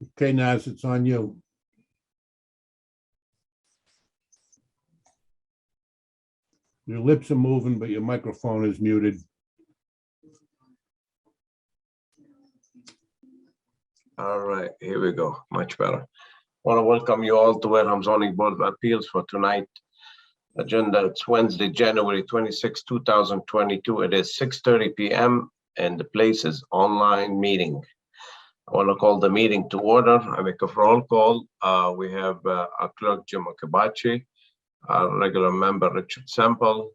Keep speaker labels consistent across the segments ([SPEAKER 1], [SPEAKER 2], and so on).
[SPEAKER 1] Okay, Naz, it's on you. Your lips are moving, but your microphone is muted.
[SPEAKER 2] All right, here we go. Much better. Want to welcome you all to Wareham Zoning Board of Appeals for tonight. Agenda, it's Wednesday, January 26, 2022. It is 6:30 p.m. and the place is online meeting. I want to call the meeting to order. I make a roll call. We have our clerk, Jim Okabachi, our regular member, Richard Semple,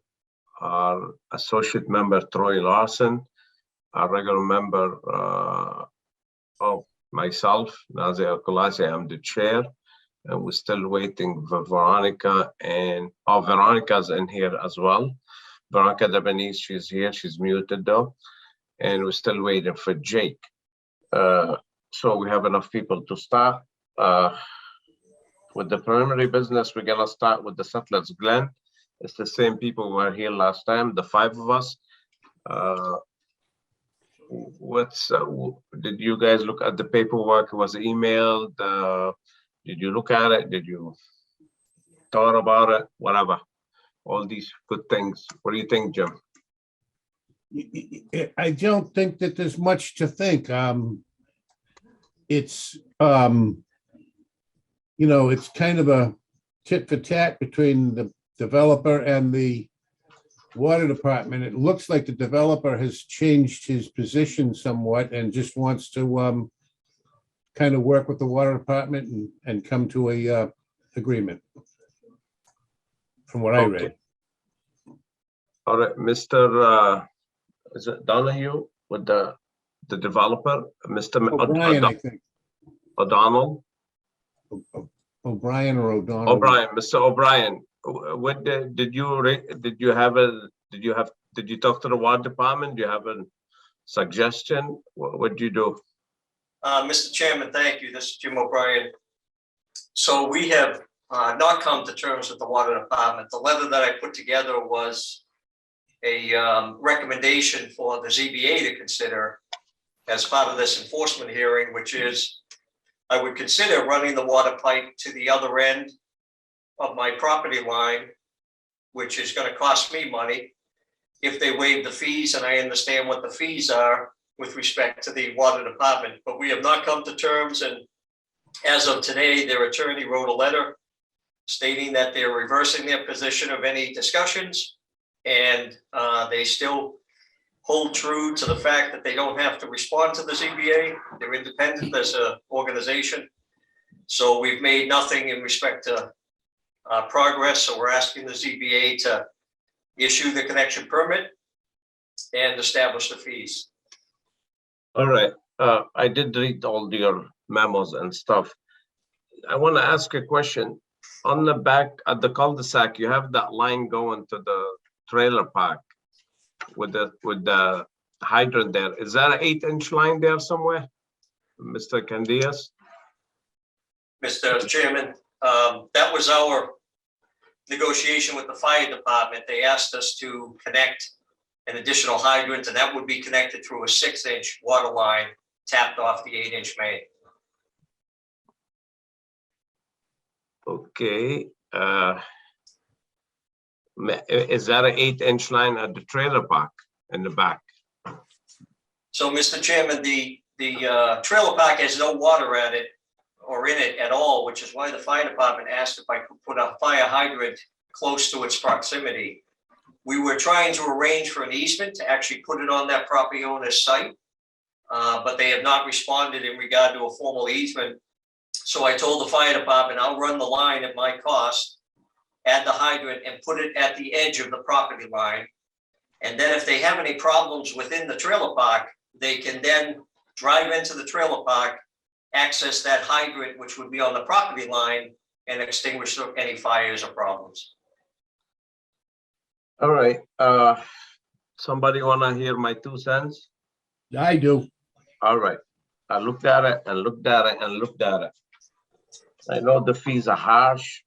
[SPEAKER 2] our associate member, Troy Larson, our regular member, myself, Nazir Kolasi, I'm the chair, and we're still waiting for Veronica, and Veronica's in here as well. Veronica Debenese, she's here, she's muted though, and we're still waiting for Jake. So we have enough people to start. With the preliminary business, we're gonna start with the Settlers Glen. It's the same people who were here last time, the 5 of us. Did you guys look at the paperwork? It was emailed. Did you look at it? Did you thought about it? Whatever. All these good things. What do you think, Jim?
[SPEAKER 1] I don't think that there's much to think. It's it's kind of a tit for tat between the developer and the water department. It looks like the developer has changed his position somewhat and just wants to kind of work with the water department and come to a agreement, from what I read.
[SPEAKER 2] All right, Mr. Is it Donahue with the developer, Mr.
[SPEAKER 1] O'Brien, I think.
[SPEAKER 2] O'Donnell?
[SPEAKER 1] O'Brien or O'Donnell?
[SPEAKER 2] O'Brien, Mr. O'Brien. What did you talk to the water department? Do you have a suggestion? What did you do?
[SPEAKER 3] Mr. Chairman, thank you. This is Jim O'Brien. So we have not come to terms with the water department. The letter that I put together was a recommendation for the ZBA to consider as part of this enforcement hearing, which is I would consider running the water pipe to the other end of my property line, which is going to cost me money if they waive the fees, and I understand what the fees are with respect to the water department, but we have not come to terms. And as of today, their attorney wrote a letter stating that they're reversing their position of any discussions, and they still hold true to the fact that they don't have to respond to the ZBA. They're independent as an organization. So we've made nothing in respect to progress. So we're asking the ZBA to issue the connection permit and establish the fees.
[SPEAKER 2] All right. I did read all your memos and stuff. I want to ask a question. On the back at the cul-de-sac, you have that line going to the trailer park with the hydrant there. Is that an 8-inch line there somewhere, Mr. Candias?
[SPEAKER 3] Mr. Chairman, that was our negotiation with the fire department. They asked us to connect an additional hydrant, and that would be connected through a 6-inch water line tapped off the 8-inch main.
[SPEAKER 2] Okay. Is that an 8-inch line at the trailer park in the back?
[SPEAKER 3] So, Mr. Chairman, the trailer park has no water at it or in it at all, which is why the fire department asked if I could put a fire hydrant close to its proximity. We were trying to arrange for an easement to actually put it on that property owner's site, but they have not responded in regard to a formal easement. So I told the fire department, I'll run the line at my cost, add the hydrant and put it at the edge of the property line. And then if they have any problems within the trailer park, they can then drive into the trailer park, access that hydrant, which would be on the property line, and extinguish any fires or problems.
[SPEAKER 2] All right. Somebody want to hear my 2 cents?
[SPEAKER 1] I do.
[SPEAKER 2] All right. I looked at it and looked at it and looked at it. I know the fees are harsh,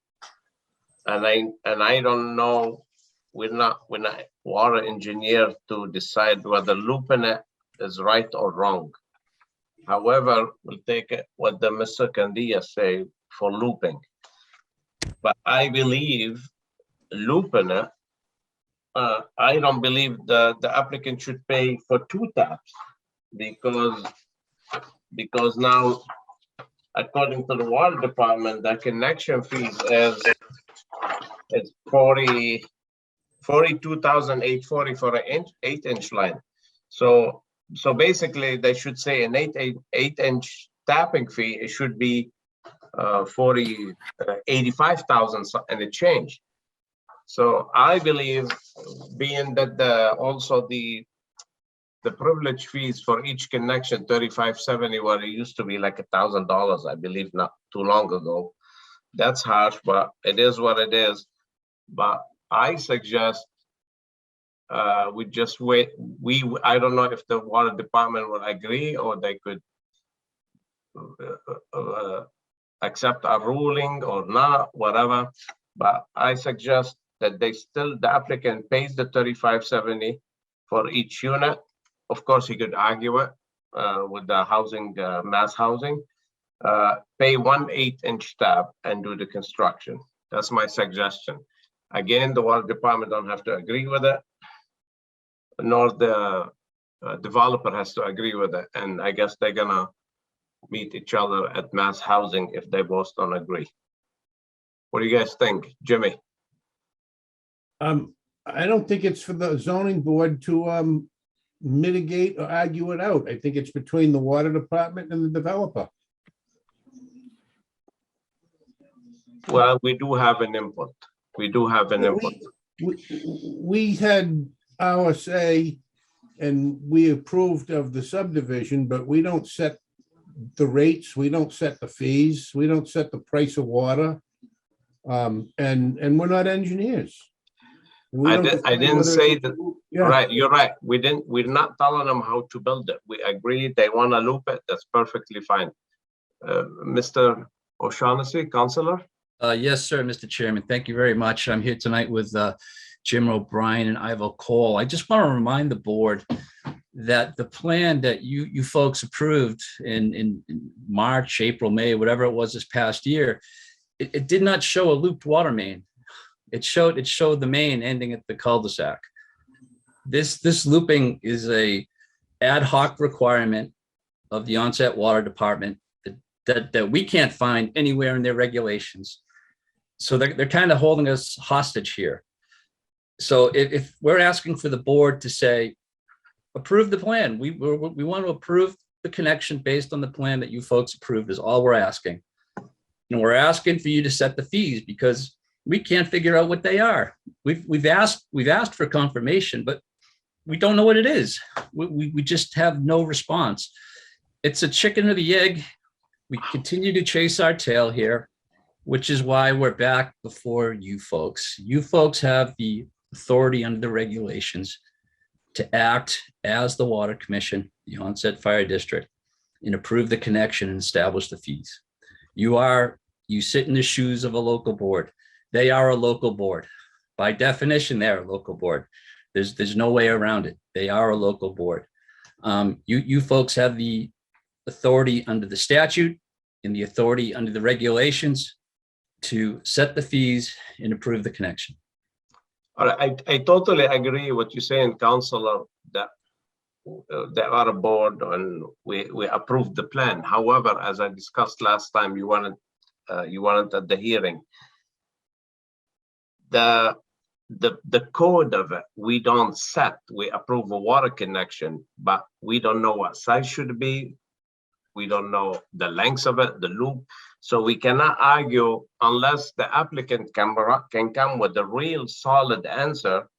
[SPEAKER 2] and I don't know. We're not water engineer to decide whether looping it is right or wrong. However, we'll take what the Mr. Candia say for looping. But I believe looping it, I don't believe the applicant should pay for 2 taps because now, according to the water department, the connection fees is 42,840 for an 8-inch line. So basically, they should say an 8-inch tapping fee. It should be 85,000 and a change. So I believe, being that also the privilege fees for each connection, $3,570, where it used to be like $1,000, I believe, not too long ago. That's harsh, but it is what it is. But I suggest we just wait. I don't know if the water department will agree, or they could accept our ruling or not, whatever. But I suggest that the applicant pays the $3,570 for each unit. Of course, he could argue it with the housing, mass housing. Pay 1 8-inch tab and do the construction. That's my suggestion. Again, the water department don't have to agree with it, nor the developer has to agree with it. And I guess they're gonna meet each other at mass housing if they both don't agree. What do you guys think, Jimmy?
[SPEAKER 1] I don't think it's for the zoning board to mitigate or argue it out. I think it's between the water department and the developer.
[SPEAKER 2] Well, we do have an input. We do have an input.
[SPEAKER 1] We had our say and we approved of the subdivision, but we don't set the rates, we don't set the fees, we don't set the price of water. And we're not engineers.
[SPEAKER 2] I didn't say that.
[SPEAKER 1] Yeah.
[SPEAKER 2] Right, you're right. We're not telling them how to build it. We agreed they want to loop it. That's perfectly fine. Mr. O'Shaughnessy, Councilor?
[SPEAKER 4] Yes, sir, Mr. Chairman. Thank you very much. I'm here tonight with Jim O'Brien and Ivo Cole. I just want to remind the board that the plan that you folks approved in March, April, May, whatever it was this past year, it did not show a looped water main. It showed the main ending at the cul-de-sac. This looping is a ad hoc requirement of the onset water department that we can't find anywhere in their regulations. So they're kind of holding us hostage here. So if we're asking for the board to say, approve the plan, we want to approve the connection based on the plan that you folks approved is all we're asking. And we're asking for you to set the fees because we can't figure out what they are. We've asked for confirmation, but we don't know what it is. We just have no response. It's a chicken or the egg. We continue to chase our tail here, which is why we're back before you folks. You folks have the authority under the regulations to act as the Water Commission, the onset fire district, and approve the connection and establish the fees. You sit in the shoes of a local board. They are a local board. By definition, they're a local board. There's no way around it. They are a local board. You folks have the authority under the statute and the authority under the regulations to set the fees and approve the connection.
[SPEAKER 2] All right, I totally agree with what you're saying, Councilor, that they are a board and we approved the plan. However, as I discussed last time, you wanted at the hearing, the code of it, we don't set. We approve a water connection, but we don't know what size should be. We don't know the length of it, the loop. So we cannot argue unless the applicant can come with a real solid answer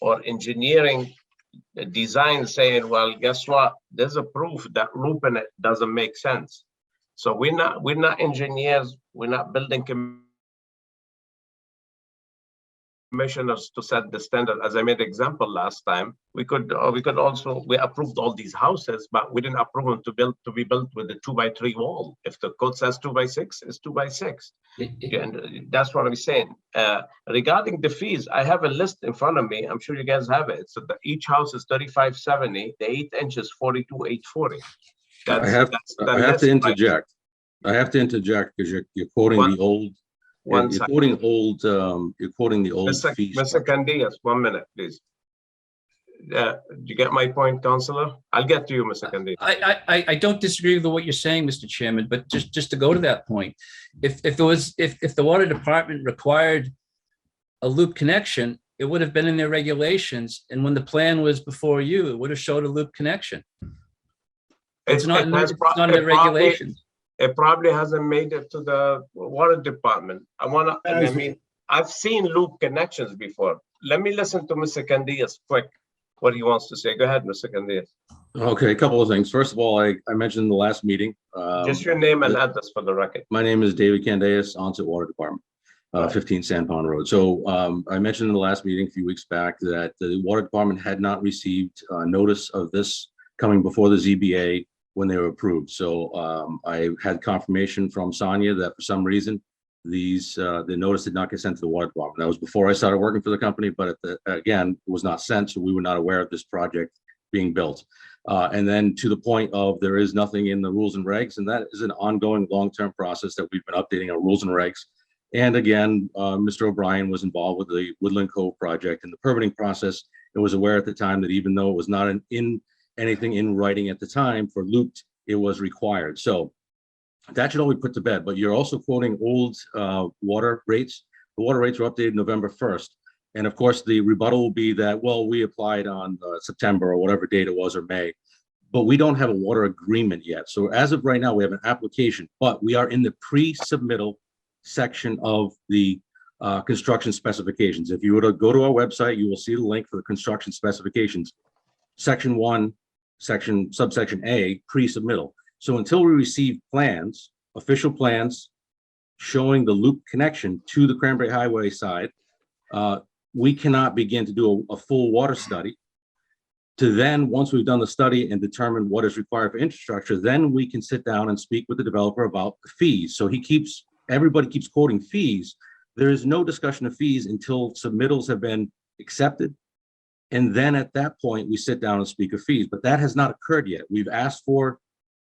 [SPEAKER 2] or engineering design saying, well, guess what? There's a proof that looping it doesn't make sense. So we're not engineers. We're not building commissioners to set the standard. As I made example last time, we approved all these houses, but we didn't approve them to be built with a 2x3 wall. If the code says 2x6, it's 2x6. And that's what I'm saying. Regarding the fees, I have a list in front of me. I'm sure you guys have it. So each house is $3,570. The 8 inches, $42,840. That's,
[SPEAKER 5] I have
[SPEAKER 2] that's the
[SPEAKER 5] I have
[SPEAKER 2] list
[SPEAKER 5] to
[SPEAKER 2] price.
[SPEAKER 5] interject. I have to interject because you're quoting
[SPEAKER 2] One-
[SPEAKER 5] the old,
[SPEAKER 2] One
[SPEAKER 5] you're
[SPEAKER 2] second.
[SPEAKER 5] quoting old, you're quoting the old fee
[SPEAKER 2] Mr.
[SPEAKER 5] structure.
[SPEAKER 2] Candias, 1 minute, please. Did you get my point, Counselor? I'll get to you, Mr. Candias.
[SPEAKER 4] I don't disagree with what you're saying, Mr. Chairman, but just to go to that point, if the water department required a loop connection, it would have been in their regulations. And when the plan was before you, it would have showed a loop connection. It's not in the regulations.
[SPEAKER 2] It probably hasn't made it to the water department. I've seen loop connections before. Let me listen to Mr. Candias quick, what he wants to say. Go ahead, Mr. Candias.
[SPEAKER 5] Okay, a couple of things. First of all, I mentioned in the last meeting.
[SPEAKER 2] Just your name and address for the record.
[SPEAKER 5] My name is David Candeas, Onset Water Department,
[SPEAKER 2] Right.
[SPEAKER 5] 15 Sand Pond Road. So I mentioned in the last meeting a few weeks back that the water department had not received notice of this coming before the ZBA when they were approved. So I had confirmation from Sonia that for some reason the notice did not get sent to the water department. That was before I started working for the company, but again, it was not sent, so we were not aware of this project being built. And then to the point of there is nothing in the rules and regs, and that is an ongoing long-term process that we've been updating our rules and regs. And again, Mr. O'Brien was involved with the Woodland Cove project and the permitting process, and was aware at the time that even though it was not anything in writing at the time for looped, it was required. So that should all be put to bed. But you're also quoting old water rates. The water rates were updated November 1st. And of course, the rebuttal will be that, well, we applied on September or whatever date it was, or May, but we don't have a water agreement yet. So as of right now, we have an application, but we are in the pre-submittal section of the construction specifications. If you were to go to our website, you will see the link for the construction specifications. Section 1, subsection A, pre-submittal. So until we receive plans, official plans showing the loop connection to the Cranberry Highway side, we cannot begin to do a full water study. To then, once we've done the study and determined what is required for infrastructure, then we can sit down and speak with the developer about the fees. So everybody keeps quoting fees. There is no discussion of fees until submittals have been accepted. And then at that point, we sit down and speak of fees, but that has not occurred yet. We've asked for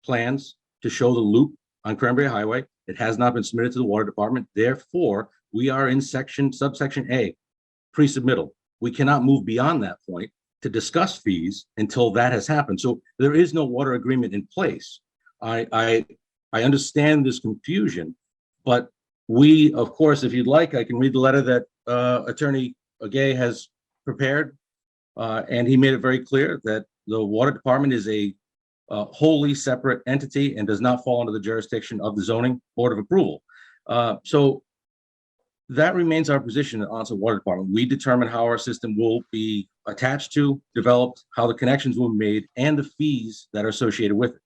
[SPEAKER 5] plans to show the loop on Cranberry Highway. It has not been submitted to the water department. Therefore, we are in subsection A, pre-submittal. We cannot move beyond that point to discuss fees until that has happened. So there is no water agreement in place. I understand this confusion, but we, of course, if you'd like, I can read the letter that Attorney Agay has prepared. And he made it very clear that the water department is a wholly separate entity and does not fall under the jurisdiction of the zoning board of approval. So that remains our position at Onset Water Department. We determine how our system will be attached to, developed, how the connections will be made, and the fees that are associated with it.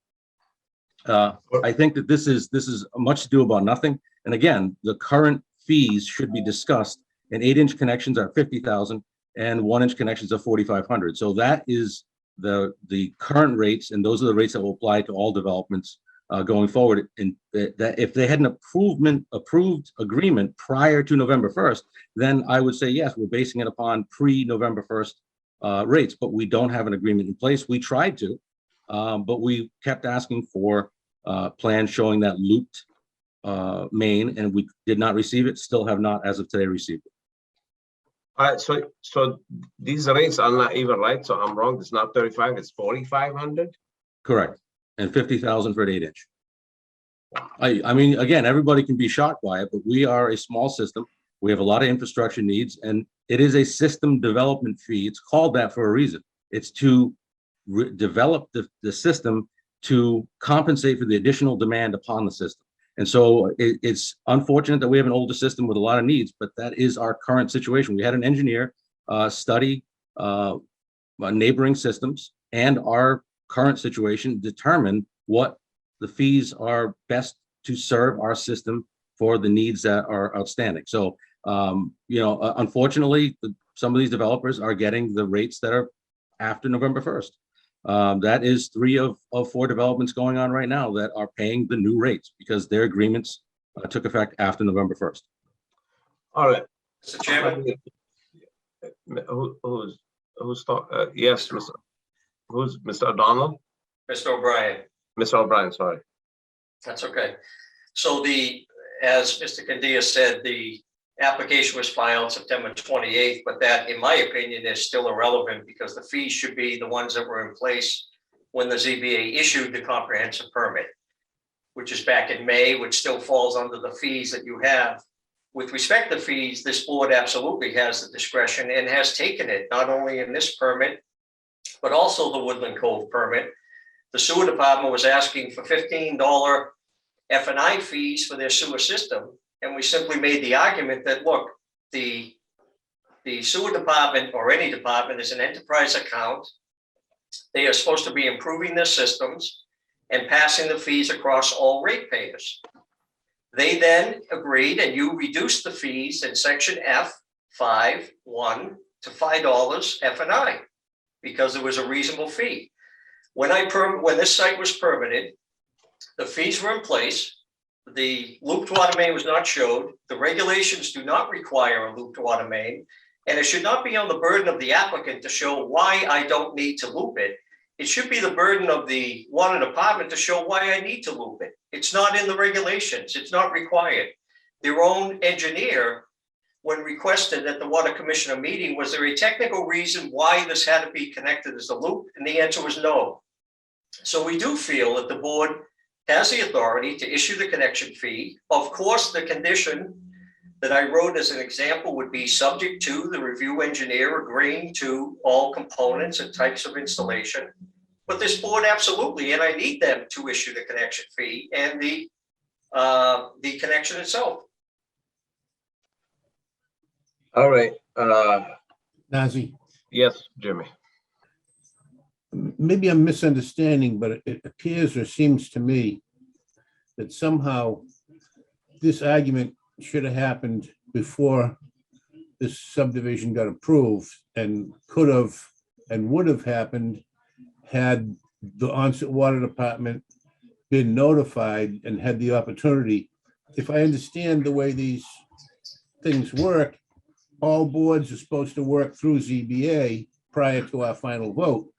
[SPEAKER 5] I think that this is much ado about nothing. And again, the current fees should be discussed. And 8-inch connections are 50,000, and 1-inch connections are 4,500. So that is the current rates, and those are the rates that will apply to all developments going forward. And that if they had an approved agreement prior to November 1st, then I would say, yes, we're basing it upon pre-November 1st rates, but we don't have an agreement in place. We tried to, but we kept asking for plans showing that looped main, and we did not receive it, still have not, as of today, received it.
[SPEAKER 2] All right, so these rates are not even right, so I'm wrong. It's not 35, it's 4,500?
[SPEAKER 5] Correct. And 50,000 for an 8-inch. I mean, again, everybody can be shocked by it, but we are a small system. We have a lot of infrastructure needs, and it is a system development fee. It's called that for a reason. It's to develop the system to compensate for the additional demand upon the system. And so it's unfortunate that we have an older system with a lot of needs, but that is our current situation. We had an engineer study neighboring systems and our current situation, determine what the fees are best to serve our system for the needs that are outstanding. So, unfortunately, some of these developers are getting the rates that are after November 1st. That is 3 of 4 developments going on right now that are paying the new rates because their agreements took effect after November 1st.
[SPEAKER 2] All right.
[SPEAKER 3] Mr. Chairman,
[SPEAKER 2] Who's talking? Yes, Mr. Who's Mr. O'Donnell?
[SPEAKER 3] Mr. O'Brien.
[SPEAKER 2] Ms. O'Brien, sorry.
[SPEAKER 3] That's okay. So as Mr. Candia said, the application was filed September 28th, but that, in my opinion, is still irrelevant because the fees should be the ones that were in place when the ZBA issued the comprehensive permit, which is back in May, which still falls under the fees that you have. With respect to fees, this board absolutely has the discretion and has taken it, not only in this permit, but also the Woodland Cove permit. The sewer department was asking for $15 F&I fees for their sewer system. And we simply made the argument that, look, the sewer department or any department is an enterprise account. They are supposed to be improving their systems and passing the fees across all ratepayers. They then agreed, and you reduced the fees in section F5(1) to $5 F&I because there was a reasonable fee. When this site was permitted, the fees were in place. The looped water main was not showed. The regulations do not require a looped water main, and it should not be on the burden of the applicant to show why I don't need to loop it. It should be the burden of the water department to show why I need to loop it. It's not in the regulations. It's not required. Their own engineer, when requested at the water commissioner meeting, was there a technical reason why this had to be connected as a loop? And the answer was no. So we do feel that the board has the authority to issue the connection fee. Of course, the condition that I wrote as an example would be subject to the review engineer agreeing to all components and types of installation. But this board absolutely, and I need them to issue the connection fee and the connection itself.
[SPEAKER 2] All right.
[SPEAKER 1] Nazzy,
[SPEAKER 2] Yes, Jimmy.
[SPEAKER 1] maybe I'm misunderstanding, but it appears or seems to me that somehow this argument should have happened before this subdivision got approved and could have and would have happened had the onset water department been notified and had the opportunity. If I understand the way these things work, all boards are supposed to work through ZBA prior to our final vote.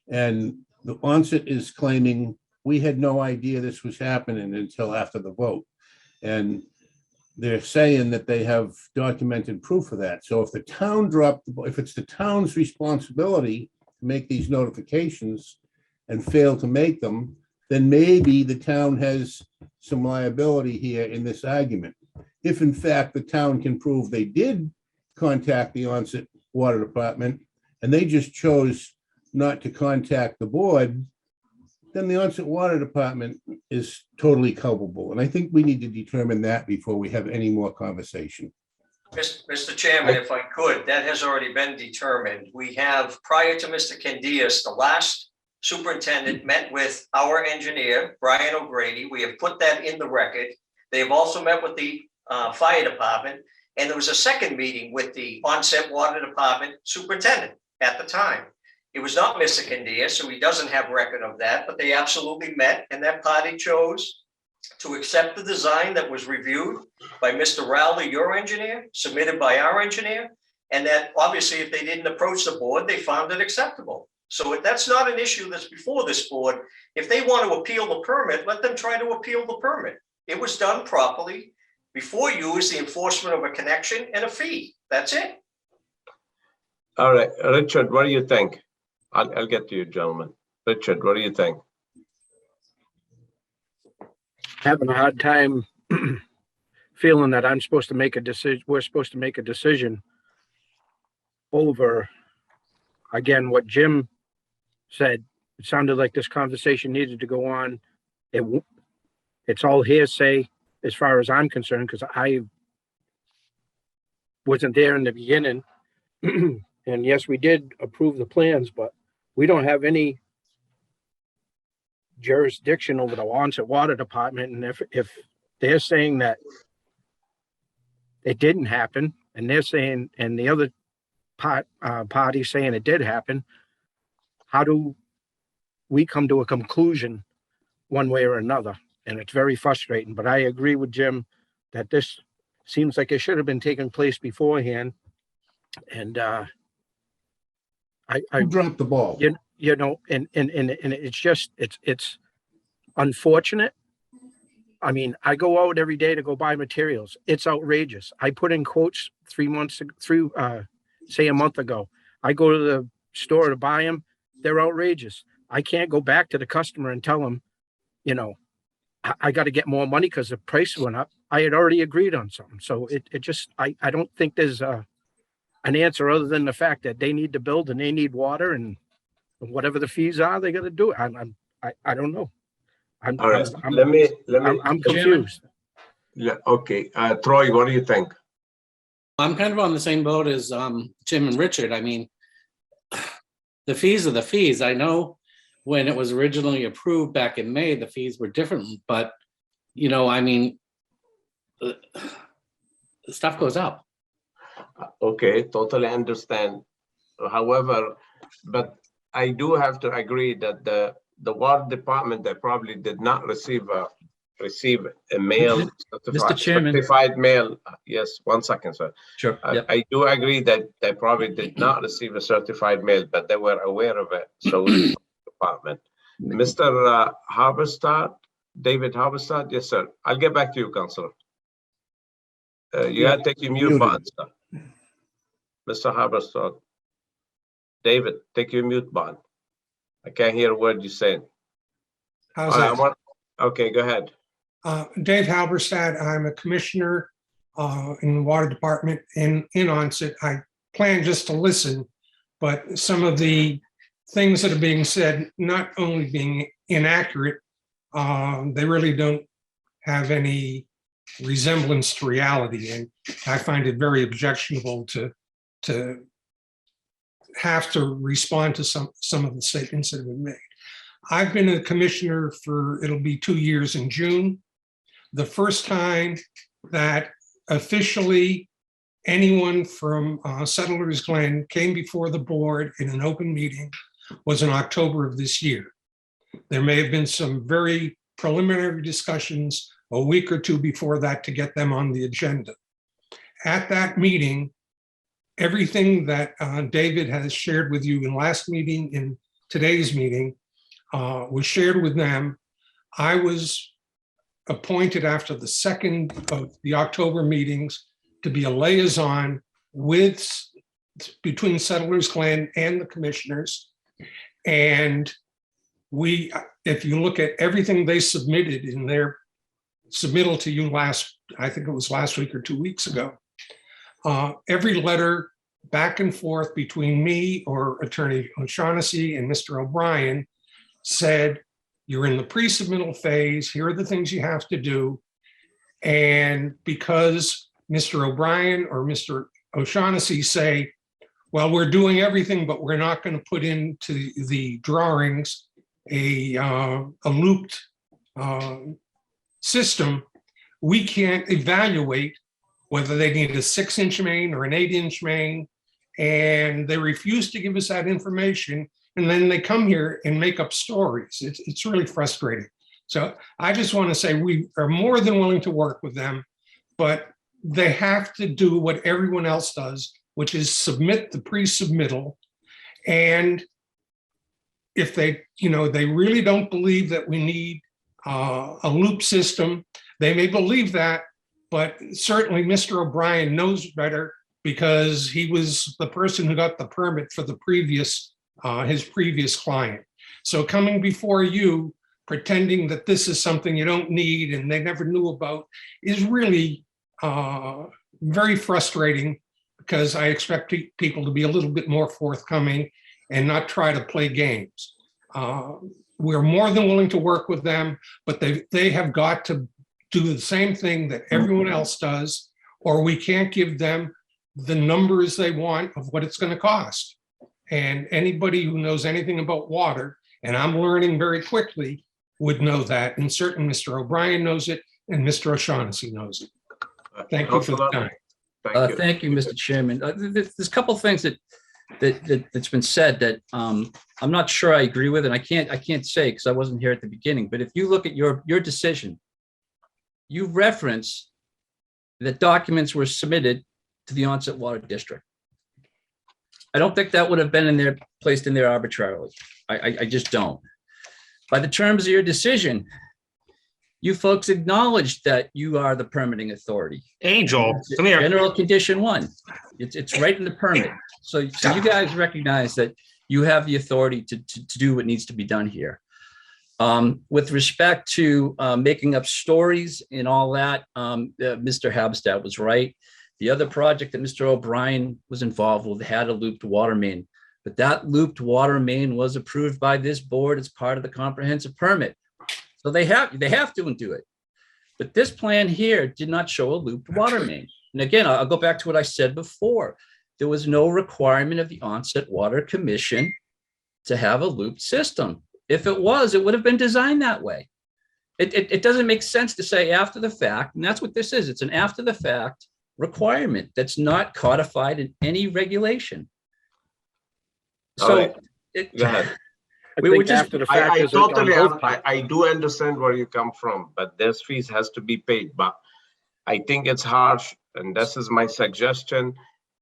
[SPEAKER 1] And the onset is claiming we had no idea this was happening until after the vote. And they're saying that they have documented proof of that. So if the town if it's the town's responsibility to make these notifications and fail to make them, then maybe the town has some liability here in this argument. If in fact the town can prove they did contact the onset water department and they just chose not to contact the board, then the onset water department is totally culpable. And I think we need to determine that before we have any more conversation.
[SPEAKER 3] Mr. Chairman, if I could, that has already been determined. We have, prior to Mr. Candias, the last superintendent met with our engineer, Brian O'Grady. We have put that in the record. They have also met with the fire department, and there was a second meeting with the onset water department superintendent at the time. It was not Mr. Candia, so he doesn't have record of that, but they absolutely met, and that party chose to accept the design that was reviewed by Mr. Rowley, your engineer, submitted by our engineer, and that obviously if they didn't approach the board, they found it acceptable. So that's not an issue that's before this board. If they want to appeal the permit, let them try to appeal the permit. It was done properly. Before you is the enforcement of a connection and a fee. That's it.
[SPEAKER 2] All right, Richard, what do you think? I'll get to you, gentlemen. Richard, what do you think?
[SPEAKER 6] Having a hard time feeling that I'm supposed to make a decision. We're supposed to make a decision over, again, what Jim said. It sounded like this conversation needed to go on. It's all hearsay as far as I'm concerned, because I wasn't there in the beginning. And yes, we did approve the plans, but we don't have any jurisdiction over the onset water department. And if they're saying that it didn't happen, and they're saying, and the other party saying it did happen, how do we come to a conclusion one way or another? And it's very frustrating. But I agree with Jim that this seems like it should have been taking place beforehand. And
[SPEAKER 1] Who dropped the ball?
[SPEAKER 6] you know, and it's just, it's unfortunate. I mean, I go out every day to go buy materials. It's outrageous. I put in quotes 3 months through, say a month ago. I go to the store to buy them. They're outrageous. I can't go back to the customer and tell them, you know, I got to get more money because the price went up. I had already agreed on something. So it just, I don't think there's an answer other than the fact that they need to build and they need water, and whatever the fees are, they got to do it. I don't know.
[SPEAKER 2] All right, let me.
[SPEAKER 6] I'm confused.
[SPEAKER 2] Yeah, okay. Troy, what do you think?
[SPEAKER 7] I'm kind of on the same boat as Jim and Richard. I mean, the fees are the fees. I know when it was originally approved back in May, the fees were different, but you know, I mean, the stuff goes up.
[SPEAKER 2] Okay, totally understand. However, but I do have to agree that the water department, they probably did not receive a mail.
[SPEAKER 4] Mr. Chairman.
[SPEAKER 2] Certified mail. Yes, 1 second, sir.
[SPEAKER 4] Sure. Yep.
[SPEAKER 2] I do agree that they probably did not receive a certified mail, but they were aware of it. So it's the department. Mr. Haberstad, David Haberstad. Yes, sir. I'll get back to you, Councilor. You gotta take your mute button, sir. Mr. Haberstad. David, take your mute button. I can't hear a word you're saying.
[SPEAKER 8] How's that?
[SPEAKER 2] Okay, go ahead.
[SPEAKER 8] Dave Halberstad, I'm a commissioner in the water department in Onset. I plan just to listen, but some of the things that are being said, not only being inaccurate, they really don't have any resemblance to reality. And I find it very objectionable to have to respond to some of the statements that have been made. I've been a commissioner for, it'll be 2 years in June. The first time that officially anyone from Settlers Glen came before the board in an open meeting was in October of this year. There may have been some very preliminary discussions a week or two before that to get them on the agenda. At that meeting, everything that David has shared with you in last meeting, in today's meeting, was shared with them. I was appointed after the second of the October meetings to be a liaison between Settlers Glen and the commissioners. And if you look at everything they submitted in their submittal to you I think it was last week or 2 weeks ago, every letter back and forth between me or Attorney O'Shaughnessy and Mr. O'Brien said, you're in the pre-submittal phase, here are the things you have to do. And because Mr. O'Brien or Mr. O'Shaughnessy say, well, we're doing everything, but we're not going to put into the drawings a looped system, we can't evaluate whether they need a 6-inch main or an 8-inch main, and they refuse to give us that information. And then they come here and make up stories. It's really frustrating. So I just want to say we are more than willing to work with them, but they have to do what everyone else does, which is submit the pre-submittal. And if they really don't believe that we need a loop system, they may believe that, but certainly Mr. O'Brien knows better because he was the person who got the permit for the his previous client. So coming before you, pretending that this is something you don't need and they never knew about is really very frustrating, because I expect people to be a little bit more forthcoming and not try to play games. We're more than willing to work with them, but they have got to do the same thing that everyone else does, or we can't give them the numbers they want of what it's going to cost. And anybody who knows anything about water, and I'm learning very quickly, would know that. And certainly Mr. O'Brien knows it and Mr. O'Shaughnessy knows it. Thank you for the time.
[SPEAKER 4] Thank you, Mr. Chairman. There's a couple of things that's been said that I'm not sure I agree with, and I can't say because I wasn't here at the beginning. But if you look at your decision, you reference that documents were submitted to the Onset Water District. I don't think that would have been placed in there arbitrarily. I just don't. By the terms of your decision, You folks acknowledged that you are the permitting authority.
[SPEAKER 9] Angel, come here.
[SPEAKER 4] General condition 1. It's right in the permit. So you guys recognize that you have the authority to do what needs to be done here. With respect to making up stories and all that, Mr. Habstad was right. The other project that Mr. O'Brien was involved with had a looped water main, but that looped water main was approved by this board as part of the comprehensive permit. So they have to do it. But this plan here did not show a looped water main. And again, I'll go back to what I said before. There was no requirement of the Onset Water Commission to have a looped system. If it was, it would have been designed that way. It doesn't make sense to say after the fact, and that's what this is. It's an after the fact requirement that's not codified in any regulation.
[SPEAKER 2] All
[SPEAKER 4] So
[SPEAKER 2] right. Go ahead.
[SPEAKER 6] I think after the fact
[SPEAKER 2] I
[SPEAKER 6] is on
[SPEAKER 2] totally,
[SPEAKER 6] both parts.
[SPEAKER 2] I do understand where you come from, but this fees has to be paid, but I think it's harsh, and this is my suggestion.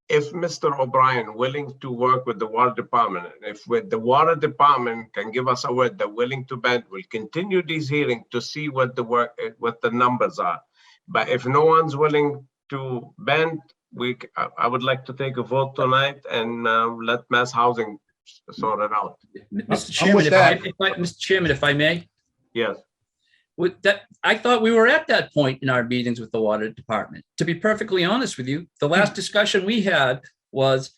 [SPEAKER 2] If Mr. O'Brien willing to work with the water department, if with the water department can give us a word, they're willing to bend, we'll continue these hearings to see what the numbers are. But if no one's willing to bend, I would like to take a vote tonight and let mass housing sort it out.
[SPEAKER 4] Mr.
[SPEAKER 1] I'm with
[SPEAKER 4] Chairman, if I may,
[SPEAKER 2] Yes.
[SPEAKER 4] with that, I thought we were at that point in our meetings with the water department. To be perfectly honest with you, the last discussion we had was,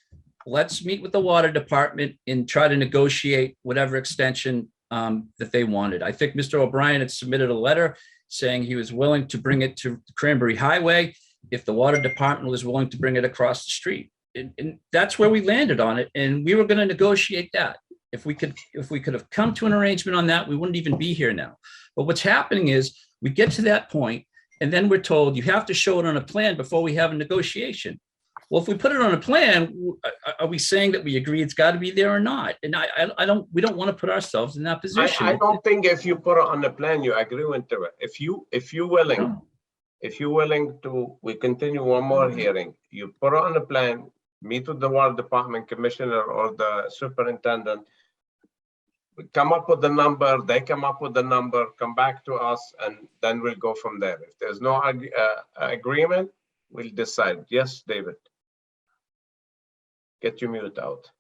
[SPEAKER 4] let's meet with the water department and try to negotiate whatever extension that they wanted. I think Mr. O'Brien had submitted a letter saying he was willing to bring it to Cranberry Highway if the water department was willing to bring it across the street. And that's where we landed on it. And we were going to negotiate that. If we could have come to an arrangement on that, we wouldn't even be here now. But what's happening is we get to that point and then we're told you have to show it on a plan before we have a negotiation. Well, if we put it on a plan, are we saying that we agree it's got to be there or not? And we don't want to put ourselves in that position.
[SPEAKER 2] I don't think if you put it on the plan, you agree with it. If you're willing to, we continue one more hearing, you put it on the plan, meet with the water department commissioner or the superintendent, we come up with the number, they come up with the number, come back to us, and then we'll go from there. If there's no agreement, we'll decide. Yes, David. Get your mute out.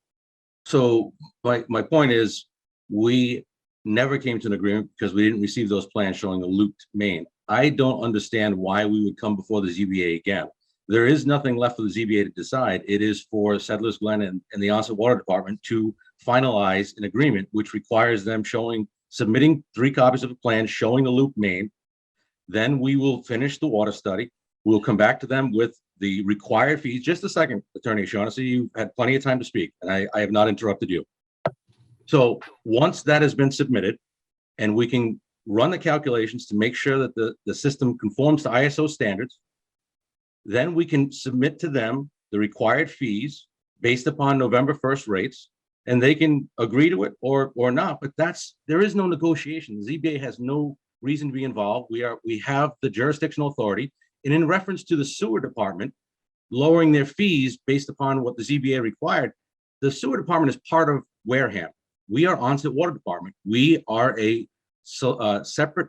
[SPEAKER 5] So my point is, we never came to an agreement because we didn't receive those plans showing a looped main. I don't understand why we would come before the ZBA again. There is nothing left for the ZBA to decide. It is for Settlers Glen and the Onset Water Department to finalize an agreement, which requires them submitting 3 copies of a plan showing the loop main. Then we will finish the water study. We'll come back to them with the required fees. Just a second, Attorney Shaughnessy, you've had plenty of time to speak, and I have not interrupted you. So once that has been submitted, and we can run the calculations to make sure that the system conforms to ISO standards, then we can submit to them the required fees based upon November 1st rates, and they can agree to it or not. But there is no negotiation. The ZBA has no reason to be involved. We have the jurisdictional authority, and in reference to the sewer department lowering their fees based upon what the ZBA required, the sewer department is part of Wareham. We are Onset Water Department. We are a separate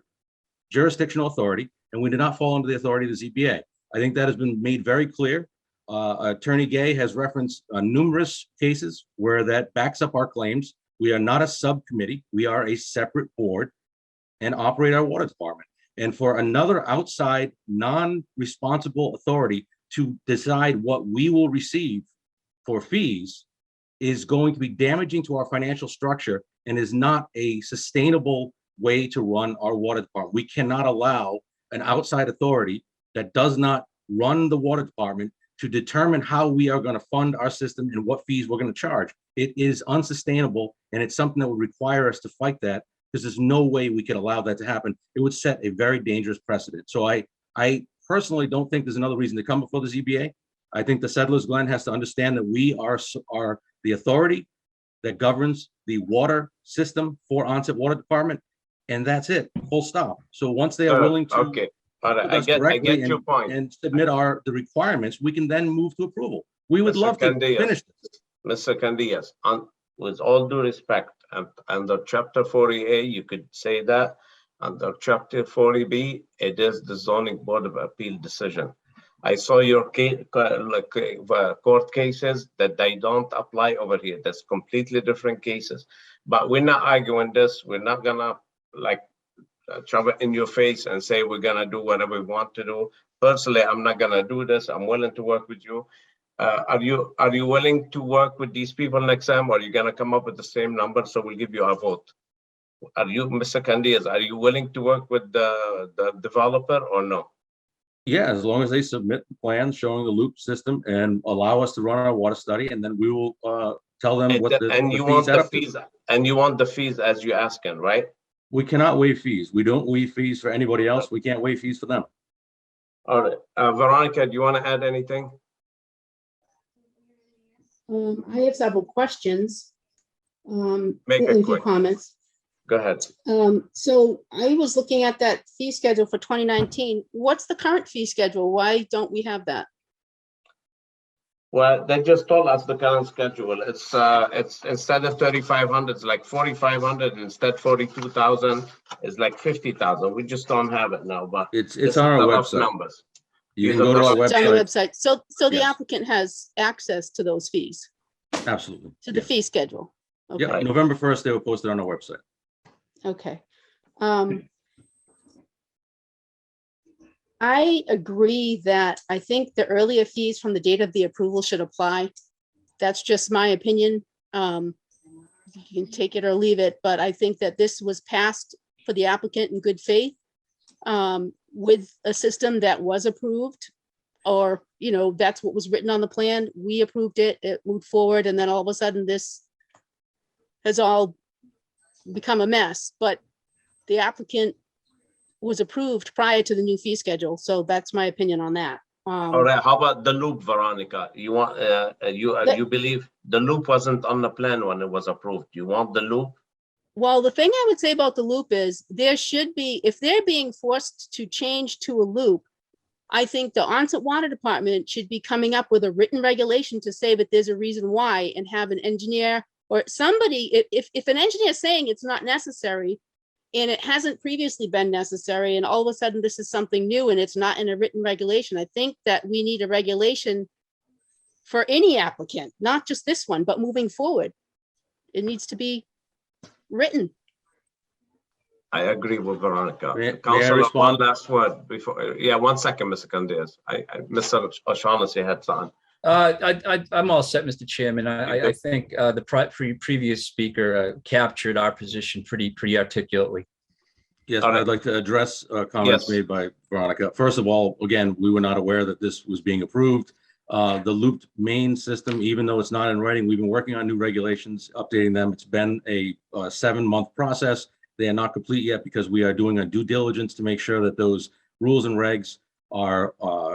[SPEAKER 5] jurisdictional authority, and we do not fall under the authority of the ZBA. I think that has been made very clear. Attorney Gay has referenced numerous cases where that backs up our claims. We are not a subcommittee. We are a separate board and operate our water department. And for another outside non-responsible authority to decide what we will receive for fees is going to be damaging to our financial structure and is not a sustainable way to run our water department. We cannot allow an outside authority that does not run the water department to determine how we are going to fund our system and what fees we're going to charge. It is unsustainable, and it's something that would require us to fight that, because there's no way we could allow that to happen. It would set a very dangerous precedent. So I personally don't think there's another reason to come before the ZBA. I think the Settlers Glen has to understand that we are the authority that governs the water system for Onset Water Department, and that's it, full stop. So once they are willing to
[SPEAKER 2] okay. All right, I get your point.
[SPEAKER 5] And submit the requirements, we can then move to approval. We would love to finish this.
[SPEAKER 2] Mr. Candias, with all due respect, under Chapter 40A, you could say that. Under Chapter 40B, it is the zoning board of appeal decision. I saw your court cases that they don't apply over here. That's completely different cases. But we're not arguing this. We're not gonna shove it in your face and say we're gonna do whatever we want to do. Personally, I'm not gonna do this. I'm willing to work with you. Are you willing to work with these people next time, or are you gonna come up with the same number so we'll give you a vote? Are you, Mr. Candias, are you willing to work with the developer or no?
[SPEAKER 5] Yeah, as long as they submit the plans showing the loop system and allow us to run our water study, and then we will tell them what the fees add up to.
[SPEAKER 2] And you want the fees as you're asking, right?
[SPEAKER 5] We cannot waive fees. We don't waive fees for anybody else. We can't waive fees for them.
[SPEAKER 2] All right, Veronica, do you want to add anything?
[SPEAKER 9] I have several questions.
[SPEAKER 2] Make it
[SPEAKER 9] a few
[SPEAKER 2] quick.
[SPEAKER 9] comments.
[SPEAKER 2] Go ahead.
[SPEAKER 9] So I was looking at that fee schedule for 2019. What's the current fee schedule? Why don't we have that?
[SPEAKER 2] Well, they just told us the current schedule. It's instead of 3,500, it's like 4,500. Instead 42,000 is like 50,000. We just don't have it now, but
[SPEAKER 5] It's
[SPEAKER 2] this
[SPEAKER 5] on our
[SPEAKER 2] is the rough
[SPEAKER 5] website.
[SPEAKER 2] numbers.
[SPEAKER 5] You can go to our
[SPEAKER 9] It's on the
[SPEAKER 5] website.
[SPEAKER 9] website. So the
[SPEAKER 5] Yes.
[SPEAKER 9] applicant has access to those fees,
[SPEAKER 5] Absolutely.
[SPEAKER 9] to the
[SPEAKER 5] Yeah.
[SPEAKER 9] fee schedule. Okay.
[SPEAKER 5] Yeah, November 1st, they were posted on our website.
[SPEAKER 9] Okay. I agree that I think the earlier fees from the date of the approval should apply. That's just my opinion. You can take it or leave it, but I think that this was passed for the applicant in good faith with a system that was approved, or, that's what was written on the plan. We approved it, it moved forward, and then all of a sudden this has all become a mess, but the applicant was approved prior to the new fee schedule. So that's my opinion on that.
[SPEAKER 2] All right, how about the loop, Veronica? You want, you believe the loop wasn't on the plan when it was approved? You want the loop?
[SPEAKER 9] Well, the thing I would say about the loop is there should be, if they're being forced to change to a loop, I think the onset water department should be coming up with a written regulation to say that there's a reason why, and have an engineer or somebody, if an engineer is saying it's not necessary and it hasn't previously been necessary, and all of a sudden this is something new and it's not in a written regulation, I think that we need a regulation for any applicant, not just this one, but moving forward. It needs to be written.
[SPEAKER 2] I agree with Veronica.
[SPEAKER 5] May I
[SPEAKER 2] Councilor,
[SPEAKER 5] respond?
[SPEAKER 2] one last word before, yeah, 1 second, Mr. Candias. Mr. O'Shaughnessy had something.
[SPEAKER 4] I'm all set, Mr. Chairman. I think the previous speaker captured our position pretty articulately.
[SPEAKER 5] Yes,
[SPEAKER 2] All right.
[SPEAKER 5] I'd like to address comments
[SPEAKER 2] Yes.
[SPEAKER 5] made by Veronica. First of all, again, we were not aware that this was being approved. The looped main system, even though it's not in writing, we've been working on new regulations, updating them. It's been a 7-month process. They are not complete yet because we are doing a due diligence to make sure that those rules and regs are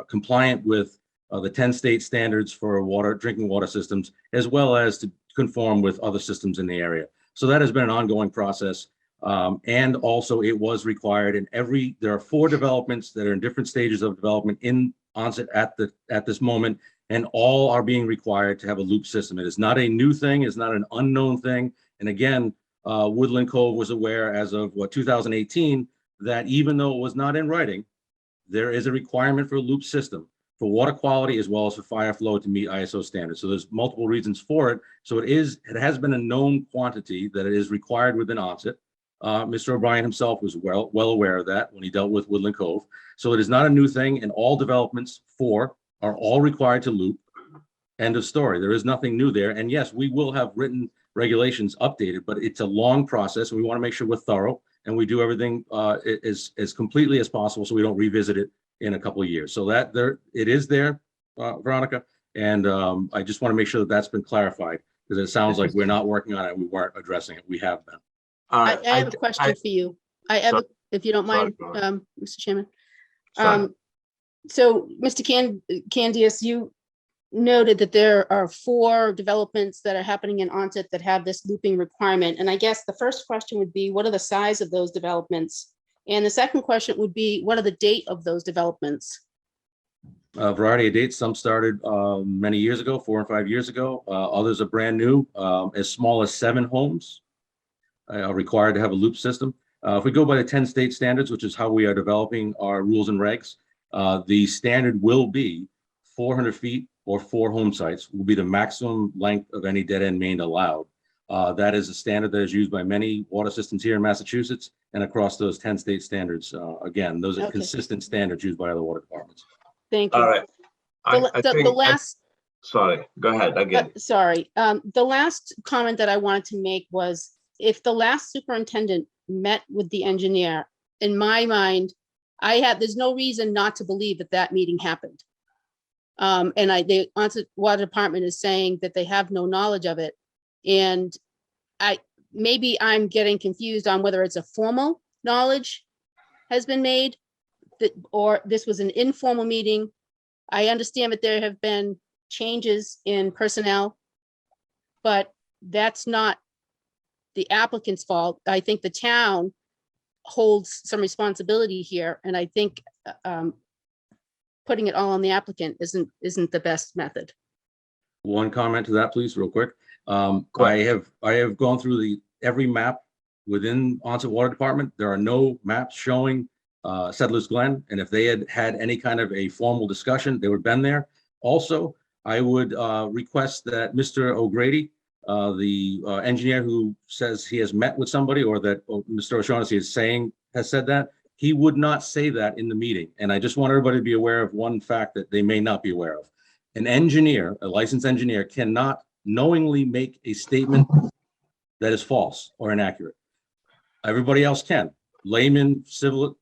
[SPEAKER 5] compliant with the 10 state standards for drinking water systems, as well as to conform with other systems in the area. So that has been an ongoing process. And also it was required in there are 4 developments that are in different stages of development in onset at this moment, and all are being required to have a loop system. It is not a new thing, it's not an unknown thing. And again, Woodland Cove was aware as of 2018, that even though it was not in writing, there is a requirement for a loop system for water quality as well as for fire flow to meet ISO standards. So there's multiple reasons for it. So it has been a known quantity that it is required within onset. Mr. O'Brien himself was well aware of that when he dealt with Woodland Cove. So it is not a new thing, and all developments 4 are all required to loop. End of story. There is nothing new there. And yes, we will have written regulations updated, but it's a long process. And we want to make sure we're thorough and we do everything as completely as possible so we don't revisit it in a couple of years. So that it is there, Veronica. And I just want to make sure that that's been clarified, because it sounds like we're not working on it. We weren't addressing it. We have been.
[SPEAKER 9] I have a question for you. If you don't mind, Mr. Chairman. So, Mr. Candias, you noted that there are 4 developments that are happening in onset that have this looping requirement. And I guess the first question would be, what are the size of those developments? And the second question would be, what are the date of those developments?
[SPEAKER 5] A variety of dates. Some started many years ago, 4 and 5 years ago. Others are brand new, as small as 7 homes are required to have a loop system. If we go by the 10 state standards, which is how we are developing our rules and regs, the standard will be 400 feet or 4 home sites will be the maximum length of any dead end main allowed. That is a standard that is used by many water systems here in Massachusetts and across those 10 state standards. Again, those are
[SPEAKER 9] Okay.
[SPEAKER 5] consistent standards used by other water departments.
[SPEAKER 9] Thank you.
[SPEAKER 2] All right.
[SPEAKER 9] The last,
[SPEAKER 2] Sorry, go ahead again.
[SPEAKER 9] sorry, the last comment that I wanted to make was, if the last superintendent met with the engineer, in my mind, there's no reason not to believe that that meeting happened. And the Onset Water Department is saying that they have no knowledge of it. And maybe I'm getting confused on whether it's a formal knowledge has been made, or this was an informal meeting. I understand that there have been changes in personnel, but that's not the applicant's fault. I think the town holds some responsibility here, and I think putting it all on the applicant isn't the best method.
[SPEAKER 5] One comment to that, please, real quick. I have gone through every map within Onset Water Department. There are no maps showing Settlers Glen, and if they had any kind of a formal discussion, they would have been there. Also, I would request that Mr. O'Grady, the engineer who says he has met with somebody, or that Mr. O'Shaughnessy has said that, he would not say that in the meeting. And I just want everybody to be aware of one fact that they may not be aware of. An engineer, a licensed engineer, cannot knowingly make a statement that is false or inaccurate. Everybody else can. Laymen, civil,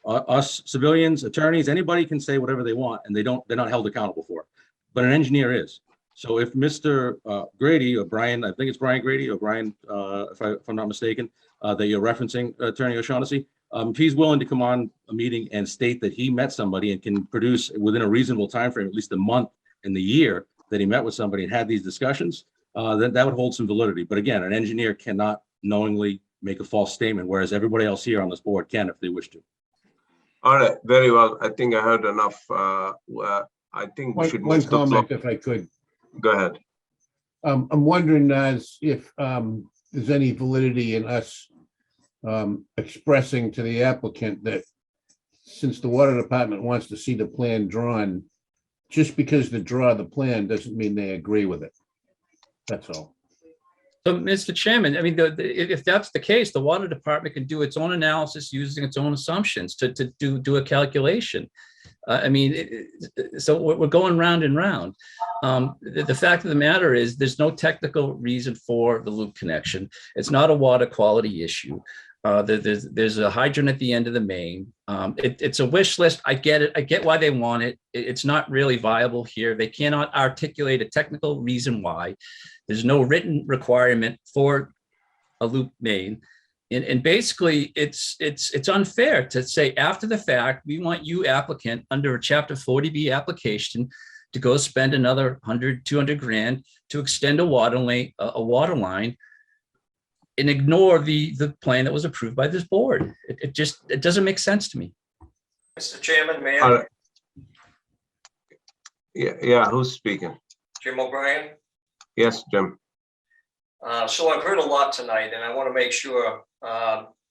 [SPEAKER 5] us civilians, attorneys, anybody can say whatever they want, and they're not held accountable for it. But an engineer is. So if Mr. Grady or Brian, I think it's Brian Grady or Brian, if I'm not mistaken, that you're referencing, Attorney O'Shaughnessy, if he's willing to come on a meeting and state that he met somebody and can produce within a reasonable time frame, at least a month in the year that he met with somebody and had these discussions, then that would hold some validity. But again, an engineer cannot knowingly make a false statement, whereas everybody else here on this board can if they wish to.
[SPEAKER 2] All right, very well. I think I heard enough. I think we should
[SPEAKER 1] One
[SPEAKER 2] move the floor.
[SPEAKER 1] comment, if I could.
[SPEAKER 2] Go ahead.
[SPEAKER 1] I'm wondering if there's any validity in us expressing to the applicant that since the water department wants to see the plan drawn, just because they draw the plan doesn't mean they agree with it. That's all.
[SPEAKER 4] So, Mr. Chairman, I mean, if that's the case, the water department can do its own analysis using its own assumptions to do a calculation. So we're going round and round. The fact of the matter is there's no technical reason for the loop connection. It's not a water quality issue. There's a hydrant at the end of the main. It's a wish list. I get it. I get why they want it. It's not really viable here. They cannot articulate a technical reason why. There's no written requirement for a loop main. And basically, it's unfair to say after the fact, we want you applicant under a Chapter 40B application to go spend another 100, 200 grand to extend a water line and ignore the plan that was approved by this board. It doesn't make sense to me.
[SPEAKER 3] Mr. Chairman, may
[SPEAKER 2] All
[SPEAKER 3] I?
[SPEAKER 2] right. Yeah, who's speaking?
[SPEAKER 3] Jim O'Brien.
[SPEAKER 2] Yes, Jim.
[SPEAKER 3] So I've heard a lot tonight, and I want to make sure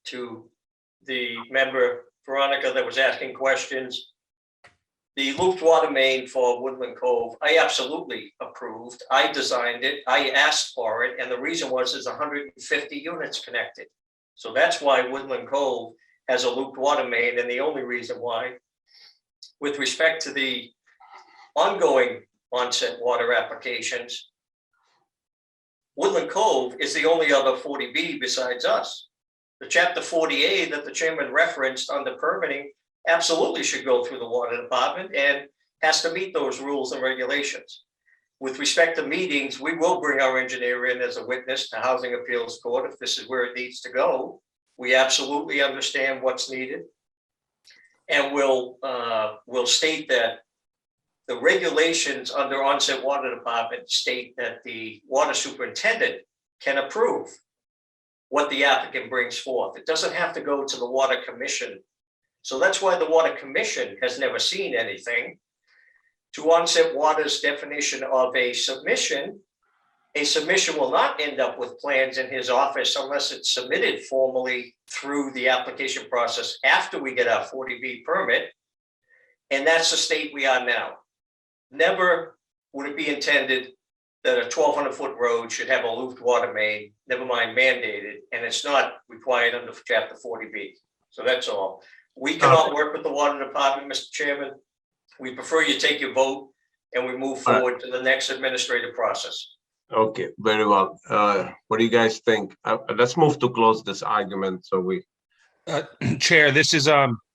[SPEAKER 3] to the member Veronica that was asking questions. The looped water main for Woodland Cove, I absolutely approved. I designed it. I asked for it, and the reason was there's 150 units connected. So that's why Woodland Cove has a looped water main, and the only reason why. With respect to the ongoing onset water applications, Woodland Cove is the only other 40B besides us. The Chapter 40A that the chairman referenced under permitting absolutely should go through the water department and has to meet those rules and regulations. With respect to meetings, we will bring our engineer in as a witness to Housing Appeals Court if this is where it needs to go. We absolutely understand what's needed. And we'll state that the regulations under Onset Water Department state that the water superintendent can approve what the applicant brings forth. It doesn't have to go to the Water Commission. So that's why the Water Commission has never seen anything. To Onset Water's definition of a submission, a submission will not end up with plans in his office unless it's submitted formally through the application process after we get our 40B permit. And that's the state we are now. Never would it be intended that a 1,200-foot road should have a looped water main, never mind mandated, and it's not required under chapter 40B. So that's all. We cannot work with the water department, Mr. Chairman. We prefer you take your vote and we move forward to the next administrative process.
[SPEAKER 2] Okay, very well. What do you guys think? Let's move to close this argument. So we,
[SPEAKER 10] Chair, this is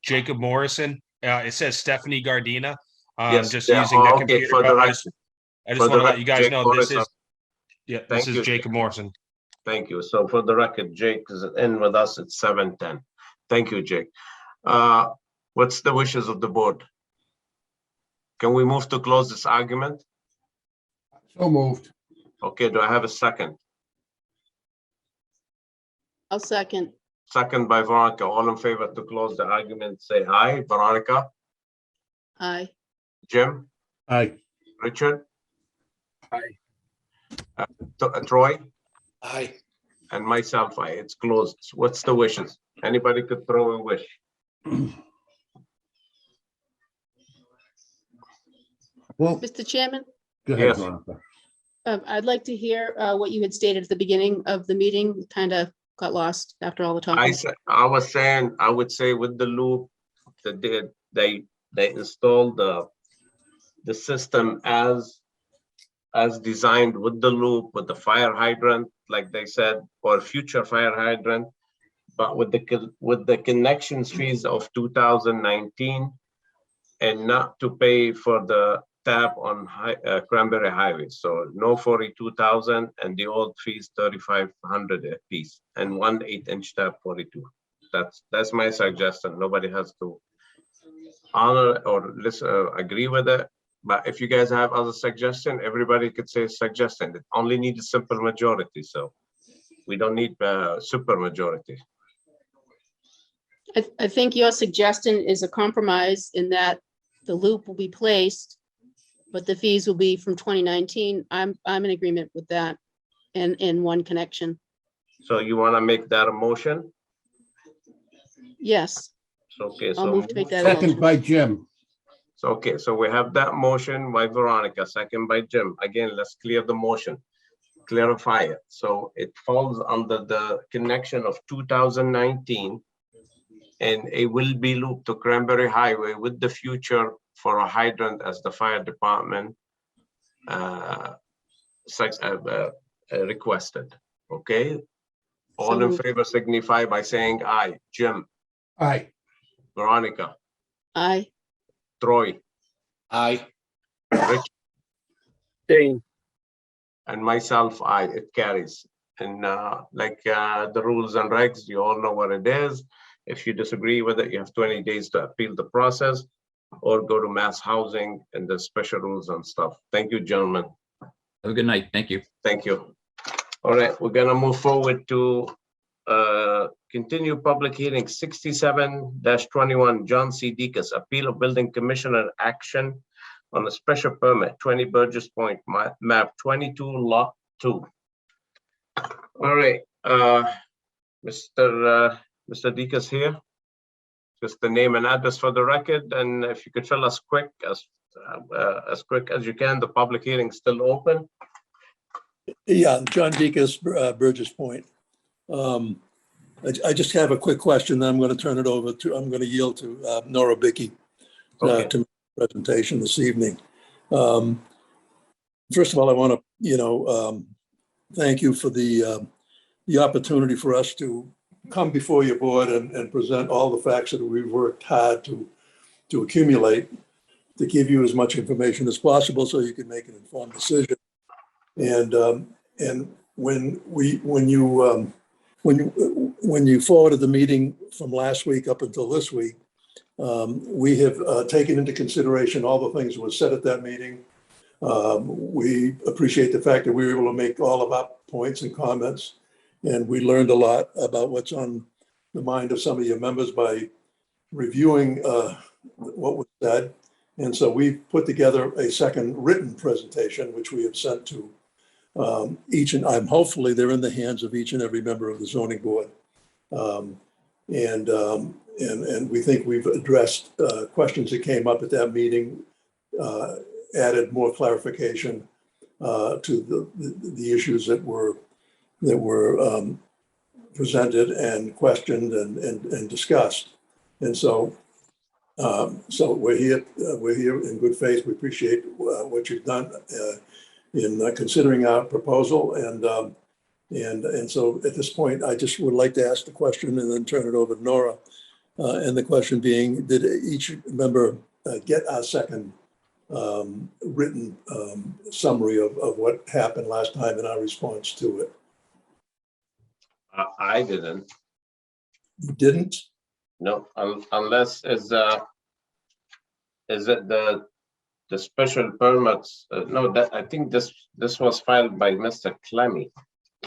[SPEAKER 10] Jacob Morrison. It says Stephanie Gardina.
[SPEAKER 2] yes,
[SPEAKER 10] Just
[SPEAKER 2] yeah,
[SPEAKER 10] using the
[SPEAKER 2] okay,
[SPEAKER 10] computer.
[SPEAKER 2] for the
[SPEAKER 10] I
[SPEAKER 2] record.
[SPEAKER 10] just
[SPEAKER 2] For
[SPEAKER 10] want
[SPEAKER 2] the
[SPEAKER 10] to let you guys
[SPEAKER 2] Jake
[SPEAKER 10] know this
[SPEAKER 2] Morrison.
[SPEAKER 10] is, yeah,
[SPEAKER 2] Thank
[SPEAKER 10] this is
[SPEAKER 2] you,
[SPEAKER 10] Jacob Morrison.
[SPEAKER 2] Thank you. So for the record, Jake is in with us at 7:10. Thank you, Jake. What's the wishes of the board? Can we move to close this argument?
[SPEAKER 1] So moved.
[SPEAKER 2] Okay, do I have a second?
[SPEAKER 9] I'll second.
[SPEAKER 2] Second by Veronica. All in favor to close the argument, say aye. Veronica,
[SPEAKER 9] Aye.
[SPEAKER 2] Jim,
[SPEAKER 1] Aye.
[SPEAKER 2] Richard?
[SPEAKER 6] Aye.
[SPEAKER 2] Troy?
[SPEAKER 7] Aye.
[SPEAKER 2] And myself, aye. It's closed. What's the wishes? Anybody could throw a wish.
[SPEAKER 1] Well,
[SPEAKER 9] Mr. Chairman,
[SPEAKER 1] go ahead,
[SPEAKER 2] Yes.
[SPEAKER 1] Veronica.
[SPEAKER 9] I'd like to hear what you had stated at the beginning of the meeting. Kind of got lost after all the talking.
[SPEAKER 2] I was saying, I would say with the loop, that they installed the system as designed with the loop, with the fire hydrant, like they said, or future fire hydrant, but with the connections fees of 2019, and not to pay for the tap on Cranberry Highway. So no 42,000, and the old fees 3,500 a piece, and 1 8-inch tap 42. That's my suggestion. Nobody has to honor or listen, agree with it. But if you guys have other suggestion, everybody could say suggestion. It only needs a simple majority, so we don't need a super majority.
[SPEAKER 9] I think your suggestion is a compromise in that the loop will be placed, but the fees will be from 2019. I'm in agreement with that and in one connection.
[SPEAKER 2] So you want to make that a motion?
[SPEAKER 9] Yes,
[SPEAKER 2] Okay,
[SPEAKER 9] I'll
[SPEAKER 2] so
[SPEAKER 9] move to make that a
[SPEAKER 1] Second
[SPEAKER 9] motion.
[SPEAKER 1] by Jim.
[SPEAKER 2] So, okay, so we have that motion by Veronica, second by Jim. Again, let's clear the motion, clarify it. So it falls under the connection of 2019, and it will be looped to Cranberry Highway with the future for a hydrant as the fire department requested. Okay? All in
[SPEAKER 9] moved.
[SPEAKER 2] favor signify by saying aye. Jim,
[SPEAKER 1] Aye.
[SPEAKER 2] Veronica,
[SPEAKER 9] Aye.
[SPEAKER 2] Troy,
[SPEAKER 7] Aye.
[SPEAKER 2] Rich,
[SPEAKER 6] Dane,
[SPEAKER 2] and myself, aye. It carries. And the rules and regs, you all know what it is. If you disagree with it, you have 20 days to appeal the process or go to mass housing and the special rules and stuff. Thank you, gentlemen.
[SPEAKER 4] Have a good night. Thank you.
[SPEAKER 2] Thank you. All right, we're gonna move forward to continue public hearing 67-21, John C. Deacus, appeal of building commissioner action on a special permit, 20 Burgess Point, map 22, lot 2. All right, Mr. Deacus here. Just the name and address for the record, and if you could fill us quick as you can. The public hearing is still open.
[SPEAKER 11] Yeah, John Deacus, Burgess Point. I just have a quick question, then I'm going to turn it over to, I'm going to yield to Nora Bickey
[SPEAKER 2] Okay.
[SPEAKER 11] to make the presentation this evening. First of all, I want to, thank you for the opportunity for us to come before your board and present all the facts that we've worked hard to accumulate, to give you as much information as possible so you can make an informed decision. And when you forwarded the meeting from last week up until this week, we have taken into consideration all the things that were said at that meeting. We appreciate the fact that we were able to make all of our points and comments, and we learned a lot about what's on the mind of some of your members by reviewing what was said. And so we've put together a second written presentation, which we have sent to I'm hopefully they're in the hands of each and every member of the zoning board. And we think we've addressed questions that came up at that meeting, added more clarification to the issues that were presented and questioned and discussed. And so we're here in good faith. We appreciate what you've done in considering our proposal. And so at this point, I just would like to ask the question and then turn it over to Nora. And the question being, did each member get a second written summary of what happened last time and our response to it?
[SPEAKER 2] I didn't.
[SPEAKER 11] You didn't?
[SPEAKER 2] No, unless is it the special permits? No, that I think this was filed by Mr. Clemmy.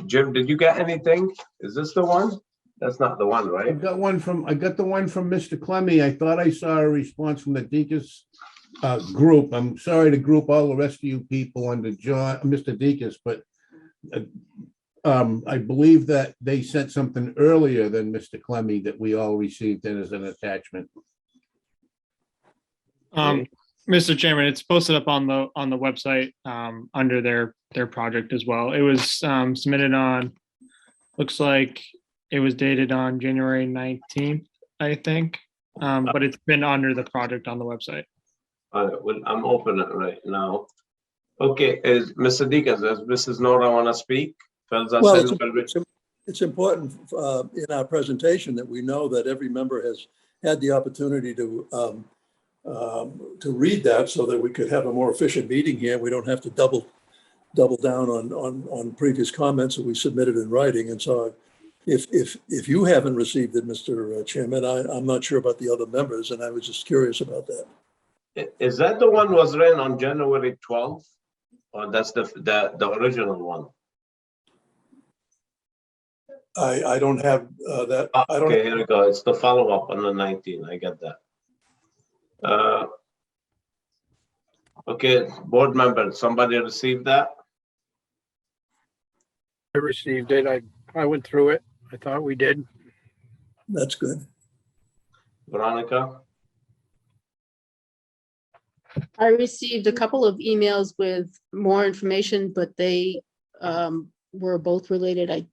[SPEAKER 2] Jim, did you get anything? Is this the one? That's not the one,
[SPEAKER 1] I
[SPEAKER 2] right?
[SPEAKER 1] got the one from Mr. Clemmy. I thought I saw a response from the Deacon's group. I'm sorry to group all the rest of you people under Mr. Deacon's, but I believe that they sent something earlier than Mr. Clemmy that we all received in as an attachment.
[SPEAKER 12] Mr. Chairman, it's posted up on the website under their project as well. It was submitted on, looks like it was dated on January 19th, I think, but it's been under the project on the website.
[SPEAKER 2] All right, well, I'm opening it right now. Okay, is Mr. Deacon, does Mrs. Nora want to speak?
[SPEAKER 11] Well, it's important in our presentation that we know that every member has had the opportunity to read that so that we could have a more efficient meeting here. We don't have to double down on previous comments that we submitted in writing. And so if you haven't received it, Mr. Chairman, I'm not sure about the other members, and I was just curious about that.
[SPEAKER 2] Is that the one was written on January 12th? Or that's the original one?
[SPEAKER 11] I don't have that.
[SPEAKER 2] Okay, here we go. It's the follow-up on the 19th. I get that. Okay, board members, somebody received that?
[SPEAKER 6] I received it. I went through it. I thought we did.
[SPEAKER 11] That's good.
[SPEAKER 2] Veronica?
[SPEAKER 9] I received a couple of emails with more information, but they were both related.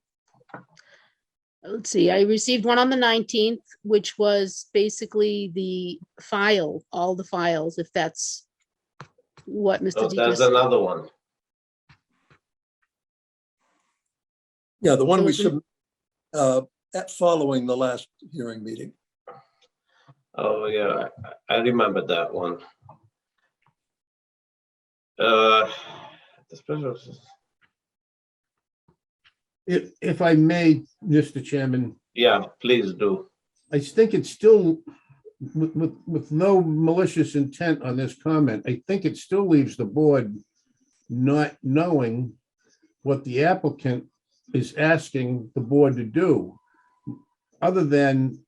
[SPEAKER 9] Let's see, I received one on the 19th, which was basically the file, all the files, if that's what Mr.
[SPEAKER 2] Oh,
[SPEAKER 9] Deacon
[SPEAKER 2] there's
[SPEAKER 9] said.
[SPEAKER 2] another one.
[SPEAKER 11] Yeah, the one we submitted following the last hearing meeting.
[SPEAKER 2] Oh, yeah, I remember that one.
[SPEAKER 1] If I may, Mr. Chairman,
[SPEAKER 2] Yeah, please do.
[SPEAKER 1] I think it's still, with no malicious intent on this comment, I think it still leaves the board not knowing what the applicant is asking the board to do, other than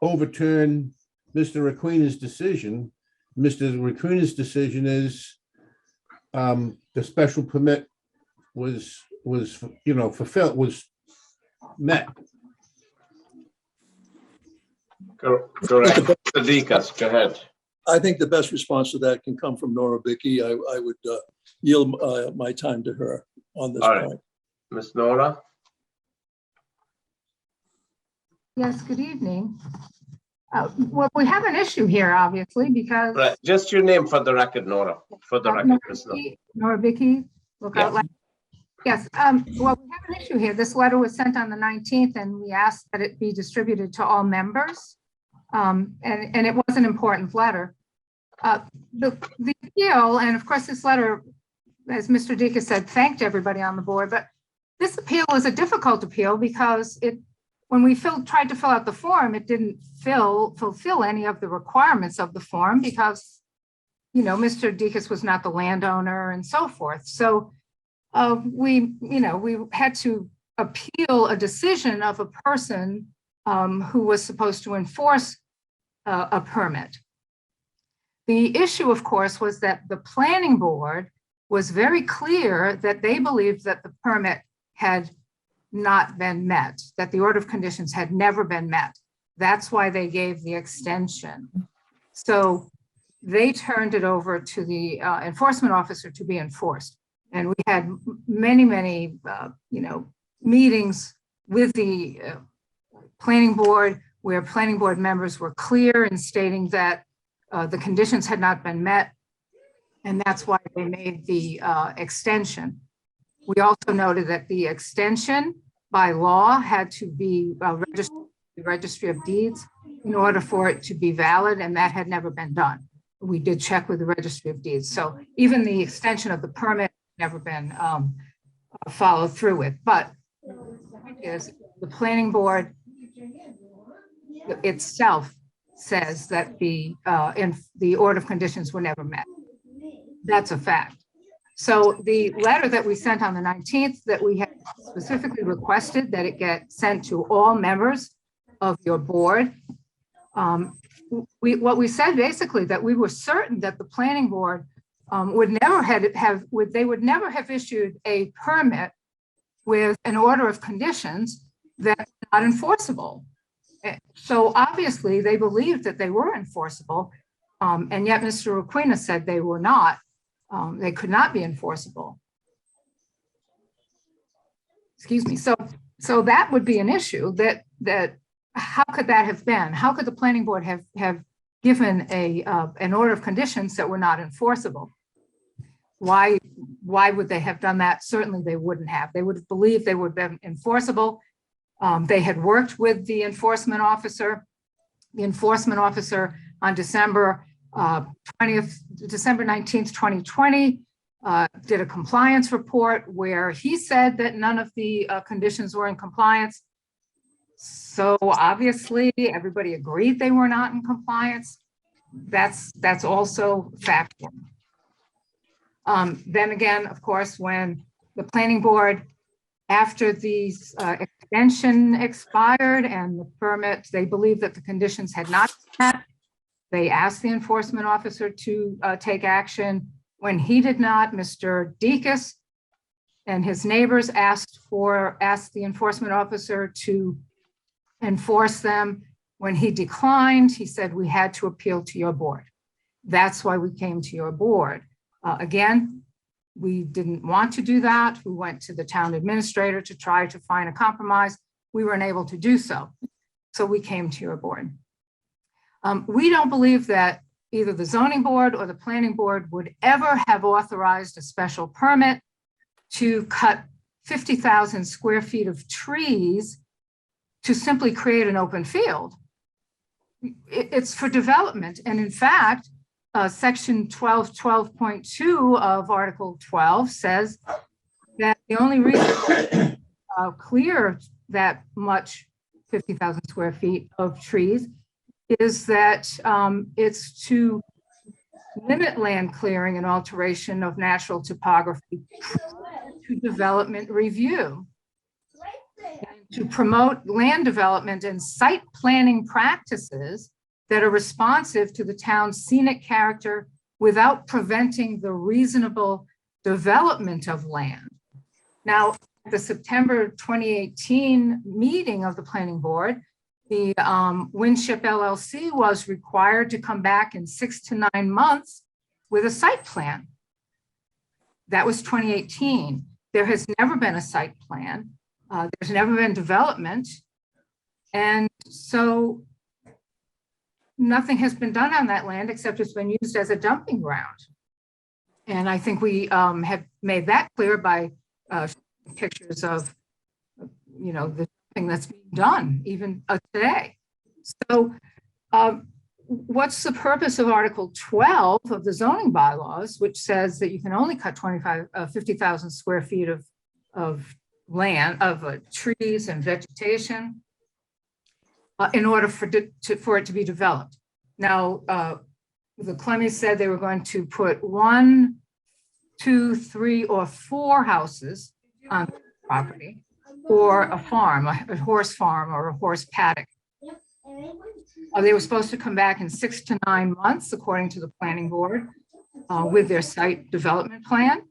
[SPEAKER 1] overturn Mr. Requena's decision. Mr. Requena's decision is the special permit was fulfilled, was met.
[SPEAKER 2] Correct. Sadikas, go ahead.
[SPEAKER 11] I think the best response to that can come from Nora Bickey. I would yield my time to her on this
[SPEAKER 2] All right.
[SPEAKER 11] point.
[SPEAKER 2] Ms. Nora?
[SPEAKER 13] Yes, good evening. Well, we have an issue here, obviously, because.
[SPEAKER 2] Right, just your name for the record, Nora, for the record. Ms. Nora.
[SPEAKER 13] Nora Bickey, Lookout Loud. Yes, well, we have an issue here. This letter was sent on the 19th and we asked that it be distributed to all members. And it was an important letter. The appeal, and of course this letter, as Mr. Deacon said, thanked everybody on the board, but this appeal is a difficult appeal because when we tried to fill out the form, it didn't fulfill any of the requirements of the form because, Mr. Deacon was not the landowner and so forth. So we had to appeal a decision of a person who was supposed to enforce a permit. The issue, of course, was that the planning board was very clear that they believed that the permit had not been met, that the order of conditions had never been met. That's why they gave the extension. So they turned it over to the enforcement officer to be enforced. And we had many, many, meetings with the planning board, where planning board members were clear in stating that the conditions had not been met. And that's why they made the extension. We also noted that the extension by law had to be registered with the Registry of Deeds in order for it to be valid, and that had never been done. We did check with the Registry of Deeds. So even the extension of the permit never been followed through with. But is the planning board itself says that the order of conditions were never met. That's a fact. So the letter that we sent on the 19th, that we had specifically requested that it get sent to all members of your board. What we said basically that we were certain that the planning board would never have issued a permit with an order of conditions that's not enforceable. So obviously they believed that they were enforceable, and yet Mr. Requena said they were not. They could not be enforceable. Excuse me. So that would be an issue. That how could that have been? How could the planning board have given an order of conditions that were not enforceable? Why would they have done that? Certainly they wouldn't have. They would have believed they would have been enforceable. They had worked with the enforcement officer. The enforcement officer on December 19th, 2020, did a compliance report where he said that none of the conditions were in compliance. So obviously everybody agreed they were not in compliance. That's also factual. Then again, of course, when the planning board, after the extension expired and the permit, they believed that the conditions had not been met. They asked the enforcement officer to take action. When he did not, Mr. Dekas and his neighbors asked the enforcement officer to enforce them. When he declined, he said, we had to appeal to your board. That's why we came to your board. Again, we didn't want to do that. We went to the town administrator to try to find a compromise. We were unable to do so. So we came to your board. We don't believe that either the zoning board or the planning board would ever have authorized a special permit to cut 50,000 square feet of trees to simply create an open field. It's for development. And in fact, section 12.2 of Article 12 says that the only reason clear that much 50,000 square feet of trees is that it's to limit land clearing and alteration of natural topography to development review, and to promote land development and site planning practices that are responsive to the town's scenic character without preventing the reasonable development of land. Now, the September 2018 meeting of the planning board, the Winship LLC was required to come back in 6 to 9 months with a site plan. That was 2018. There has never been a site plan. There's never been development. And so nothing has been done on that land except it's been used as a dumping ground. And I think we have made that clear by pictures of, the thing that's being done even today. So what's the purpose of Article 12 of the zoning bylaws, which says that you can only cut 50,000 square feet of land, of trees and vegetation in order for it to be developed. Now, the Clemmies said they were going to put 1, 2, 3, or 4 houses on the property, or a farm, a horse farm or a horse paddock. They were supposed to come back in 6 to 9 months, according to the planning board, with their site development plan.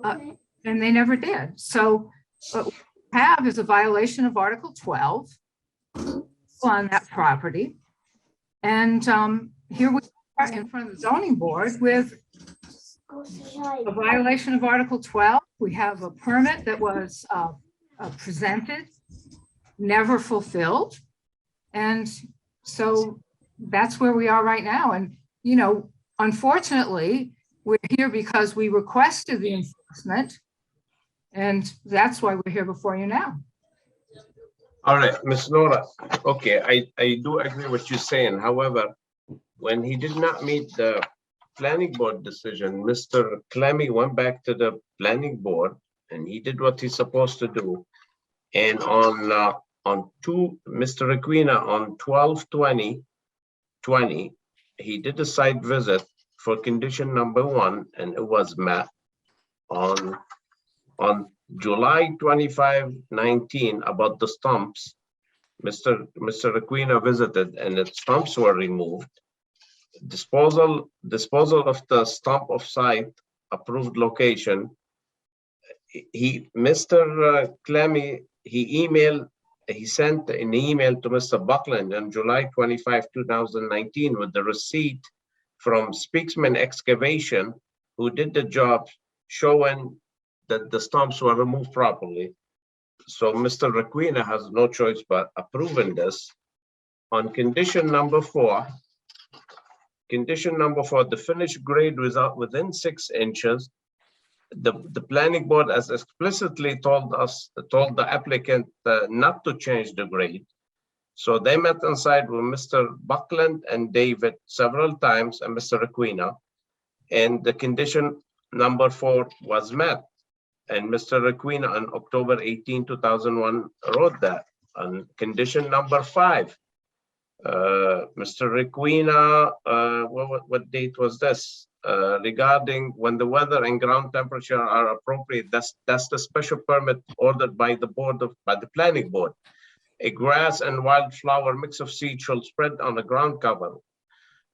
[SPEAKER 13] And they never did. So what we have is a violation of Article 12 on that property. And here we are in front of the zoning board with a violation of Article 12. We have a permit that was presented, never fulfilled. And so that's where we are right now. And, you know, unfortunately, we're here because we requested the enforcement. And that's why we're here before you now.
[SPEAKER 2] All right, Ms. Nora, okay, I do agree with what you're saying. However, when he did not meet the planning board decision, Mr. Clemmy went back to the planning board and he did what he's supposed to do. And Mr. Requena on 12/20/20, he did a site visit for condition number 1 and it was met. On July 25/19 about the stumps, Mr. Requena visited and the stumps were removed. Disposal of the stump of site, approved location. Mr. Clemmy, he sent an email to Mr. Buckland on July 25, 2019 with the receipt from Speaksman Excavation, who did the job, showing that the stumps were removed properly. So Mr. Requena has no choice but approving this. On condition number 4, the finished grade was out within 6 inches. The planning board has explicitly told the applicant not to change the grade. So they met inside with Mr. Buckland and David several times and Mr. Requena, and the condition number 4 was met. And Mr. Requena on October 18, 2001 wrote that. On condition number 5, Mr. Requena, what date was this? Regarding when the weather and ground temperature are appropriate, that's the special permit ordered by the planning board. A grass and wildflower mix of seed shall spread on the ground cover.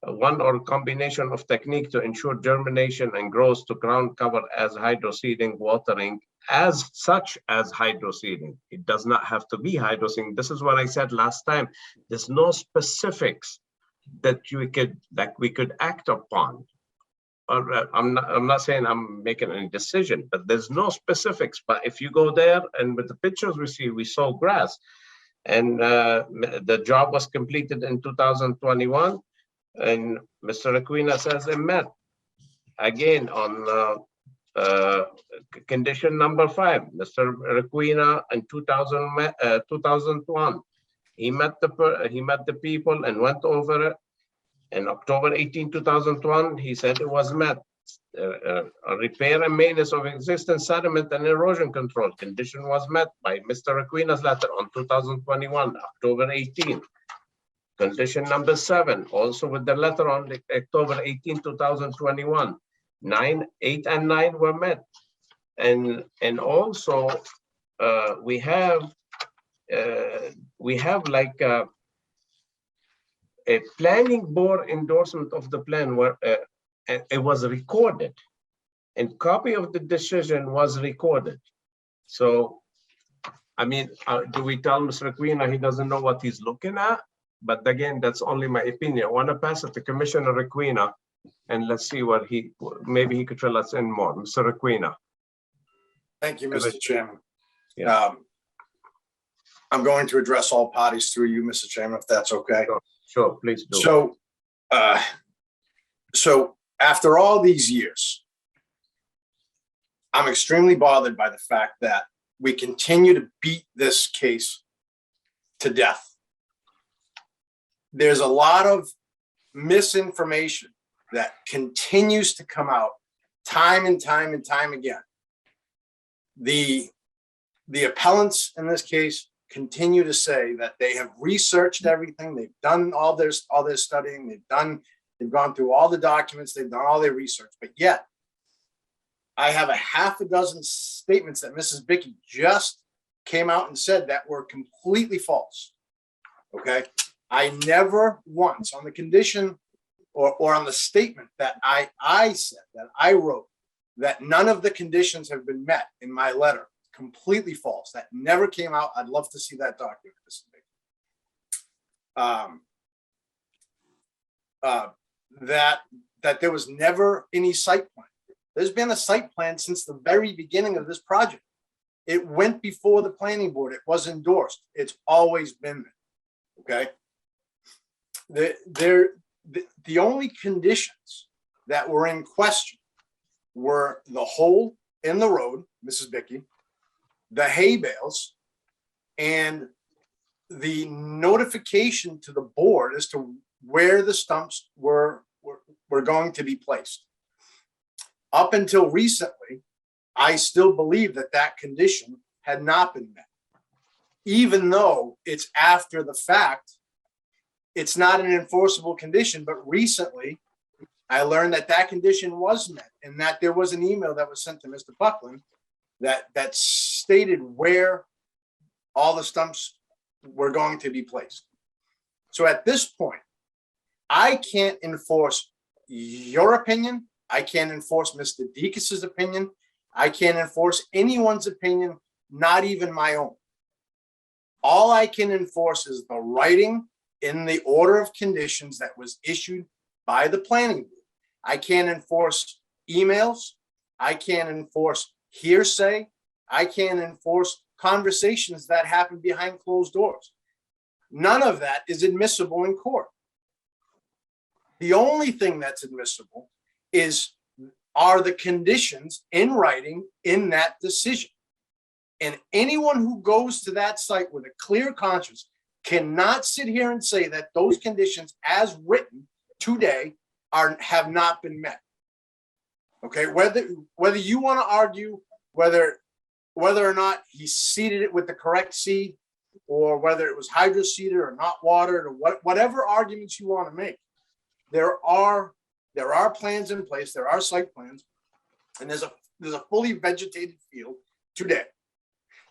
[SPEAKER 2] One or combination of technique to ensure germination and growth to ground cover as hydroseeding, watering, as such as hydroseeding. It does not have to be hydroseeding. This is what I said last time. There's no specifics that we could act upon. I'm not saying I'm making any decision, but there's no specifics. But if you go there and with the pictures we saw grass, and the job was completed in 2021. And Mr. Requena says it met. Again, on condition number 5, Mr. Requena in 2001, he met the people and went over it. In October 18, 2001, he said it was met. A repair and maintenance of existing sediment and erosion control condition was met by Mr. Requena's letter on 2021, October 18. Condition number 7, also with the letter on October 18, 2021, 9, 8, and 9 were met. And also we have like a planning board endorsement of the plan where it was recorded, and copy of the decision was recorded. So, I mean, do we tell Mr. Requena he doesn't know what he's looking at? But again, that's only my opinion. I want to pass it to Commissioner Requena, and let's see what maybe he could fill us in more. Mr. Requena.
[SPEAKER 14] Thank you, Mr. Chairman.
[SPEAKER 2] Yeah.
[SPEAKER 14] I'm going to address all parties through you, Mr. Chairman, if that's okay.
[SPEAKER 2] Sure, please do.
[SPEAKER 14] So after all these years, I'm extremely bothered by the fact that we continue to beat this case to death. There's a lot of misinformation that continues to come out time and time and time again. The appellants in this case continue to say that they have researched everything, they've done all their studying, they've gone through all the documents, they've done all their research, but yet I have a half a dozen statements that Mrs. Bickey just came out and said that were completely false. Okay, I never once on the condition or on the statement that I said, that I wrote, that none of the conditions have been met in my letter. Completely false. That never came out. I'd love to see that document. That there was never any site plan. There's been a site plan since the very beginning of this project. It went before the planning board. It was endorsed. It's always been there. Okay. The only conditions that were in question were the hole in the road, Mrs. Bicky, the hay bales, and the notification to the board as to where the stumps were going to be placed. Up until recently, I still believe that that condition had not been met. Even though it's after the fact, it's not an enforceable condition, but recently I learned that that condition was met and that there was an email that was sent to Mr. Buckland that stated where all the stumps were going to be placed. So at this point, I can't enforce your opinion. I can't enforce Mr. Dekis's opinion. I can't enforce anyone's opinion, not even my own. All I can enforce is the writing in the order of conditions that was issued by the planning board. I can't enforce emails. I can't enforce hearsay. I can't enforce conversations that happen behind closed doors. None of that is admissible in court. The only thing that's admissible are the conditions in writing in that decision. And anyone who goes to that site with a clear conscience cannot sit here and say that those conditions as written today have not been met. Okay, whether you want to argue whether or not he seeded it with the correct seed, or whether it was hydro-seeded or not watered, or whatever arguments you want to make, there are plans in place, there are site plans, and there's a fully vegetated field today.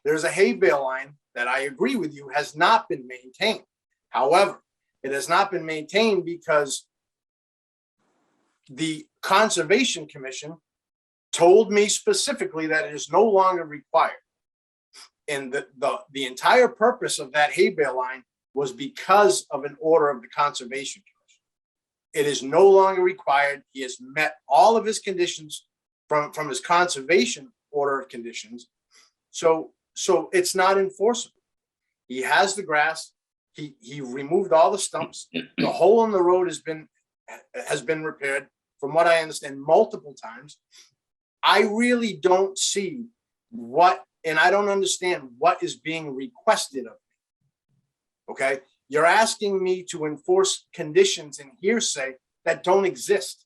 [SPEAKER 14] There's a hay bale line that I agree with you has not been maintained. However, it has not been maintained because the Conservation Commission told me specifically that it is no longer required. And the entire purpose of that hay bale line was because of an order of the Conservation Commission. It is no longer required. He has met all of his conditions from his conservation order of conditions. So it's not enforceable. He has the grass. He removed all the stumps. The hole in the road has been repaired, from what I understand, multiple times. I really don't see and I don't understand what is being requested of me. Okay, you're asking me to enforce conditions in hearsay that don't exist.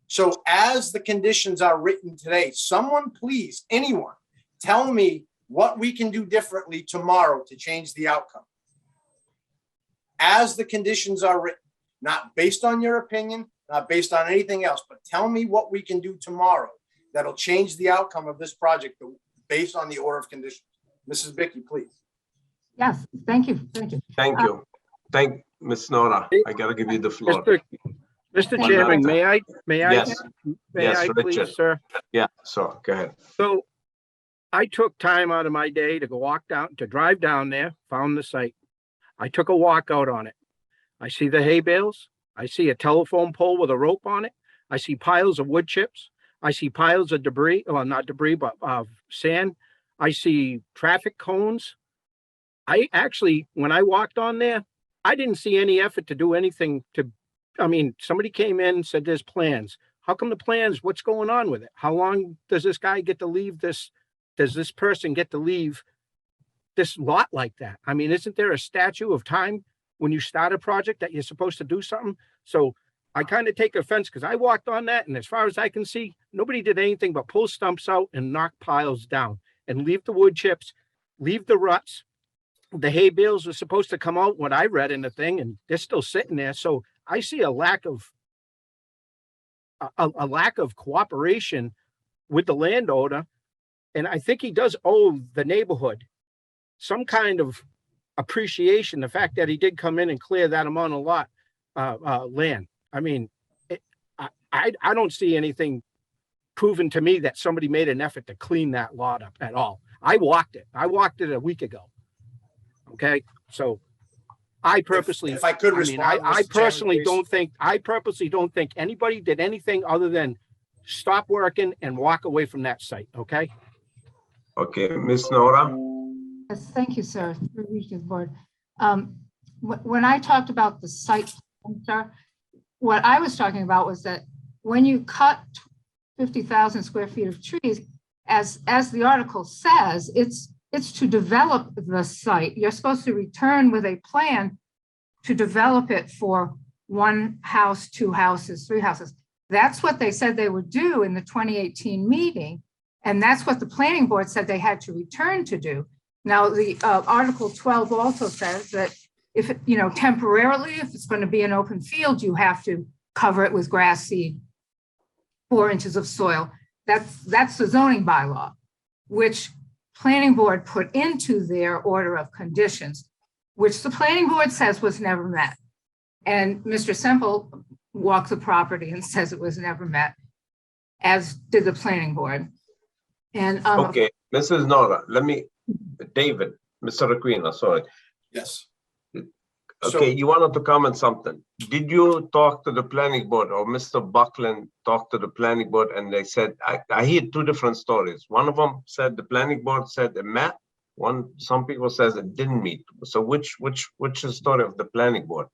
[SPEAKER 14] So as the conditions are written today, someone please, anyone, tell me what we can do differently tomorrow to change the outcome. As the conditions are written, not based on your opinion, not based on anything else, but tell me what we can do tomorrow that'll change the outcome of this project based on the order of conditions. Mrs. Bicky, please.
[SPEAKER 13] Yes, thank you. Thank you.
[SPEAKER 2] Thank you. Thank Ms. Nora. I gotta give you the floor.
[SPEAKER 6] Mr. Chairman, may I,
[SPEAKER 2] Yes,
[SPEAKER 6] please,
[SPEAKER 2] Richard.
[SPEAKER 6] sir?
[SPEAKER 2] Yeah, so go ahead.
[SPEAKER 6] So I took time out of my day to drive down there, found the site. I took a walk out on it. I see the hay bales. I see a telephone pole with a rope on it. I see piles of wood chips. I see piles of debris, well, not debris, but sand. I see traffic cones. When I walked on there, I didn't see any effort to do anything somebody came in and said there's plans. How come the plans, what's going on with it? How long does this guy get to leave this? Does this person get to leave this lot like that? I mean, isn't there a statute of time when you start a project that you're supposed to do something? So I kind of take offense because I walked on that, and as far as I can see, nobody did anything but pull stumps out and knock piles down and leave the wood chips, leave the ruts. The hay bales were supposed to come out, what I read in the thing, and they're still sitting there. So I see a lack of cooperation with the landowner. And I think he does owe the neighborhood some kind of appreciation, the fact that he did come in and clear that amount of land. I mean, I don't see anything proven to me that somebody made an effort to clean that lot up at all. I walked it a week ago. Okay, so I purposely,
[SPEAKER 14] if I could
[SPEAKER 6] I mean,
[SPEAKER 14] respond,
[SPEAKER 6] I
[SPEAKER 14] Mr. Chairman,
[SPEAKER 6] personally
[SPEAKER 14] please.
[SPEAKER 6] I purposely don't think anybody did anything other than stop working and walk away from that site, okay?
[SPEAKER 2] Okay, Miss Nora?
[SPEAKER 13] Yes, thank you, sir. Through Regis Board. When I talked about the site, sir, what I was talking about was that when you cut 50,000 square feet of trees, as the article says, it's to develop the site. You're supposed to return with a plan to develop it for 1 house, 2 houses, 3 houses. That's what they said they would do in the 2018 meeting. And that's what the planning board said they had to return to do. Now, the Article 12 also says that if, temporarily, if it's going to be an open field, you have to cover it with grass seed, 4 inches of soil. That's the zoning bylaw, which planning board put into their order of conditions, which the planning board says was never met. And Mr. Semple walks the property and says it was never met, as did the planning board. And
[SPEAKER 2] Okay, Mrs. Nora, David, Mr. Aquino, sorry.
[SPEAKER 14] Yes.
[SPEAKER 2] Okay, you wanted to comment something. Did you talk to the planning board, or Mr. Buckland talked to the planning board and they said, I hear 2 different stories. One of them said the planning board said it met. Some people says it didn't meet. So which is the story of the planning board?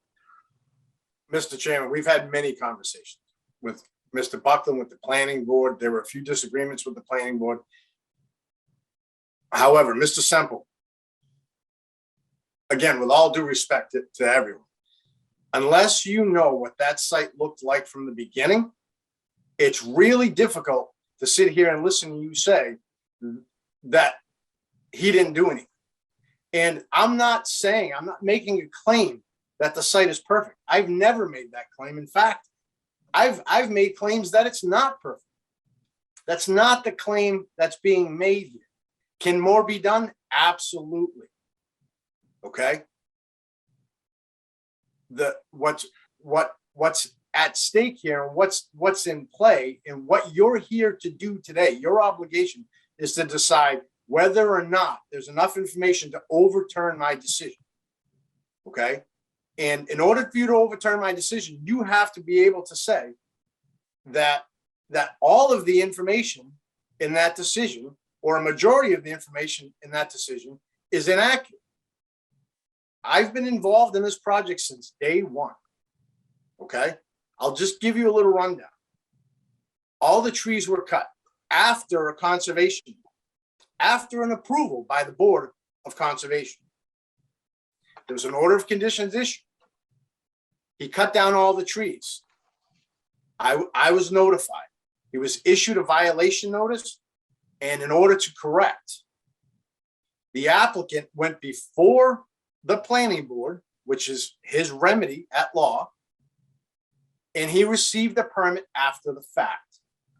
[SPEAKER 14] Mr. Chairman, we've had many conversations with Mr. Buckland, with the planning board. There were a few disagreements with the planning board. However, Mr. Semple, again, with all due respect to everyone, unless you know what that site looked like from the beginning, it's really difficult to sit here and listen to you say that he didn't do anything. And I'm not making a claim that the site is perfect. I've never made that claim. In fact, I've made claims that it's not perfect. That's not the claim that's being made here. Can more be done? Absolutely. Okay. What's at stake here and what's in play and what you're here to do today, your obligation is to decide whether or not there's enough information to overturn my decision. Okay. And in order for you to overturn my decision, you have to be able to say that all of the information in that decision, or a majority of the information in that decision, is inaccurate. I've been involved in this project since day one. Okay. I'll just give you a little rundown. All the trees were cut after a conservation, after an approval by the Board of Conservation. There was an order of conditions issued. He cut down all the trees. I was notified. He was issued a violation notice, and in order to correct, the applicant went before the planning board, which is his remedy at law, and he received a permit after the fact.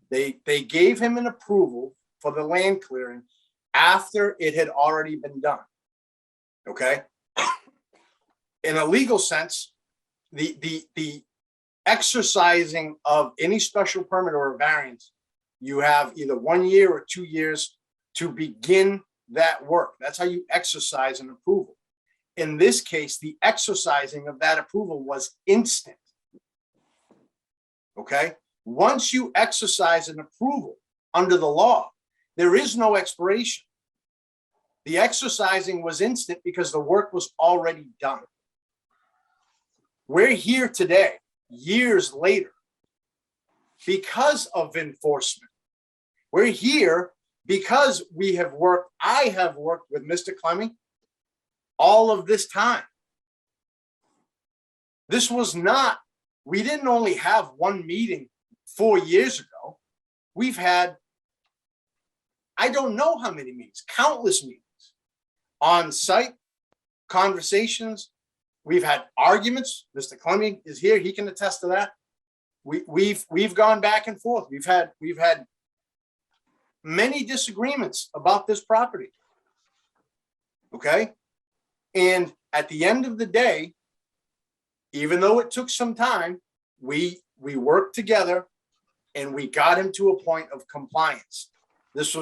[SPEAKER 14] They gave him an approval for the land clearing after it had already been done. Okay. In a legal sense, the exercising of any special permit or a variance, you have either 1 year or 2 years to begin that work. That's how you exercise an approval. In this case, the exercising of that approval was instant. Okay. Once you exercise an approval under the law, there is no expiration. The exercising was instant because the work was already done. We're here today, years later, because of enforcement. We're here because I have worked with Mr. Clemming all of this time. This was not, we didn't only have one meeting 4 years ago. We've had, I don't know how many meetings, countless meetings, on-site conversations. We've had arguments. Mr. Clemming is here. He can attest to that. We've gone back and forth. We've had many disagreements about this property. Okay. And at the end of the day, even though it took some time, we worked together and we got him to a point of compliance. This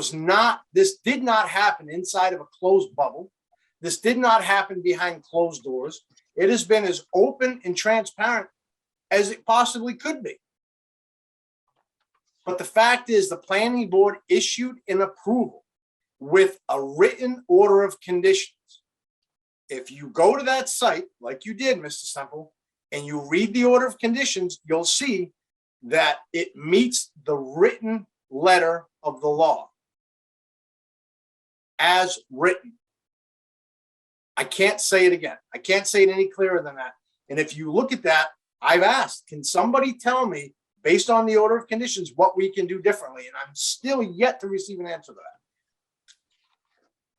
[SPEAKER 14] did not happen inside of a closed bubble. This did not happen behind closed doors. It has been as open and transparent as it possibly could be. But the fact is, the planning board issued an approval with a written order of conditions. If you go to that site, like you did, Mr. Semple, and you read the order of conditions, you'll see that it meets the written letter of the law as written. I can't say it again. I can't say it any clearer than that. And if you look at that, I've asked, can somebody tell me, based on the order of conditions, what we can do differently? And I'm still yet to receive an answer to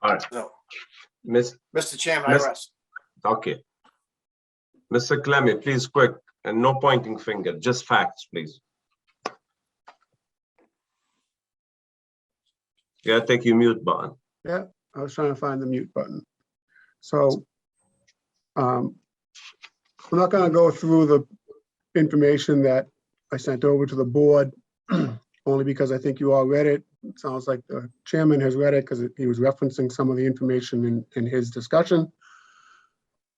[SPEAKER 14] that.
[SPEAKER 2] All right.
[SPEAKER 14] So,
[SPEAKER 2] Mr.
[SPEAKER 14] Chairman, I rest.
[SPEAKER 2] Okay. Mr. Clemmy, please quick, and no pointing finger, just facts, please. Yeah, take your mute button.
[SPEAKER 15] Yeah, I was trying to find the mute button. So I'm not going to go through the information that I sent over to the board, only because I think you all read it. It sounds like the chairman has read it because he was referencing some of the information in his discussion.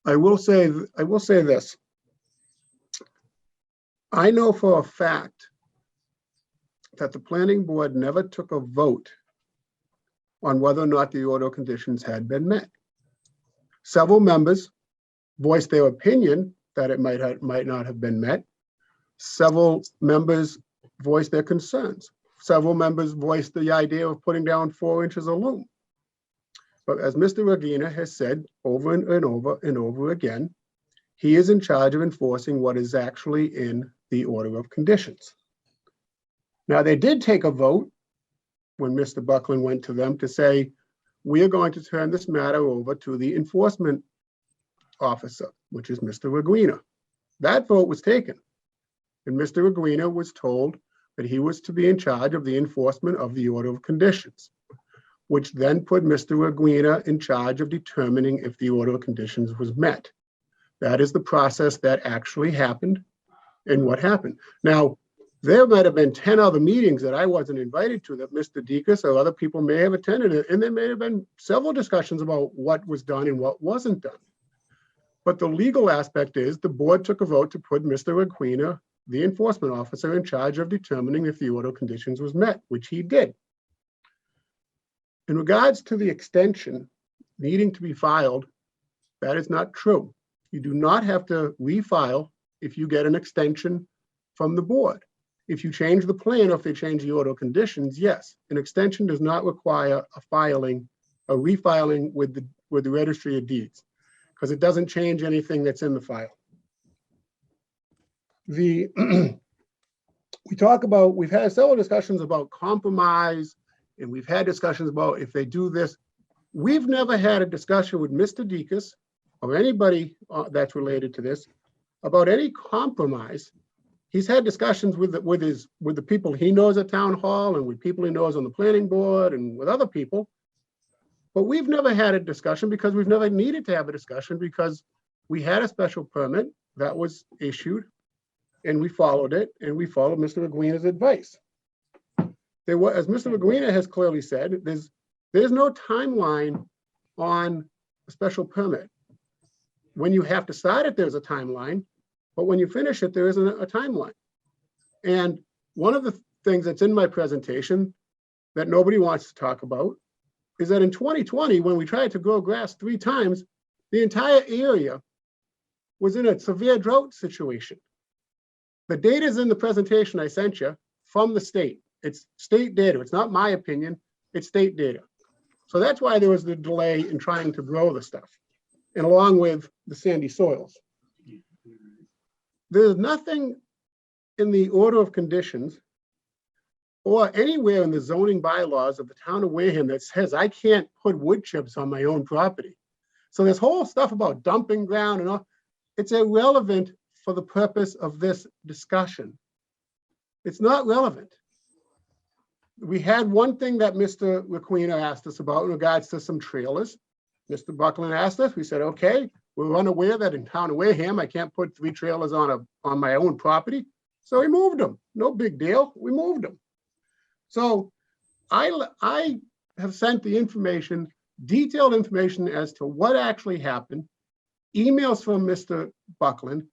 [SPEAKER 15] I will say this. I know for a fact that the planning board never took a vote on whether or not the order of conditions had been met. Several members voiced their opinion that it might not have been met. Several members voiced their concerns. Several members voiced the idea of putting down 4 inches of loom. But as Mr. Regina has said over and over and over again, he is in charge of enforcing what is actually in the order of conditions. Now, they did take a vote when Mr. Buckland went to them to say, we are going to turn this matter over to the enforcement officer, which is Mr. Regina. That vote was taken. And Mr. Regina was told that he was to be in charge of the enforcement of the order of conditions, which then put Mr. Regina in charge of determining if the order of conditions was met. That is the process that actually happened and what happened. Now, there might have been 10 other meetings that I wasn't invited to that Mr. Deacus or other people may have attended, and there may have been several discussions about what was done and what wasn't done. But the legal aspect is the board took a vote to put Mr. Regina, the enforcement officer, in charge of determining if the order of conditions was met, which he did. In regards to the extension needing to be filed, that is not true. You do not have to refile if you get an extension from the board. If you change the plan or if they change the order of conditions, yes. An extension does not require a refiling with the Registry of Deeds, because it doesn't change anything that's in the file. We've had several discussions about compromise, and we've had discussions about if they do this. We've never had a discussion with Mr. Deacus or anybody that's related to this about any compromise. He's had discussions with the people he knows at town hall and with people he knows on the planning board and with other people. But we've never had a discussion because we've never needed to have a discussion because we had a special permit that was issued and we followed it and we followed Mr. Regina's advice. As Mr. Regina has clearly said, there's no timeline on a special permit. When you have to start it, there's a timeline. But when you finish it, there isn't a timeline. And one of the things that's in my presentation that nobody wants to talk about is that in 2020, when we tried to grow grass 3 times, the entire area was in a severe drought situation. The data is in the presentation I sent you from the state. It's state data. It's not my opinion. It's state data. So that's why there was the delay in trying to grow the stuff, and along with the sandy soils. There's nothing in the order of conditions or anywhere in the zoning bylaws of the town of Wareham that says I can't put wood chips on my own property. So this whole stuff about dumping ground and all, it's irrelevant for the purpose of this discussion. It's not relevant. We had one thing that Mr. Regina asked us about in regards to some trailers. Mr. Buckland asked us, we said, okay, we're unaware that in town of Wareham, I can't put 3 trailers on my own property. So we moved them. No big deal. We moved them. So I have sent the information, detailed information as to what actually happened, emails from Mr. Buckland,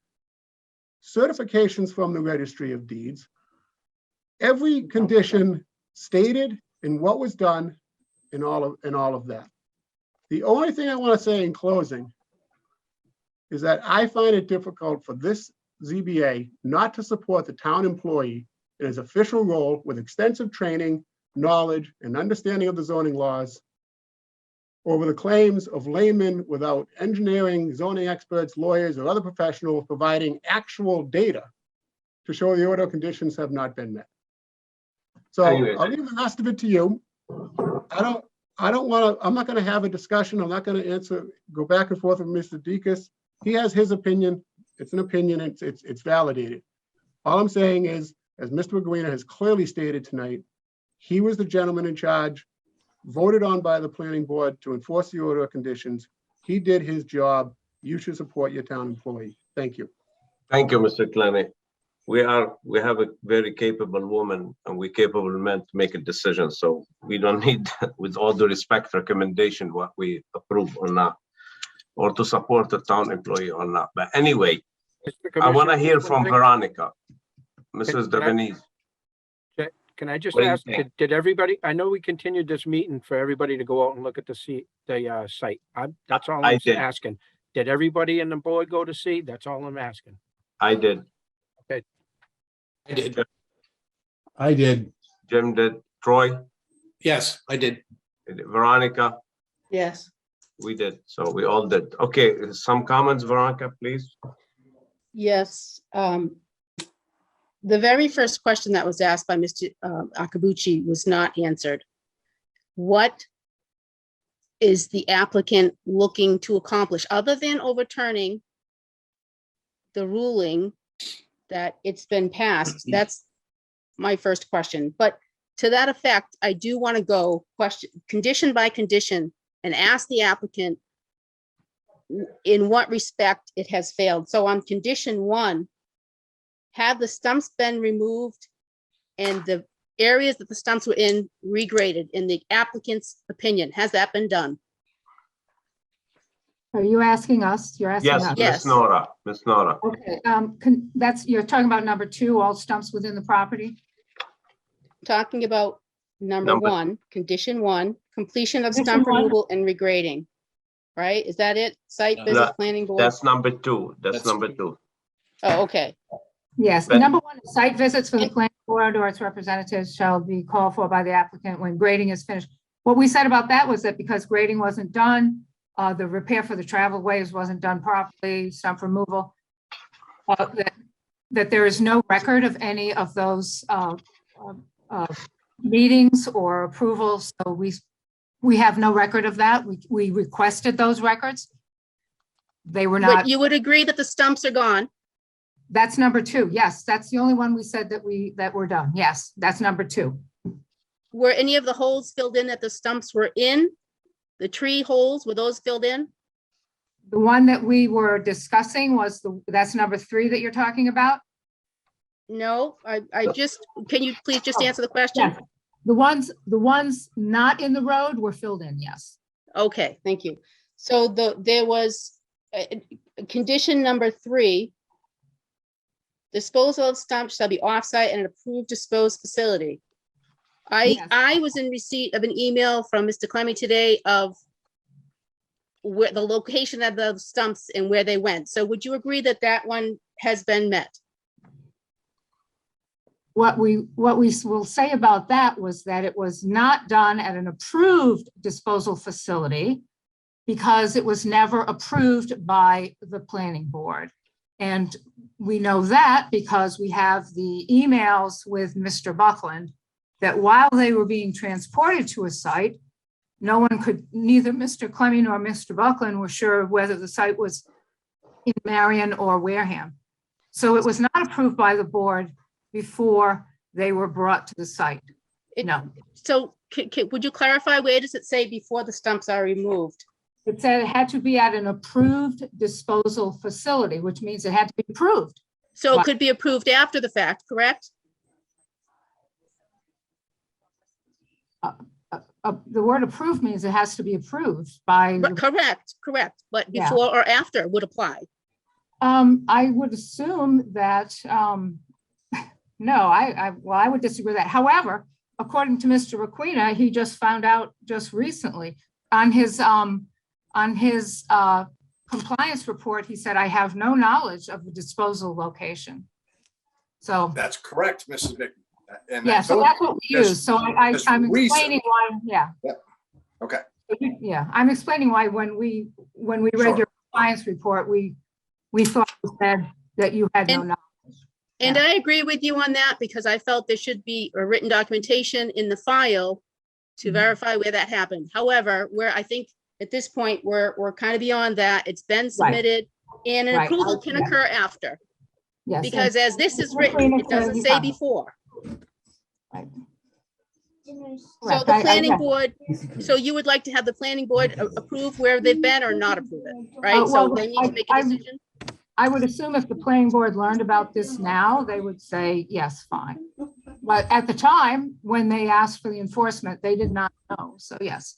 [SPEAKER 15] certifications from the Registry of Deeds, every condition stated and what was done in all of that. The only thing I want to say in closing is that I find it difficult for this ZBA not to support the town employee in his official role with extensive training, knowledge, and understanding of the zoning laws over the claims of laymen without engineering, zoning experts, lawyers, or other professionals providing actual data to show the order conditions have not been met. So
[SPEAKER 2] Anyway.
[SPEAKER 15] I'll leave the rest of it to you. I'm not going to have a discussion. I'm not going to go back and forth with Mr. Deacon. He has his opinion. It's an opinion. It's validated. All I'm saying is, as Mr. Maguina has clearly stated tonight, he was the gentleman in charge, voted on by the planning board to enforce the order of conditions. He did his job. You should support your town employee. Thank you.
[SPEAKER 2] Thank you, Mr. Clement. We have a very capable woman and we're capable men to make a decision. So we don't need, with all due respect, recommendation what we approve or not, or to support the town employee or not. But anyway, I want to hear from Veronica, Mrs. Devenese.
[SPEAKER 6] Can I just
[SPEAKER 2] What do you
[SPEAKER 6] ask,
[SPEAKER 2] think?
[SPEAKER 6] did everybody, I know we continued this meeting for everybody to go out and look at the site. That's all
[SPEAKER 2] I
[SPEAKER 6] I'm
[SPEAKER 2] did.
[SPEAKER 6] asking. Did everybody in the board go to see? That's all I'm asking.
[SPEAKER 2] I did.
[SPEAKER 7] I did.
[SPEAKER 1] I did.
[SPEAKER 2] Jim did. Troy?
[SPEAKER 7] Yes, I did.
[SPEAKER 2] Veronica?
[SPEAKER 9] Yes.
[SPEAKER 2] We did. So we all did. Okay, some comments, Veronica, please.
[SPEAKER 9] Yes. The very first question that was asked by Mr. Akabuchi was not answered. What is the applicant looking to accomplish other than overturning the ruling that it's been passed? That's my first question. But to that effect, I do want to go condition by condition and ask the applicant in what respect it has failed. So on condition 1, have the stumps been removed and the areas that the stumps were in regraded in the applicant's opinion? Has that been done?
[SPEAKER 13] Are you asking us? You're asking
[SPEAKER 2] Yes,
[SPEAKER 13] us?
[SPEAKER 2] Miss Nora. Miss Nora.
[SPEAKER 13] Okay, you're talking about number 2, all stumps within the property?
[SPEAKER 9] Talking about number 1, condition 1, completion of
[SPEAKER 13] Condition
[SPEAKER 9] stump
[SPEAKER 13] 1.
[SPEAKER 9] removal and regrading. Right? Is that it? Site
[SPEAKER 7] No.
[SPEAKER 9] visit, planning board?
[SPEAKER 2] That's number 2. That's
[SPEAKER 7] That's-
[SPEAKER 2] number 2.
[SPEAKER 9] Oh, okay.
[SPEAKER 13] Yes,
[SPEAKER 2] But-
[SPEAKER 13] number 1, is site visits for the planning board or its representatives shall be called for by the applicant when grading is finished. What we said about that was that because grading wasn't done, the repair for the travel ways wasn't done properly, stump removal, that there is no record of any of those meetings or approvals. So we have no record of that. We requested those records. They were
[SPEAKER 9] But
[SPEAKER 13] not,
[SPEAKER 9] you would agree that the stumps are gone?
[SPEAKER 13] that's number 2. Yes, that's the only one we said that were done. Yes, that's number 2.
[SPEAKER 9] Were any of the holes filled in that the stumps were in? The tree holes, were those filled in?
[SPEAKER 13] The one that we were discussing was that's number 3 that you're talking about?
[SPEAKER 9] No, can you please just answer the question?
[SPEAKER 13] Yes. The ones not in the road were filled in, yes.
[SPEAKER 9] Okay, thank you. So there was condition number 3. Disposal of stumps shall be offsite in an approved disposed facility.
[SPEAKER 13] Yes.
[SPEAKER 9] I was in receipt of an email from Mr. Clemmy today of where the location of the stumps and where they went. So would you agree that that one has been met?
[SPEAKER 13] What we will say about that was that it was not done at an approved disposal facility because it was never approved by the planning board. And we know that because we have the emails with Mr. Buckland that while they were being transported to a site, no one could, neither Mr. Clemmy nor Mr. Buckland were sure whether the site was in Marion or Wareham. So it was not approved by the board before they were brought to the site. No,
[SPEAKER 9] So would you clarify, where does it say before the stumps are removed?
[SPEAKER 13] it said it had to be at an approved disposal facility, which means it had to be approved.
[SPEAKER 9] So it
[SPEAKER 13] Right.
[SPEAKER 9] could be approved after the fact, correct?
[SPEAKER 13] The word approved means it has to be approved by,
[SPEAKER 9] Correct. But
[SPEAKER 13] Yeah.
[SPEAKER 9] before or after would apply.
[SPEAKER 13] I would assume that, no, I would disagree with that. However, according to Mr. Requena, he just found out just recently on his compliance report, he said, I have no knowledge of the disposal location. So,
[SPEAKER 14] That's correct, Mrs. Vicky. And
[SPEAKER 13] yeah,
[SPEAKER 14] I
[SPEAKER 13] so
[SPEAKER 14] told
[SPEAKER 13] that's
[SPEAKER 14] you,
[SPEAKER 13] what we
[SPEAKER 14] there's-
[SPEAKER 13] use. So
[SPEAKER 14] there's
[SPEAKER 13] I'm
[SPEAKER 14] reason.
[SPEAKER 13] explaining why, yeah.
[SPEAKER 14] Okay.
[SPEAKER 13] Yeah, I'm explaining why when we read
[SPEAKER 14] Sure.
[SPEAKER 13] your compliance report, we thought you said that you had no
[SPEAKER 9] And-
[SPEAKER 13] knowledge.
[SPEAKER 9] And I agree with you on that because I felt there should be a written documentation in the file to
[SPEAKER 13] Mhm.
[SPEAKER 9] verify where that happened. However, where I think at this point, we're kind of beyond that. It's been submitted and an
[SPEAKER 13] Right.
[SPEAKER 9] approval can
[SPEAKER 13] Yeah.
[SPEAKER 9] occur after.
[SPEAKER 13] Yes.
[SPEAKER 9] Because as this is
[SPEAKER 13] Mr.
[SPEAKER 9] written,
[SPEAKER 13] Requena
[SPEAKER 9] it doesn't
[SPEAKER 13] said
[SPEAKER 9] say
[SPEAKER 13] you
[SPEAKER 9] before.
[SPEAKER 13] Right.
[SPEAKER 9] So
[SPEAKER 13] Correct.
[SPEAKER 9] the
[SPEAKER 13] I-
[SPEAKER 9] planning
[SPEAKER 13] yeah.
[SPEAKER 9] board, so you would like to have the planning board approve where they've been or not approve it, right?
[SPEAKER 13] well,
[SPEAKER 9] So they need to make a decision.
[SPEAKER 13] I would assume if the planning board learned about this now, they would say, yes, fine. But at the time, when they asked for the enforcement, they did not know. So yes.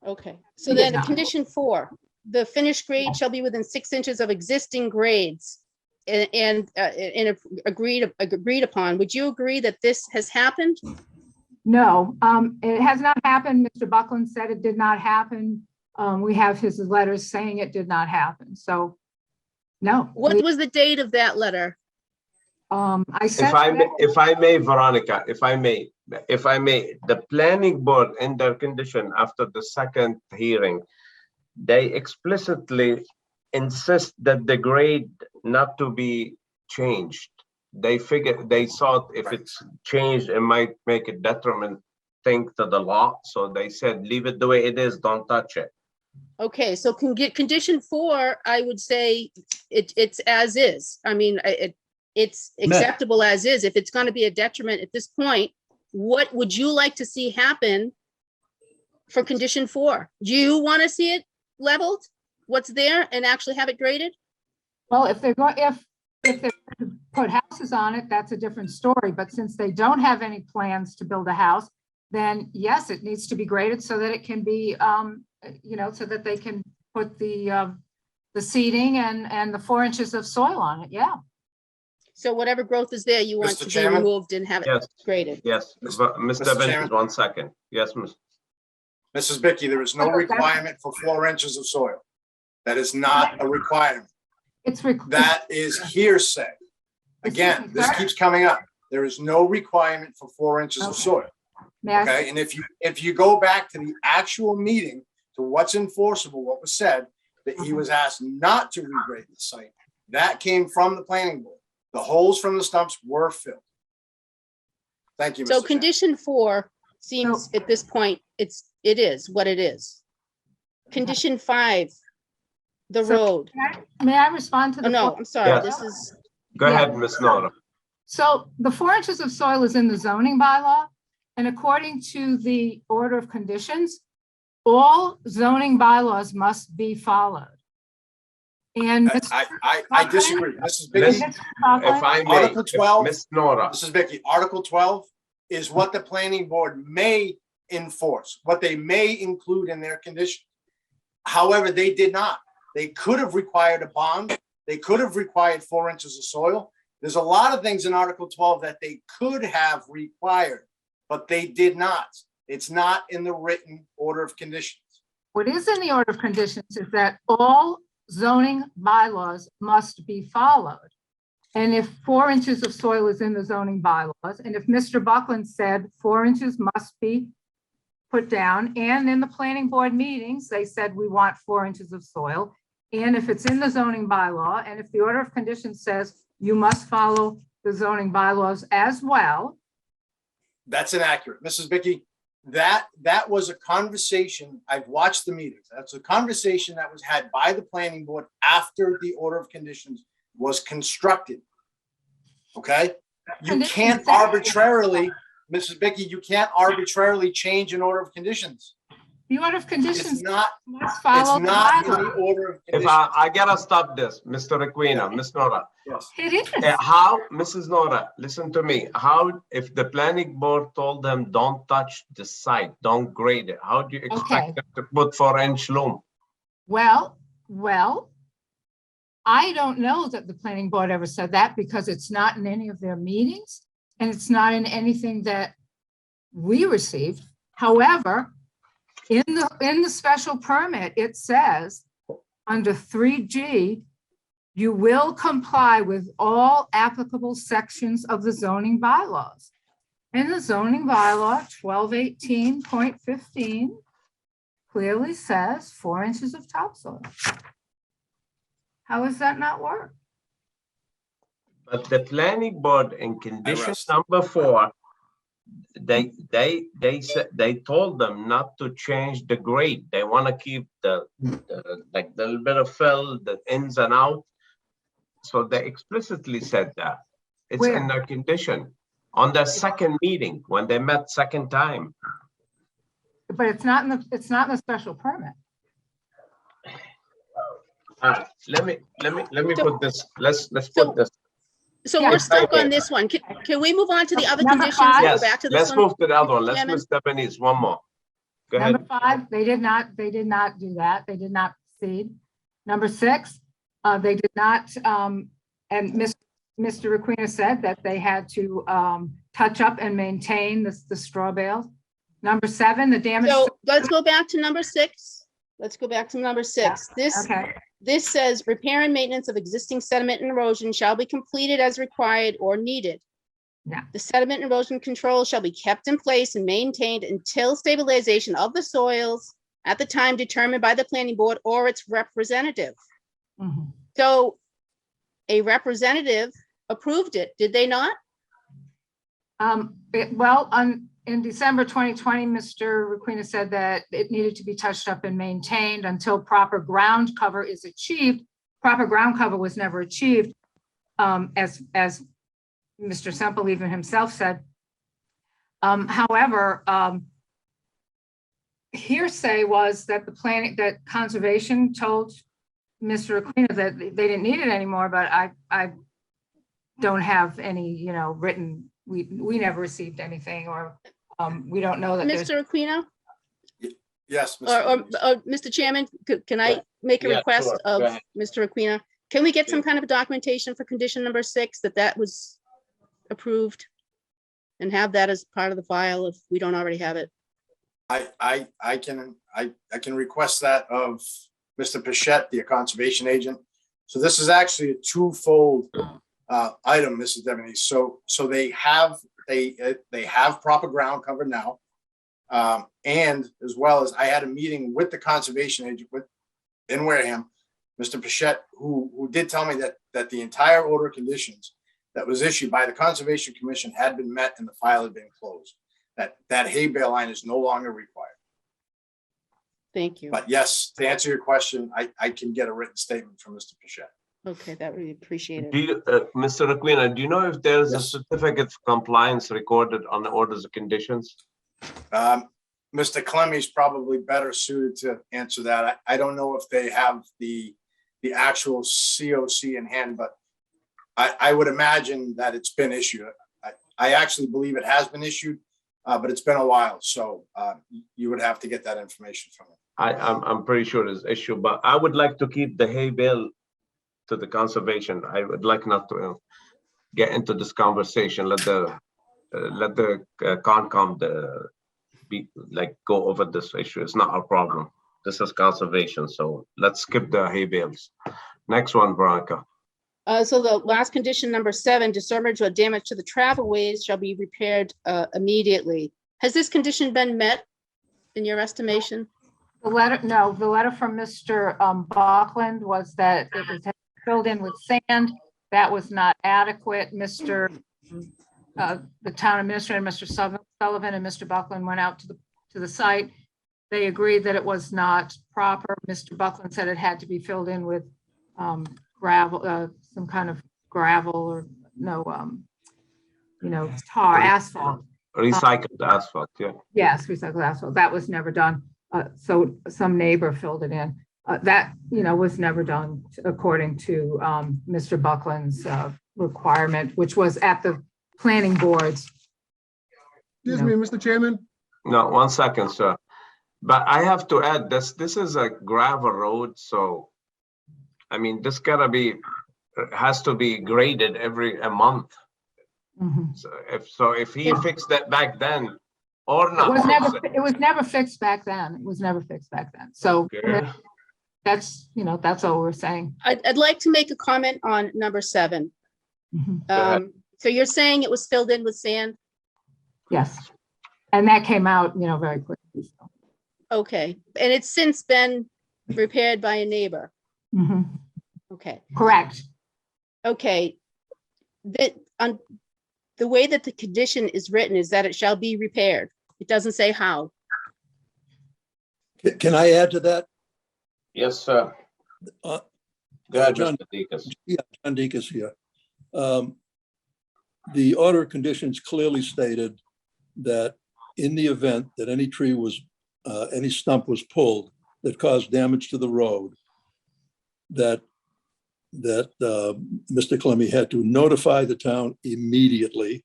[SPEAKER 9] Okay, so
[SPEAKER 13] Yes,
[SPEAKER 9] then
[SPEAKER 13] ma'am.
[SPEAKER 9] condition 4, the finished grade shall be within 6 inches of existing grades and agreed upon. Would you agree that this has happened?
[SPEAKER 13] No, it has not happened. Mr. Buckland said it did not happen. We have his letters saying it did not happen. So no.
[SPEAKER 9] What was the date of that letter?
[SPEAKER 13] I sent.
[SPEAKER 2] If I may, Veronica, if I may, the planning board in their condition after the second hearing, they explicitly insist that the grade not to be changed. They thought if it's changed, it might make a detriment thing to the lot. So they said, leave it the way it is, don't touch it.
[SPEAKER 9] Okay, so can get condition 4, I would say it's as is. I mean, it's acceptable as is. If it's going to be a detriment at this point, what would you like to see happen for condition 4? Do you want to see it leveled, what's there, and actually have it graded?
[SPEAKER 13] Well, if they're going to put houses on it, that's a different story. But since they don't have any plans to build a house, then yes, it needs to be graded so that it can be, so that they can put the seeding and the 4 inches of soil on it. Yeah.
[SPEAKER 9] So whatever growth is there, you want
[SPEAKER 14] Mr.
[SPEAKER 9] to be
[SPEAKER 14] Chairman?
[SPEAKER 9] removed and have it
[SPEAKER 2] Yes.
[SPEAKER 9] graded.
[SPEAKER 2] Yes,
[SPEAKER 14] Mr.
[SPEAKER 2] Mr.
[SPEAKER 14] Chairman?
[SPEAKER 2] Evans, 1 second. Yes, Mr.
[SPEAKER 14] Mrs. Bicky, there is no requirement for 4 inches of soil. That is not a requirement.
[SPEAKER 13] It's
[SPEAKER 14] That is hearsay. Again, this keeps coming up. There is no requirement for 4 inches of
[SPEAKER 13] Okay.
[SPEAKER 14] soil. Okay, and if you go back to the actual meeting, to what's enforceable, what was said, that he was asked not to regrade the site. That came from the planning board. The holes from the stumps were filled. Thank you, Mr.
[SPEAKER 9] So
[SPEAKER 14] Chairman.
[SPEAKER 9] condition 4 seems at this point, it is what it is. Condition 5, the
[SPEAKER 13] So-
[SPEAKER 9] road.
[SPEAKER 13] May I respond to
[SPEAKER 9] Oh,
[SPEAKER 13] the?
[SPEAKER 9] no, I'm sorry,
[SPEAKER 2] Yes.
[SPEAKER 9] this is,
[SPEAKER 2] Go ahead, Ms. Nora.
[SPEAKER 13] So the 4 inches of soil is in the zoning bylaw, and according to the order of conditions, all zoning bylaws must be followed. And
[SPEAKER 14] I disagree. Mrs. Bicky,
[SPEAKER 2] If I may,
[SPEAKER 14] Article 12.
[SPEAKER 2] Ms. Nora,
[SPEAKER 14] Mrs. Bicky, Article 12 is what the planning board may enforce, what they may include in their condition. However, they did not. They could have required a bond. They could have required 4 inches of soil. There's a lot of things in Article 12 that they could have required, but they did not. It's not in the written order of conditions.
[SPEAKER 13] what is in the order of conditions is that all zoning bylaws must be followed. And if 4 inches of soil is in the zoning bylaws, and if Mr. Buckland said 4 inches must be put down, and in the planning board meetings, they said we want 4 inches of soil. And if it's in the zoning bylaw, and if the order of conditions says you must follow the zoning bylaws as well.
[SPEAKER 14] That's inaccurate. Mrs. Bicky, that was a conversation. I've watched the meetings. That's a conversation that was had by the planning board after the order of conditions was constructed. Okay? You can't arbitrarily, Mrs. Bicky, you can't arbitrarily change an order of conditions.
[SPEAKER 13] The order of conditions
[SPEAKER 14] It's not,
[SPEAKER 13] must
[SPEAKER 14] it's
[SPEAKER 13] follow the
[SPEAKER 14] not in the
[SPEAKER 13] bylaw.
[SPEAKER 14] order of
[SPEAKER 2] If
[SPEAKER 14] conditions.
[SPEAKER 2] I gotta stop this, Mr. Aquino, Miss Nora.
[SPEAKER 14] Yes.
[SPEAKER 13] It is.
[SPEAKER 2] How, Mrs. Nora, listen to me. How, if the planning board told them, don't touch the site, don't grade it, how do you expect them to put 4-inch loom?
[SPEAKER 13] Well, I don't know that the planning board ever said that because it's not in any of their meetings and it's not in anything that we received. However, in the special permit, it says under 3G, you will comply with all applicable sections of the zoning bylaws. And the zoning bylaw 1218.15 clearly says 4 inches of topsoil. How does that not work?
[SPEAKER 2] But the planning board in condition
[SPEAKER 14] rest.
[SPEAKER 2] number 4, they said, they told them not to change the grade. They want to keep the like the little bit of fill, the ins and out. So they explicitly said that. It's
[SPEAKER 13] Where?
[SPEAKER 2] in their condition on their second meeting when they met second time.
[SPEAKER 13] But it's not in the special permit.
[SPEAKER 2] Let me put this. Let's
[SPEAKER 9] So-
[SPEAKER 2] put this.
[SPEAKER 9] So
[SPEAKER 13] Yeah.
[SPEAKER 9] we're stuck on this one. Can we move on to the other
[SPEAKER 13] Number
[SPEAKER 9] conditions and go
[SPEAKER 2] Yes,
[SPEAKER 9] back to this
[SPEAKER 2] let's
[SPEAKER 9] one?
[SPEAKER 2] move to the other one. Let's
[SPEAKER 9] Chairman?
[SPEAKER 2] miss Japanese. One more. Go
[SPEAKER 13] Number
[SPEAKER 2] ahead.
[SPEAKER 13] 5, they did not do that. They did not proceed. Number 6, they did not, and Mr. Requena said that they had to touch up and maintain the straw bales. Number 7, the damage.
[SPEAKER 9] So let's go back to number 6. Let's go back to number 6.
[SPEAKER 13] Okay,
[SPEAKER 9] This says repair and maintenance of existing sediment and erosion shall be completed as required or needed.
[SPEAKER 13] Yeah.
[SPEAKER 9] The sediment and erosion control shall be kept in place and maintained until stabilization of the soils at the time determined by the planning board or its representative.
[SPEAKER 13] Mhm.
[SPEAKER 9] So a representative approved it, did they not?
[SPEAKER 13] In December 2020, Mr. Requena said that it needed to be touched up and maintained until proper ground cover is achieved. Proper ground cover was never achieved, as Mr. Semple even himself said. However, hearsay was that that conservation told Mr. Requena that they didn't need it anymore, but I don't have any, written, we never received anything, or we don't know that there's.
[SPEAKER 9] Mr. Aquino
[SPEAKER 14] Yes. Mr.
[SPEAKER 9] or
[SPEAKER 14] Davies.
[SPEAKER 9] Mr. Chairman, can I make a
[SPEAKER 2] Yeah,
[SPEAKER 9] request
[SPEAKER 2] sure. Go
[SPEAKER 9] of
[SPEAKER 2] ahead.
[SPEAKER 9] Mr. Aquino? Can we get some kind of documentation for condition number 6 that was approved? And have that as part of the file if we don't already have it?
[SPEAKER 14] I can request that of Mr. Pichette, the conservation agent. So this is actually a twofold item, Mrs. Devenese. So they have proper ground cover now. And as well as I had a meeting with the conservation agent in Wareham, Mr. Pichette, who did tell me that the entire order of conditions that was issued by the Conservation Commission had been met and the file had been closed. That hay bale line is no longer required.
[SPEAKER 9] Thank you.
[SPEAKER 14] But yes, to answer your question, I can get a written statement from Mr. Pichette.
[SPEAKER 9] Okay, that would be appreciated.
[SPEAKER 2] Do you, Mr. Aquino, do you know if there's a
[SPEAKER 14] Yes.
[SPEAKER 2] certificate of compliance recorded on the orders of conditions?
[SPEAKER 14] Mr. Clemmy's probably better suited to answer that. I don't know if they have the actual COC in hand, but I would imagine that it's been issued. I actually believe it has been issued, but it's been a while. So you would have to get that information from them.
[SPEAKER 2] I'm pretty sure it's issued, but I would like to keep the hay bale to the conservation. I would like not to get into this conversation. Let the Concom go over this issue. It's not our problem. This is conservation, so let's skip the hay bales. Next one, Veronica.
[SPEAKER 9] So the last condition, number 7, disturbance or damage to the travelways shall be repaired immediately. Has this condition been met in your estimation?
[SPEAKER 13] The letter from Mr. Bachland was that it was filled in with sand. That was not adequate. The town administrator, Mr. Sullivan and Mr. Buckland went out to the site. They agreed that it was not proper. Mr. Buckland said it had to be filled in with gravel, some kind of gravel or tar, asphalt.
[SPEAKER 2] Recycled asphalt, yeah.
[SPEAKER 13] Yes, recycled asphalt. That was never done. So some neighbor filled it in. That, was never done according to Mr. Buckland's requirement, which was at the planning board's.
[SPEAKER 15] Excuse me, Mr. Chairman.
[SPEAKER 2] No, 1 second, sir. But I have to add this is a gravel road, so I mean, this has to be graded a month.
[SPEAKER 13] Mhm.
[SPEAKER 2] So if he fixed that back then or
[SPEAKER 13] It
[SPEAKER 2] not.
[SPEAKER 13] was never fixed back then. It was never fixed back then. So
[SPEAKER 2] Okay.
[SPEAKER 13] that's all we're saying.
[SPEAKER 9] I'd like to make a comment on number 7.
[SPEAKER 13] Mhm.
[SPEAKER 2] ahead.
[SPEAKER 9] So you're saying it was filled in with sand?
[SPEAKER 13] Yes. And that came out, very quickly. So.
[SPEAKER 9] Okay, and it's since been repaired by a neighbor?
[SPEAKER 13] Mhm.
[SPEAKER 9] Okay,
[SPEAKER 13] Correct.
[SPEAKER 9] okay. The way that the condition is written is that it shall be repaired. It doesn't say how.
[SPEAKER 11] Can I add to that?
[SPEAKER 2] Yes, sir.
[SPEAKER 11] Uh,
[SPEAKER 2] Go ahead,
[SPEAKER 11] John-
[SPEAKER 2] Mr. Deacon.
[SPEAKER 11] Yeah, John Deacon here. The order of conditions clearly stated that in the event that any tree was, any stump was pulled that caused damage to the road, that Mr. Clemmy had to notify the town immediately,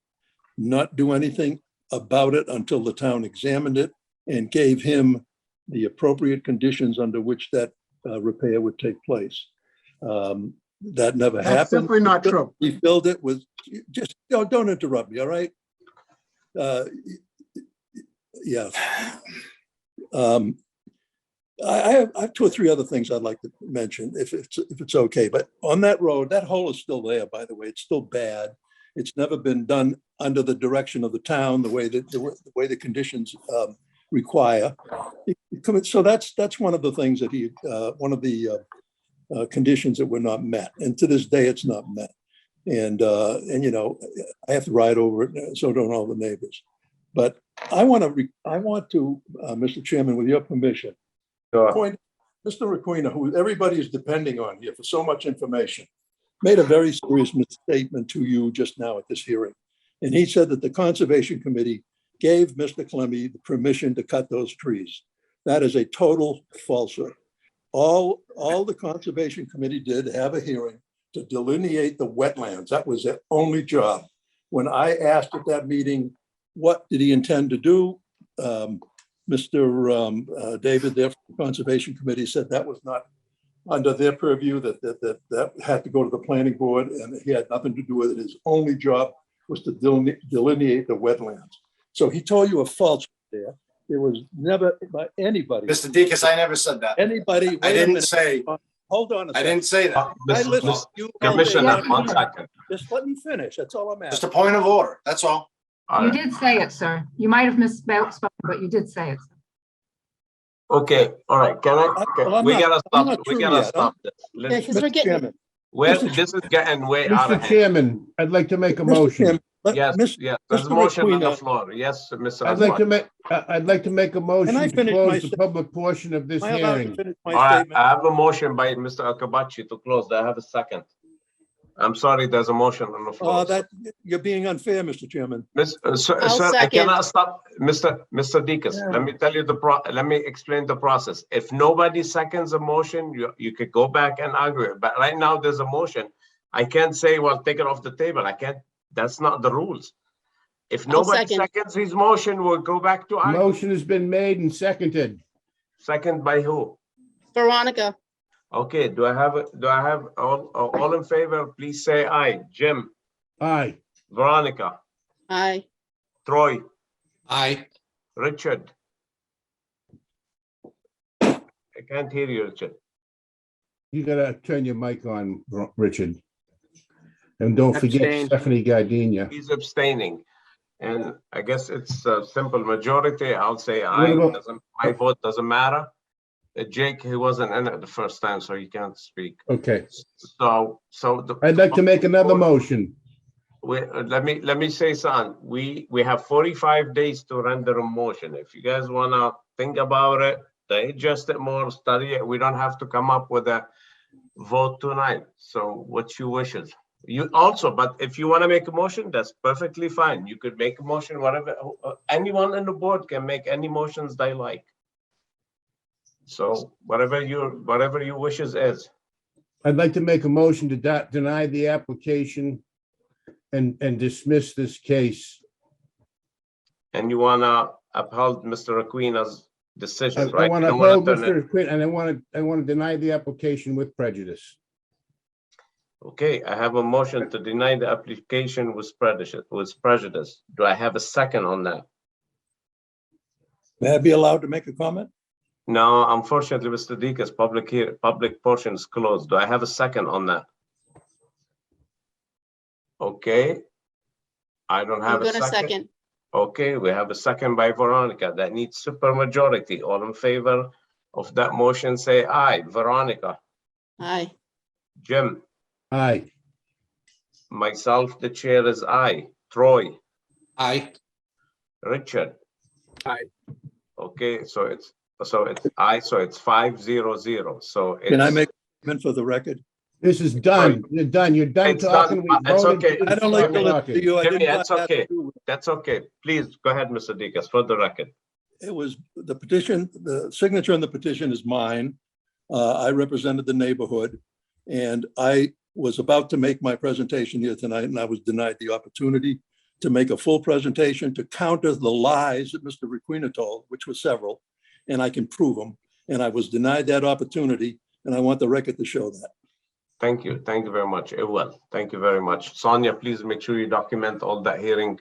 [SPEAKER 11] not do anything about it until the town examined it and gave him the appropriate conditions under which that repair would take place. That never
[SPEAKER 15] That's
[SPEAKER 11] happened.
[SPEAKER 15] simply not true.
[SPEAKER 11] He filled it with, just, don't interrupt me, all right? Yeah. I have 2 or 3 other things I'd like to mention, if it's okay. But on that road, that hole is still there, by the way. It's still bad. It's never been done under the direction of the town, the way that the way the conditions require. So that's one of the things that one of the conditions that were not met. And to this day, it's not met. And I have to ride over it. So don't all the neighbors. But I want to, Mr. Chairman, with your permission, point Mr. Requena, who everybody is depending on here for so much information, made a very serious misstatement to you just now at this hearing. And he said that the Conservation Committee gave Mr. Clemmy the permission to cut those trees. That is a total falsehood. All the Conservation Committee did have a hearing to delineate the wetlands. That was their only job. When I asked at that meeting, what did he intend to do? Mr. David, their Conservation Committee, said that was not under their purview, that had to go to the planning board, and he had nothing to do with it. His only job was to delineate the wetlands. So he told you a false there. It was never by anybody.
[SPEAKER 14] Mr. Deacon, I never said that.
[SPEAKER 11] Anybody.
[SPEAKER 14] I didn't say,
[SPEAKER 11] Hold on a
[SPEAKER 14] I
[SPEAKER 11] second.
[SPEAKER 14] didn't say that.
[SPEAKER 11] I listened to you all day.
[SPEAKER 2] Commissioner, 1 second.
[SPEAKER 11] Just let me finish. That's all I'm asking.
[SPEAKER 14] Just a point of order, that's all.
[SPEAKER 13] You did say it, sir. You might have misspoken, but you did say it.
[SPEAKER 2] Okay, all right.
[SPEAKER 11] Well, I'm
[SPEAKER 2] We
[SPEAKER 11] not-
[SPEAKER 2] gotta
[SPEAKER 11] I'm
[SPEAKER 2] stop.
[SPEAKER 11] not
[SPEAKER 2] We
[SPEAKER 11] through
[SPEAKER 2] gotta
[SPEAKER 11] yet.
[SPEAKER 2] stop this.
[SPEAKER 9] Yeah,
[SPEAKER 2] Let's-
[SPEAKER 9] 'cause we're
[SPEAKER 11] Mr.
[SPEAKER 9] getting,
[SPEAKER 11] Chairman,
[SPEAKER 2] This is getting way out of
[SPEAKER 1] Mr.
[SPEAKER 2] hand.
[SPEAKER 1] Chairman, I'd like to make a
[SPEAKER 11] Mr.
[SPEAKER 1] motion.
[SPEAKER 11] Chairman,
[SPEAKER 2] Yes, yes, there's a
[SPEAKER 11] Mr.
[SPEAKER 2] motion on the
[SPEAKER 11] Requena,
[SPEAKER 2] floor. Yes, Mr.
[SPEAKER 1] I'd like to
[SPEAKER 2] Asmat.
[SPEAKER 1] make, I'd like to make a motion to
[SPEAKER 11] finish my
[SPEAKER 1] close the
[SPEAKER 11] sta-
[SPEAKER 1] public portion of this
[SPEAKER 11] Am I allowed to
[SPEAKER 1] hearing.
[SPEAKER 11] finish my
[SPEAKER 2] All right,
[SPEAKER 11] statement?
[SPEAKER 2] I have a motion by Mr. Akabachi to close. I have a second. I'm sorry, there's a motion on the floor.
[SPEAKER 11] That, you're being unfair, Mr. Chairman.
[SPEAKER 2] Sir,
[SPEAKER 9] I'll
[SPEAKER 2] I
[SPEAKER 9] second.
[SPEAKER 2] cannot stop, Mr. Deacon. Let me tell you let me explain the process. If nobody seconds a motion, you could go back and argue. But right now, there's a motion. I can't say, well, take it off the table. I can't, that's not the rules. If nobody
[SPEAKER 9] second.
[SPEAKER 2] seconds his motion, we'll go back to argue.
[SPEAKER 1] Motion has been made and seconded.
[SPEAKER 2] Second by who?
[SPEAKER 9] Veronica,
[SPEAKER 2] Okay, do I have all in favor? Please say aye. Jim,
[SPEAKER 1] Aye.
[SPEAKER 2] Veronica,
[SPEAKER 9] aye.
[SPEAKER 2] Troy,
[SPEAKER 7] Aye.
[SPEAKER 2] Richard. I can't hear you, Richard.
[SPEAKER 1] You gotta turn your mic on, Richard. And don't forget
[SPEAKER 6] Abstain.
[SPEAKER 1] Stephanie Gardenia.
[SPEAKER 2] He's abstaining. And I guess it's a simple majority. I'll say aye.
[SPEAKER 1] about-
[SPEAKER 2] My vote doesn't matter. Jake, he wasn't in it the first time, so he can't speak.
[SPEAKER 1] Okay,
[SPEAKER 2] So
[SPEAKER 1] I'd like to make another motion.
[SPEAKER 2] let me say something. We have 45 days to render a motion. If you guys wanna think about it, digest it more, study it, we don't have to come up with a vote tonight. So what's your wishes? You also, but if you wanna make a motion, that's perfectly fine. You could make a motion, whatever, anyone on the board can make any motions they like. So whatever your wishes is.
[SPEAKER 1] I'd like to make a motion to deny the application and dismiss this case.
[SPEAKER 2] And you wanna uphold Mr. Aquina's decision,
[SPEAKER 1] I
[SPEAKER 2] right?
[SPEAKER 1] want
[SPEAKER 2] You
[SPEAKER 1] to
[SPEAKER 2] don't wanna
[SPEAKER 1] hold
[SPEAKER 2] turn it-
[SPEAKER 1] Mr. Quinn, and I want to deny the application with prejudice.
[SPEAKER 2] Okay, I have a motion to deny the application with prejudice. Do I have a second on that?
[SPEAKER 11] May I be allowed to make a comment?
[SPEAKER 2] No, unfortunately, Mr. Deacon, public portion is closed. Do I have a second on that? Okay. I don't
[SPEAKER 9] I'm
[SPEAKER 2] have a
[SPEAKER 9] gonna
[SPEAKER 2] second.
[SPEAKER 9] second.
[SPEAKER 2] Okay, we have a second by Veronica. That needs super majority. All in favor of that motion, say aye. Veronica,
[SPEAKER 9] Aye.
[SPEAKER 2] Jim,
[SPEAKER 1] Aye.
[SPEAKER 2] myself, the chair is aye. Troy,
[SPEAKER 7] Aye.
[SPEAKER 2] Richard.
[SPEAKER 6] Aye.
[SPEAKER 2] Okay, so it's aye, so it's 5-0-0. So
[SPEAKER 11] Can I
[SPEAKER 2] it's-
[SPEAKER 11] make a comment for the record?
[SPEAKER 1] This is done. You're done. You're done
[SPEAKER 2] It's done.
[SPEAKER 1] talking. We
[SPEAKER 2] It's
[SPEAKER 1] voted
[SPEAKER 2] okay.
[SPEAKER 1] you to
[SPEAKER 11] I don't like
[SPEAKER 1] stop
[SPEAKER 11] to listen
[SPEAKER 1] talking.
[SPEAKER 11] to you. I
[SPEAKER 2] Jimmy,
[SPEAKER 11] didn't
[SPEAKER 2] that's
[SPEAKER 11] want that to
[SPEAKER 2] okay.
[SPEAKER 11] do with it.
[SPEAKER 2] That's okay. Please go ahead, Mr. Deacon, for the record.
[SPEAKER 11] It was the petition, the signature on the petition is mine. I represented the neighborhood and I was about to make my presentation here tonight and I was denied the opportunity to make a full presentation to counter the lies that Mr. Requena told, which were several, and I can prove them. And I was denied that opportunity and I want the record to show that.
[SPEAKER 2] Thank you. Thank you very much. It will. Thank you very much. Sonia, please make sure you document all that hearing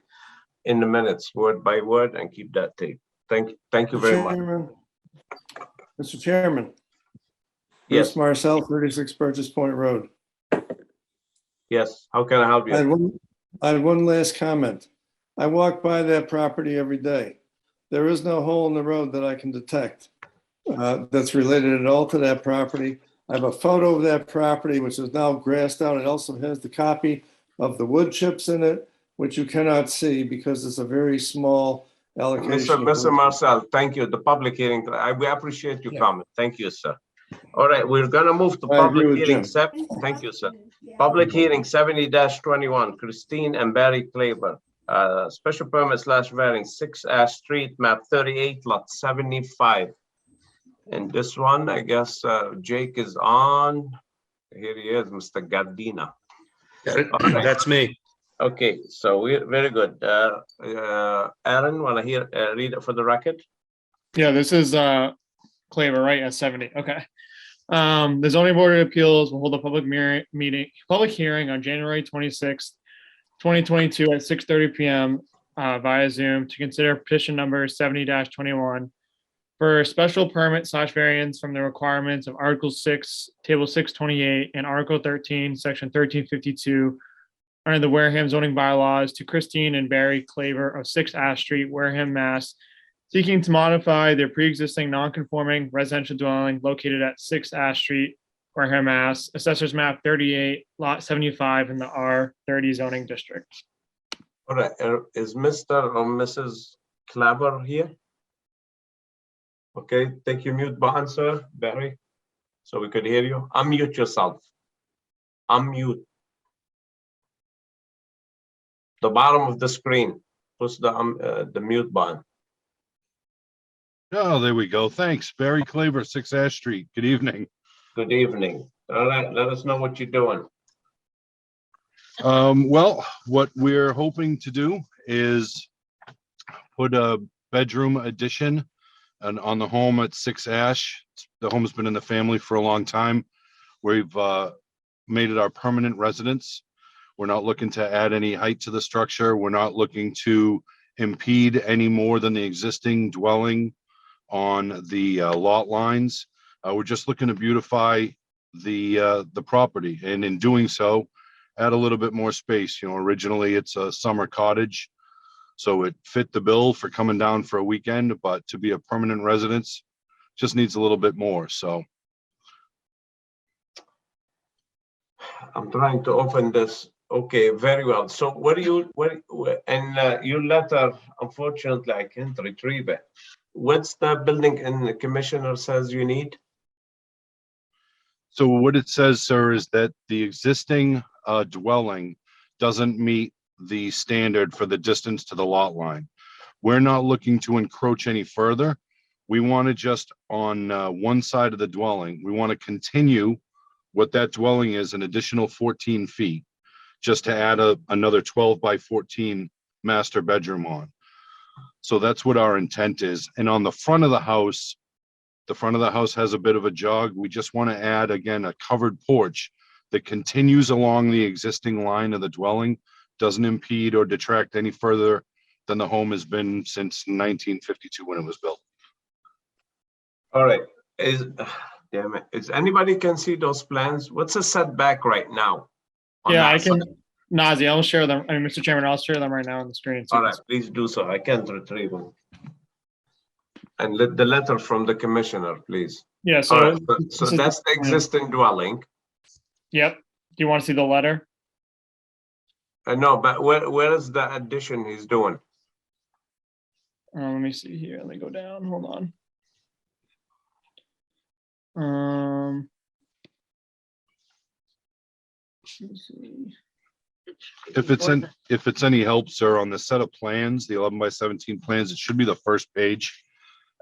[SPEAKER 2] in the minutes, word by word, and keep that tape. Thank you very much.
[SPEAKER 16] Mr. Chairman.
[SPEAKER 2] Yes.
[SPEAKER 16] Bruce Marcel, 36 Burgess Point Road.
[SPEAKER 2] Yes. How can I help
[SPEAKER 16] I
[SPEAKER 2] you?
[SPEAKER 16] had one last comment. I walk by that property every day. There is no hole in the road that I can detect that's related at all to that property. I have a photo of that property, which is now grassed out. It also has the copy of the wood chips in it, which you cannot see because it's a very small allocation.
[SPEAKER 2] Mr. Marcel, thank you. The public hearing, we appreciate your comment. Thank you, sir. All right, we're gonna move to
[SPEAKER 16] I agree
[SPEAKER 2] public
[SPEAKER 16] with
[SPEAKER 2] hearing.
[SPEAKER 16] Jim.
[SPEAKER 2] Thank you, sir. Public hearing 70-21, Christine and Barry Claver. Special permit / variance 6 Ash Street, map 38, lot 75. And this one, I guess, Jake is on. Here he is, Mr. Gardina.
[SPEAKER 10] That's me.
[SPEAKER 2] Okay, so we're very good. Aaron, want to read it for the record?
[SPEAKER 12] Yeah, this is Claver, right, at 70. Okay. The zoning board of appeals will hold a public hearing on January 26th, 2022 at 6:30 p.m. Via Zoom to consider petition number 70-21 for a special permit / variance from the requirements of Article 6, Table 628 and Article 13, Section 1352 under the Wareham zoning bylaws to Christine and Barry Claver of 6 Ash Street, Wareham, Mass, seeking to modify their pre-existing non-conforming residential dwelling located at 6 Ash Street, Wareham, Mass, Assessors Map 38, Lot 75 in the R30 zoning district.
[SPEAKER 2] All right, is Mr. or Mrs. Claver here? Okay, take your mute button, sir, Barry, so we could hear you. Unmute yourself. Unmute. The bottom of the screen, push the mute button.
[SPEAKER 17] Oh, there we go. Thanks. Barry Claver, 6 Ash Street. Good evening.
[SPEAKER 2] Good evening. All right, let us know what you're doing.
[SPEAKER 17] Well, what we're hoping to do is put a bedroom addition on the home at 6 Ash. The home's been in the family for a long time. We've made it our permanent residence. We're not looking to add any height to the structure. We're not looking to impede any more than the existing dwelling on the lot lines. We're just looking to beautify the property, and in doing so, add a little bit more space. You know, originally it's a summer cottage, so it fit the bill for coming down for a weekend, but to be a permanent residence just needs a little bit more. So
[SPEAKER 2] I'm trying to open this. Okay, very well. So what do you, your letter, unfortunately, I can't retrieve it. What's the building and the commissioner says you need?
[SPEAKER 17] So what it says, sir, is that the existing dwelling doesn't meet the standard for the distance to the lot line. We're not looking to encroach any further. We want to just on one side of the dwelling, we want to continue what that dwelling is, an additional 14 feet, just to add another 12 by 14 master bedroom on. So that's what our intent is. And on the front of the house has a bit of a jog. We just want to add, again, a covered porch that continues along the existing line of the dwelling, doesn't impede or detract any further than the home has been since 1952 when it was built.
[SPEAKER 2] All right, damn it, is anybody can see those plans? What's the setback right now? on
[SPEAKER 12] Yeah,
[SPEAKER 2] that
[SPEAKER 12] I can,
[SPEAKER 2] side?
[SPEAKER 12] Nazi, I'll share them. I mean, Mr. Chairman, I'll share them right now on the screen. so
[SPEAKER 2] All
[SPEAKER 12] you
[SPEAKER 2] right, please do so. I can't retrieve them. And let the letter from the commissioner, please.
[SPEAKER 12] Yeah,
[SPEAKER 2] All
[SPEAKER 12] so.
[SPEAKER 2] right,
[SPEAKER 12] this
[SPEAKER 2] so
[SPEAKER 12] is
[SPEAKER 2] that's the
[SPEAKER 12] plan.
[SPEAKER 2] existing dwelling.
[SPEAKER 12] Yep. Do you want to see the letter?
[SPEAKER 2] No, but where is the addition he's doing?
[SPEAKER 12] Let me see here. Let me go down. Hold on. Let's see.
[SPEAKER 17] If it's any help, sir, on the set of plans, the 11 by 17 plans, it should be the first page.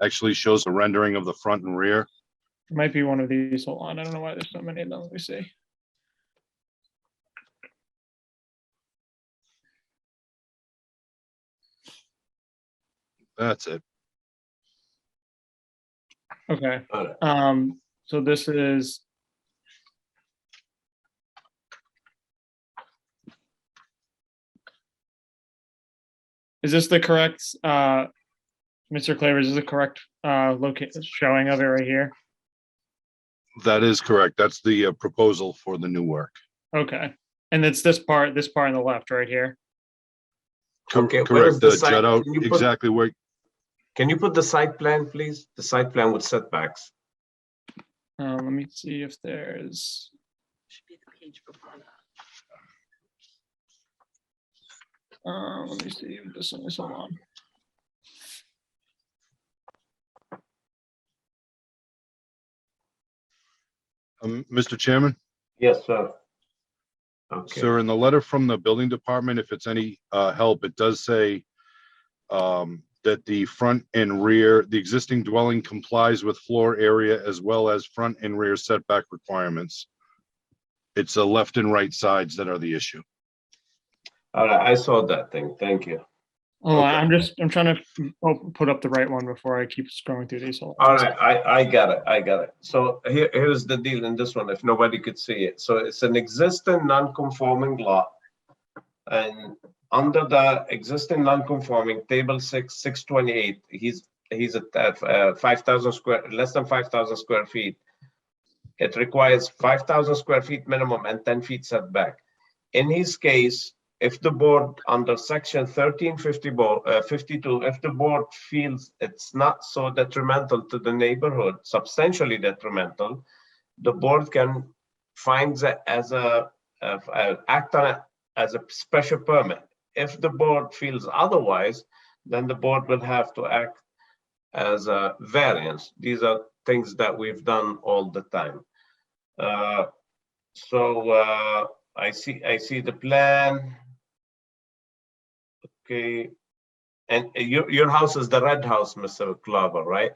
[SPEAKER 17] Actually shows a rendering of the front and rear.
[SPEAKER 12] It might be one of these. Hold on. I don't know why there's so many of them. Let me see.
[SPEAKER 17] That's it.
[SPEAKER 12] Okay.
[SPEAKER 2] All right.
[SPEAKER 12] So this is. Is this the correct, Mr. Clavers, is this the correct location showing of it right here?
[SPEAKER 17] That is correct. That's the proposal for the new work.
[SPEAKER 12] Okay. And it's this part on the left right here.
[SPEAKER 2] Okay, where is
[SPEAKER 17] Correct.
[SPEAKER 2] the
[SPEAKER 17] The
[SPEAKER 2] site?
[SPEAKER 17] jet out
[SPEAKER 2] Can you put-
[SPEAKER 17] exactly where.
[SPEAKER 2] Can you put the site plan, please? The site plan with setbacks.
[SPEAKER 12] Let me see if there's.
[SPEAKER 9] Should be the page before that.
[SPEAKER 12] Let me see if this one is, hold on.
[SPEAKER 17] Mr. Chairman?
[SPEAKER 2] Yes, sir. Okay.
[SPEAKER 17] Sir, in the letter from the building department, if it's any help, it does say that the front and rear, the existing dwelling complies with floor area as well as front and rear setback requirements. It's the left and right sides that are the issue.
[SPEAKER 2] All right, I saw that thing. Thank you.
[SPEAKER 12] Oh,
[SPEAKER 2] Okay.
[SPEAKER 12] I'm trying to put up the right one before I keep scrolling through these.
[SPEAKER 2] All right, I got it. So here's the deal in this one, if nobody could see it. So it's an existing non-conforming lot. And under the existing non-conforming, table 628, he's at 5,000 square, less than 5,000 square feet. It requires 5,000 square feet minimum and 10 feet setback. In his case, if the board under section 1352, if the board feels it's not so detrimental to the neighborhood, substantially detrimental, the board can find that as act on it as a special permit. If the board feels otherwise, then the board will have to act as a variance. These are things that we've done all the time. I see the plan. Okay, and your house is the red house, Mr. Glover, right?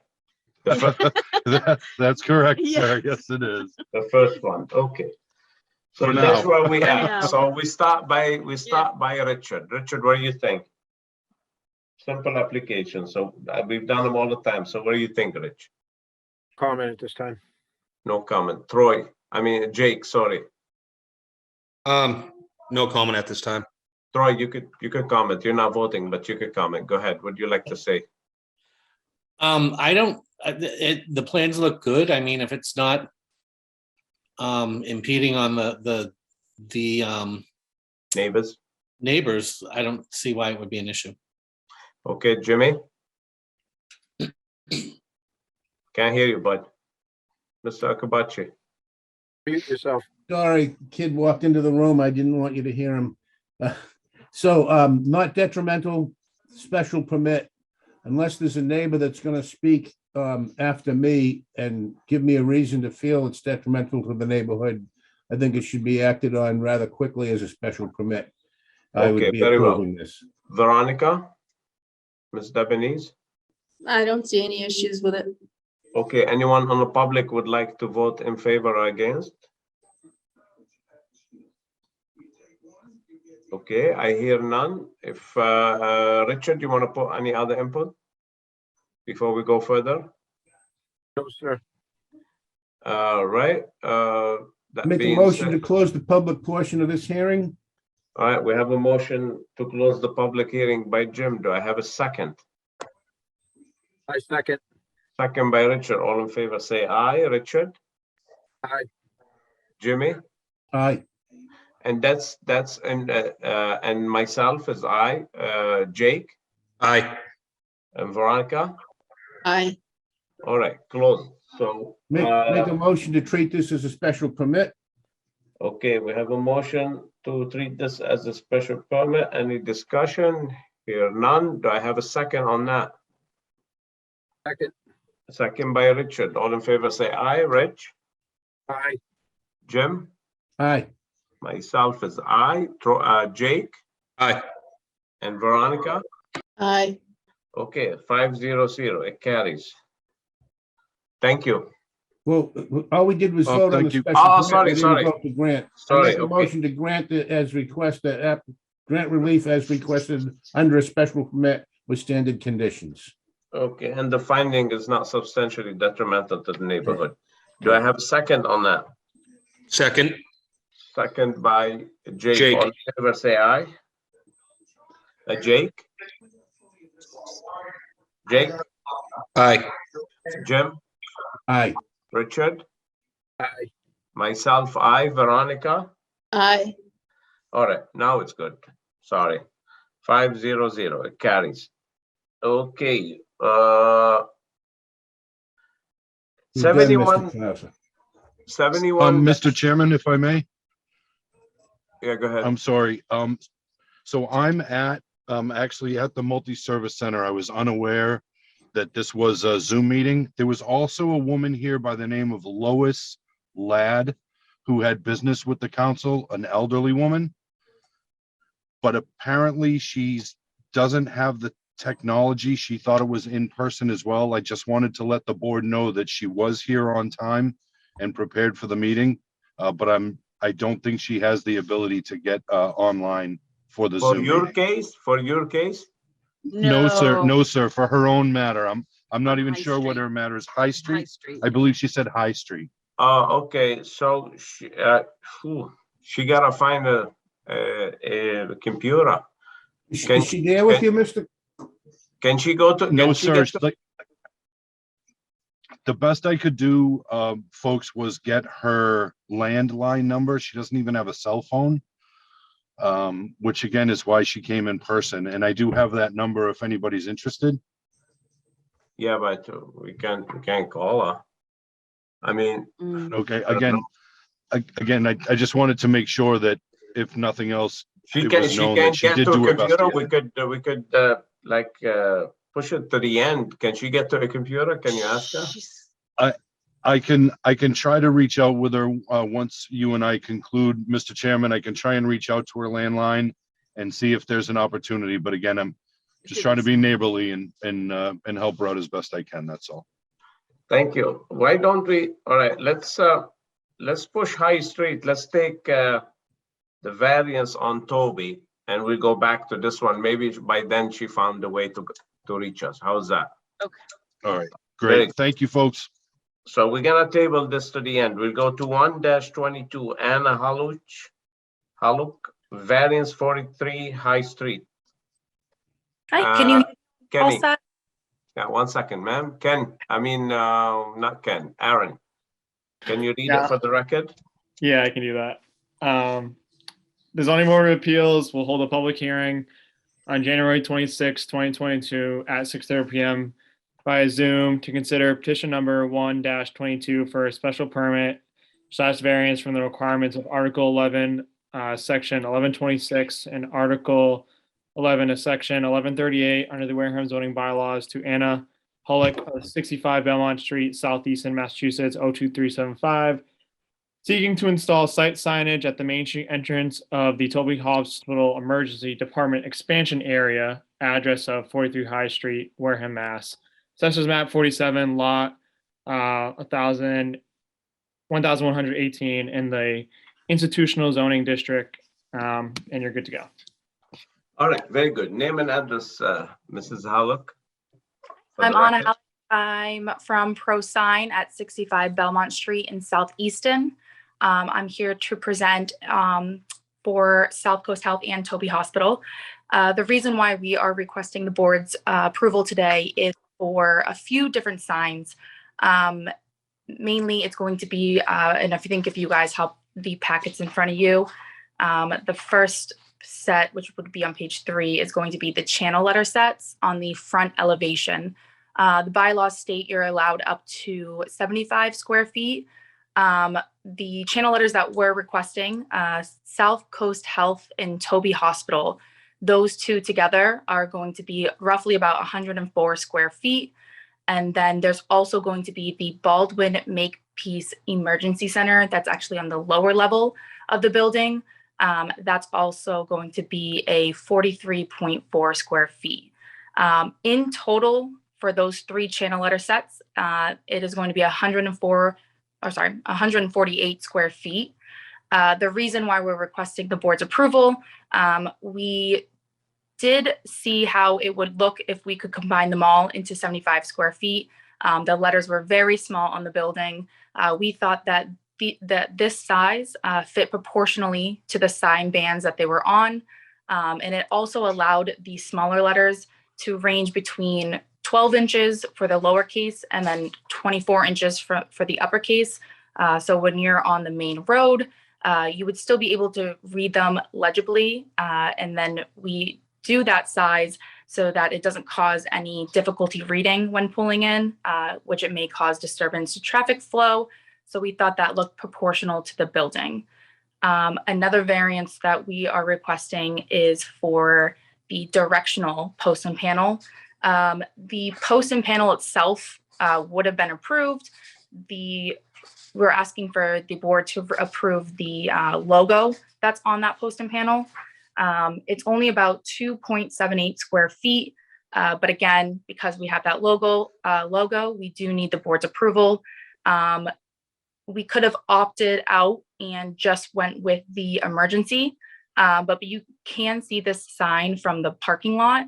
[SPEAKER 17] That's correct,
[SPEAKER 9] Yeah.
[SPEAKER 17] sir. Yes, it is.
[SPEAKER 2] The first one. Okay. So
[SPEAKER 17] For
[SPEAKER 2] that's
[SPEAKER 17] now.
[SPEAKER 2] where we
[SPEAKER 9] For
[SPEAKER 2] are.
[SPEAKER 9] now.
[SPEAKER 2] So we start by Richard. Richard, what do you think? Simple application. So we've done them all the time. So what do you think, Rich?
[SPEAKER 6] Comment at this time.
[SPEAKER 2] No comment. Jake, sorry.
[SPEAKER 10] No comment at this time.
[SPEAKER 2] Troy, you could comment. You're not voting, but you could comment. Go ahead. What do you like to say?
[SPEAKER 7] The plans look good. I mean, if it's not impeding on the
[SPEAKER 2] Neighbors,
[SPEAKER 7] I don't see why it would be an issue.
[SPEAKER 2] okay, Jimmy? Can't hear you, bud. Mr. Akabachi.
[SPEAKER 6] Mute yourself.
[SPEAKER 1] Sorry, kid walked into the room. I didn't want you to hear him. Not detrimental, special permit, unless there's a neighbor that's gonna speak after me and give me a reason to feel it's detrimental to the neighborhood. I think it should be acted on rather quickly as a special permit. I
[SPEAKER 2] Okay,
[SPEAKER 1] would be
[SPEAKER 2] very well.
[SPEAKER 1] approving this.
[SPEAKER 2] Veronica? Ms. Debonese?
[SPEAKER 9] I don't see any issues with it.
[SPEAKER 2] Okay, anyone on the public would like to vote in favor or against? Okay, I hear none. If Richard, you want to put any other input before we go further?
[SPEAKER 6] No, sir.
[SPEAKER 2] Right. That
[SPEAKER 1] Make a
[SPEAKER 2] being
[SPEAKER 1] motion
[SPEAKER 2] said,
[SPEAKER 1] to close the public portion of this hearing.
[SPEAKER 2] all right, we have a motion to close the public hearing by Jim. Do I have a second?
[SPEAKER 6] I second.
[SPEAKER 2] Second by Richard. All in favor, say aye. Richard?
[SPEAKER 6] Aye.
[SPEAKER 2] Jimmy?
[SPEAKER 1] Aye.
[SPEAKER 2] And and myself is aye. Jake?
[SPEAKER 10] Aye.
[SPEAKER 2] And Veronica?
[SPEAKER 9] Aye.
[SPEAKER 2] All right, close. So,
[SPEAKER 1] Make a motion to treat this as a special permit.
[SPEAKER 2] okay, we have a motion to treat this as a special permit. Any discussion? Here none. Do I have a second on that?
[SPEAKER 6] Second.
[SPEAKER 2] Second by Richard. All in favor, say aye. Rich?
[SPEAKER 6] Aye.
[SPEAKER 2] Jim?
[SPEAKER 1] Aye.
[SPEAKER 2] Myself is aye. Jake?
[SPEAKER 10] Aye.
[SPEAKER 2] And Veronica?
[SPEAKER 9] Aye.
[SPEAKER 2] Okay, 500. It carries. Thank you.
[SPEAKER 1] Well, all we did was
[SPEAKER 17] Oh,
[SPEAKER 1] vote on the
[SPEAKER 17] thank you.
[SPEAKER 1] special.
[SPEAKER 2] Oh,
[SPEAKER 1] permit.
[SPEAKER 2] sorry,
[SPEAKER 1] We didn't
[SPEAKER 2] sorry.
[SPEAKER 1] vote to grant. I
[SPEAKER 2] Sorry,
[SPEAKER 1] make a
[SPEAKER 2] okay.
[SPEAKER 1] motion to grant it as requested, grant relief as requested under a special permit with standard conditions.
[SPEAKER 2] Okay, and the finding is not substantially detrimental to the neighborhood. Do I have a second on that?
[SPEAKER 10] Second.
[SPEAKER 2] Second by Jake.
[SPEAKER 10] Jake.
[SPEAKER 2] All in favor, say aye. Jake? Jake?
[SPEAKER 10] Aye.
[SPEAKER 2] Jim?
[SPEAKER 1] Aye.
[SPEAKER 2] Richard?
[SPEAKER 6] Aye.
[SPEAKER 2] Myself, aye. Veronica?
[SPEAKER 9] Aye.
[SPEAKER 2] All right, now it's good. Sorry. 500. It carries. Okay.
[SPEAKER 1] You're done, Mr.
[SPEAKER 2] 71.
[SPEAKER 1] Plaza.
[SPEAKER 2] 71.
[SPEAKER 17] Mr. Chairman, if I may,
[SPEAKER 2] Yeah, go ahead.
[SPEAKER 17] I'm sorry. So I'm actually at the multi-service center. I was unaware that this was a Zoom meeting. There was also a woman here by the name of Lois Ladd who had business with the council, an elderly woman. But apparently she doesn't have the technology. She thought it was in person as well. I just wanted to let the board know that she was here on time and prepared for the meeting. But I don't think she has the ability to get online for the
[SPEAKER 2] For
[SPEAKER 17] Zoom
[SPEAKER 2] your
[SPEAKER 17] meeting.
[SPEAKER 2] case, for your case?
[SPEAKER 17] No, sir. No, sir. For her own matter. I'm not even
[SPEAKER 18] High
[SPEAKER 17] sure what
[SPEAKER 18] Street.
[SPEAKER 17] her matter is. High Street?
[SPEAKER 18] High Street.
[SPEAKER 17] I believe she said High Street.
[SPEAKER 2] Okay, so she gotta find a computer.
[SPEAKER 1] Is
[SPEAKER 2] Can-
[SPEAKER 1] she there with
[SPEAKER 2] can-
[SPEAKER 1] you, Mr.?
[SPEAKER 2] Can she go to?
[SPEAKER 17] No,
[SPEAKER 2] can she
[SPEAKER 17] sir.
[SPEAKER 2] get to-
[SPEAKER 17] Like, the best I could do, folks, was get her landline number. She doesn't even have a cell phone. Which again is why she came in person. And I do have that number if anybody's interested.
[SPEAKER 2] Yeah, but we can't call her. I mean,
[SPEAKER 17] Okay,
[SPEAKER 2] I don't
[SPEAKER 17] again, I just wanted to make sure that if nothing else,
[SPEAKER 2] she
[SPEAKER 17] it
[SPEAKER 2] can,
[SPEAKER 17] was
[SPEAKER 2] she
[SPEAKER 17] known
[SPEAKER 2] can't
[SPEAKER 17] that she
[SPEAKER 2] get
[SPEAKER 17] did
[SPEAKER 2] to
[SPEAKER 17] do
[SPEAKER 2] a
[SPEAKER 17] her best.
[SPEAKER 2] computer. We could push it to the end. Can she get to a computer? Can you ask her?
[SPEAKER 17] I can try to reach out with her once you and I conclude, Mr. Chairman. I can try and reach out to her landline and see if there's an opportunity. But again, I'm just trying to be neighborly and help her out as best I can. That's all.
[SPEAKER 2] Thank you. Why don't we, all right, let's push High Street. Let's take the variance on Toby and we'll go back to this one. Maybe by then she found a way to reach us. How's that?
[SPEAKER 18] Okay.
[SPEAKER 17] All right,
[SPEAKER 2] Very
[SPEAKER 17] great.
[SPEAKER 2] good.
[SPEAKER 17] Thank you, folks.
[SPEAKER 2] So we're gonna table this to the end. We'll go to 1-22, Anna Haluk, variance 43 High Street.
[SPEAKER 18] Hi, can you
[SPEAKER 2] Kenny,
[SPEAKER 18] pause that?
[SPEAKER 2] yeah, 1 second, ma'am. Not Ken, Aaron. Can you read
[SPEAKER 12] Yeah.
[SPEAKER 2] it for the record?
[SPEAKER 12] Yeah, I can do that. The zoning board of appeals will hold a public hearing on January 26, 2022 at 6:30 p.m. via Zoom to consider petition number 1-22 for a special permit / variance from the requirements of Article 11, Section 1126 and Article 11 of Section 1138 under the Wareham zoning bylaws to Anna Hullock of 65 Belmont Street, Southeastern Massachusetts 02375, seeking to install site signage at the Main Street entrance of the Toby Hospital Emergency Department expansion area, address of 43 High Street, Wareham, Mass. Assessors map 47, lot 1118 in the institutional zoning district, and you're good to go.
[SPEAKER 2] All right, very good. Name and address, Mrs. Hallock.
[SPEAKER 18] I'm Anna. I'm from ProSign at 65 Belmont Street in Southeaston. I'm here to present for South Coast Health and Toby Hospital. The reason why we are requesting the board's approval today is for a few different signs. Mainly, it's going to be, and I think if you guys have the packets in front of you, the first set, which would be on page 3, is going to be the channel letter sets on the front elevation. The bylaws state you're allowed up to 75 square feet. The channel letters that we're requesting, South Coast Health and Toby Hospital, those two together are going to be roughly about 104 square feet. And then there's also going to be the Baldwin Makepeace Emergency Center that's actually on the lower level of the building. That's also going to be a 43.4 square feet. In total, for those 3 channel letter sets, it is going to be 148 square feet. The reason why we're requesting the board's approval, we did see how it would look if we could combine them all into 75 square feet. The letters were very small on the building. We thought that this size fit proportionally to the sign bands that they were on. And it also allowed the smaller letters to range between 12 inches for the lowercase and then 24 inches for the uppercase. So when you're on the main road, you would still be able to read them legibly. And then we do that size so that it doesn't cause any difficulty reading when pulling in, which it may cause disturbance to traffic flow. So we thought that looked proportional to the building. Another variance that we are requesting is for the directional post and panel. The post and panel itself would have been approved. We're asking for the board to approve the logo that's on that post and panel. It's only about 2.78 square feet. But again, because we have that logo, we do need the board's approval. We could have opted out and just went with the emergency, but you can see this sign from the parking lot,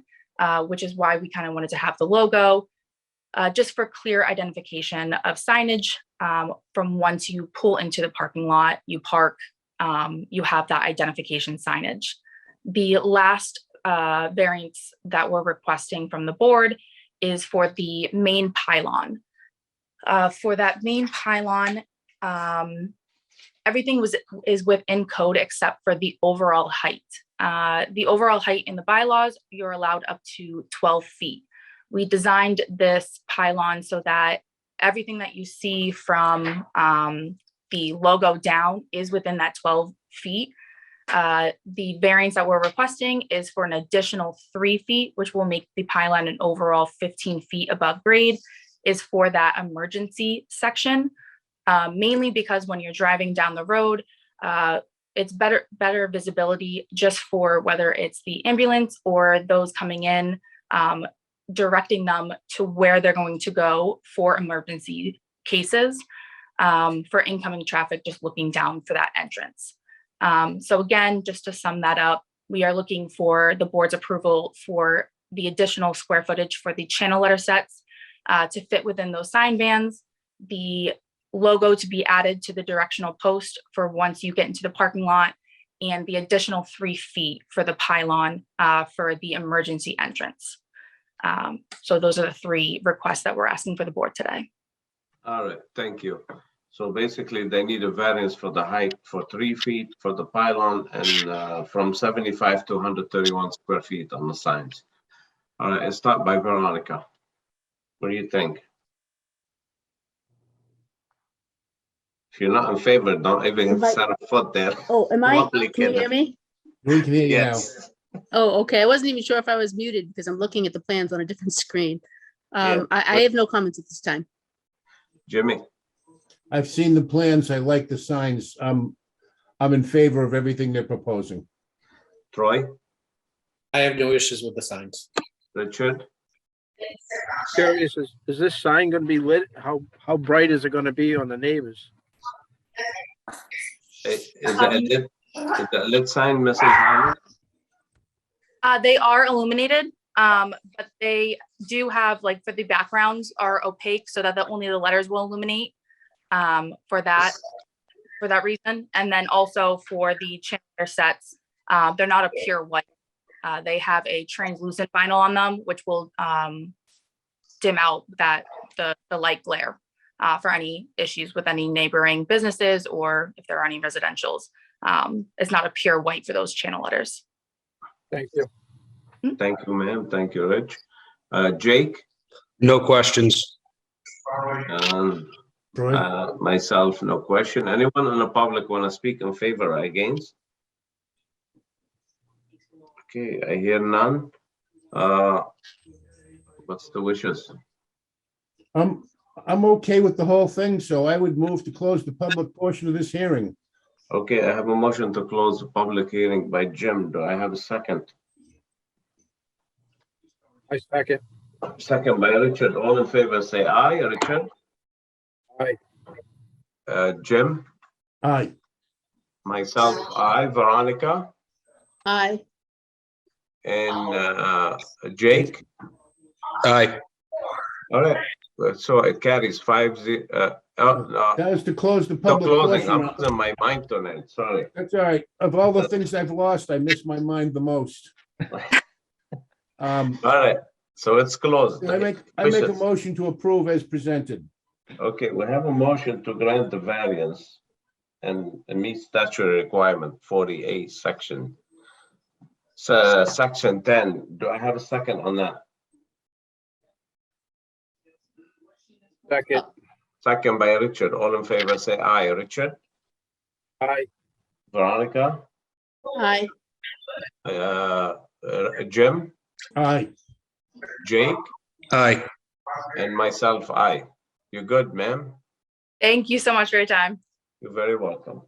[SPEAKER 18] which is why we kind of wanted to have the logo, just for clear identification of signage. From once you pull into the parking lot, you park, you have that identification signage. The last variance that we're requesting from the board is for the main pylon. For that main pylon, everything is within code except for the overall height. The overall height in the bylaws, you're allowed up to 12 feet. We designed this pylon so that everything that you see from the logo down is within that 12 feet. The variance that we're requesting is for an additional 3 feet, which will make the pylon an overall 15 feet above grade, is for that emergency section. Mainly because when you're driving down the road, it's better visibility just for whether it's the ambulance or those coming in, directing them to where they're going to go for emergency cases, for incoming traffic, just looking down for that entrance. So again, just to sum that up, we are looking for the board's approval for the additional square footage for the channel letter sets to fit within those sign bands, the logo to be added to the directional post for once you get into the parking lot, and the additional 3 feet for the pylon for the emergency entrance. So those are the 3 requests that we're asking for the board today.
[SPEAKER 2] All right, thank you. So basically, they need a variance for the height for 3 feet for the pylon and from 75 to 131 square feet on the signs. All right, let's start by Veronica. What do you think? If you're not in favor, don't even set a foot there.
[SPEAKER 9] Oh, am I?
[SPEAKER 2] Lovely
[SPEAKER 9] Can you
[SPEAKER 2] kid.
[SPEAKER 9] hear me?
[SPEAKER 1] We can hear you now.
[SPEAKER 2] Yes.
[SPEAKER 9] Oh, okay. I wasn't even sure if I was muted because I'm looking at the plans on a different screen.
[SPEAKER 2] Yeah.
[SPEAKER 9] I have no comments at this time.
[SPEAKER 2] Jimmy?
[SPEAKER 1] I've seen the plans. I like the signs. I'm in favor of everything they're proposing.
[SPEAKER 2] Troy?
[SPEAKER 7] I have no issues with the signs.
[SPEAKER 2] Richard?
[SPEAKER 6] Curious, is this sign gonna be lit? How bright is it gonna be on the neighbors?
[SPEAKER 2] Is that a lit sign, Mrs. Harmon?
[SPEAKER 18] They are illuminated, but they do have, like, for the backgrounds are opaque so that only the letters will illuminate for that reason. And then also for the channel sets, they're not a pure white. They have a translucent vinyl on them, which will dim out the light glare for any issues with any neighboring businesses or if there are any residentials. It's not a pure white for those channel letters.
[SPEAKER 6] Thank you.
[SPEAKER 2] Thank you, ma'am. Thank you, Rich. Jake?
[SPEAKER 10] No questions.
[SPEAKER 2] Myself, no question. Anyone in the public want to speak in favor or against? Okay, I hear none. What's the wishes?
[SPEAKER 1] I'm okay with the whole thing, so I would move to close the public portion of this hearing.
[SPEAKER 2] Okay, I have a motion to close the public hearing by Jim. Do I have a second?
[SPEAKER 6] I second.
[SPEAKER 2] Second by Richard. All in favor, say aye. Richard?
[SPEAKER 6] Aye.
[SPEAKER 2] Jim?
[SPEAKER 1] Aye.
[SPEAKER 2] Myself, aye. Veronica?
[SPEAKER 9] Aye.
[SPEAKER 2] And Jake?
[SPEAKER 10] Aye.
[SPEAKER 2] All right, so it carries 5-0. No,
[SPEAKER 1] That was to close the
[SPEAKER 2] no
[SPEAKER 1] public
[SPEAKER 2] closing.
[SPEAKER 1] portion.
[SPEAKER 2] I'm losing my mind tonight, sorry.
[SPEAKER 1] That's all right. Of all the things I've lost, I miss my mind the most.
[SPEAKER 2] All right, so it's closed.
[SPEAKER 1] I make a motion to approve as presented.
[SPEAKER 2] Okay, we have a motion to grant the variance and meet statutory requirement 40A section. So section 10, do I have a second on that?
[SPEAKER 6] Second.
[SPEAKER 2] Second by Richard. All in favor, say aye. Richard?
[SPEAKER 6] Aye.
[SPEAKER 2] Veronica?
[SPEAKER 9] Aye.
[SPEAKER 2] Jim?
[SPEAKER 1] Aye.
[SPEAKER 2] Jake?
[SPEAKER 10] Aye.
[SPEAKER 2] And myself, aye. You good, ma'am?
[SPEAKER 18] Thank you so much for your time.
[SPEAKER 2] You're very welcome.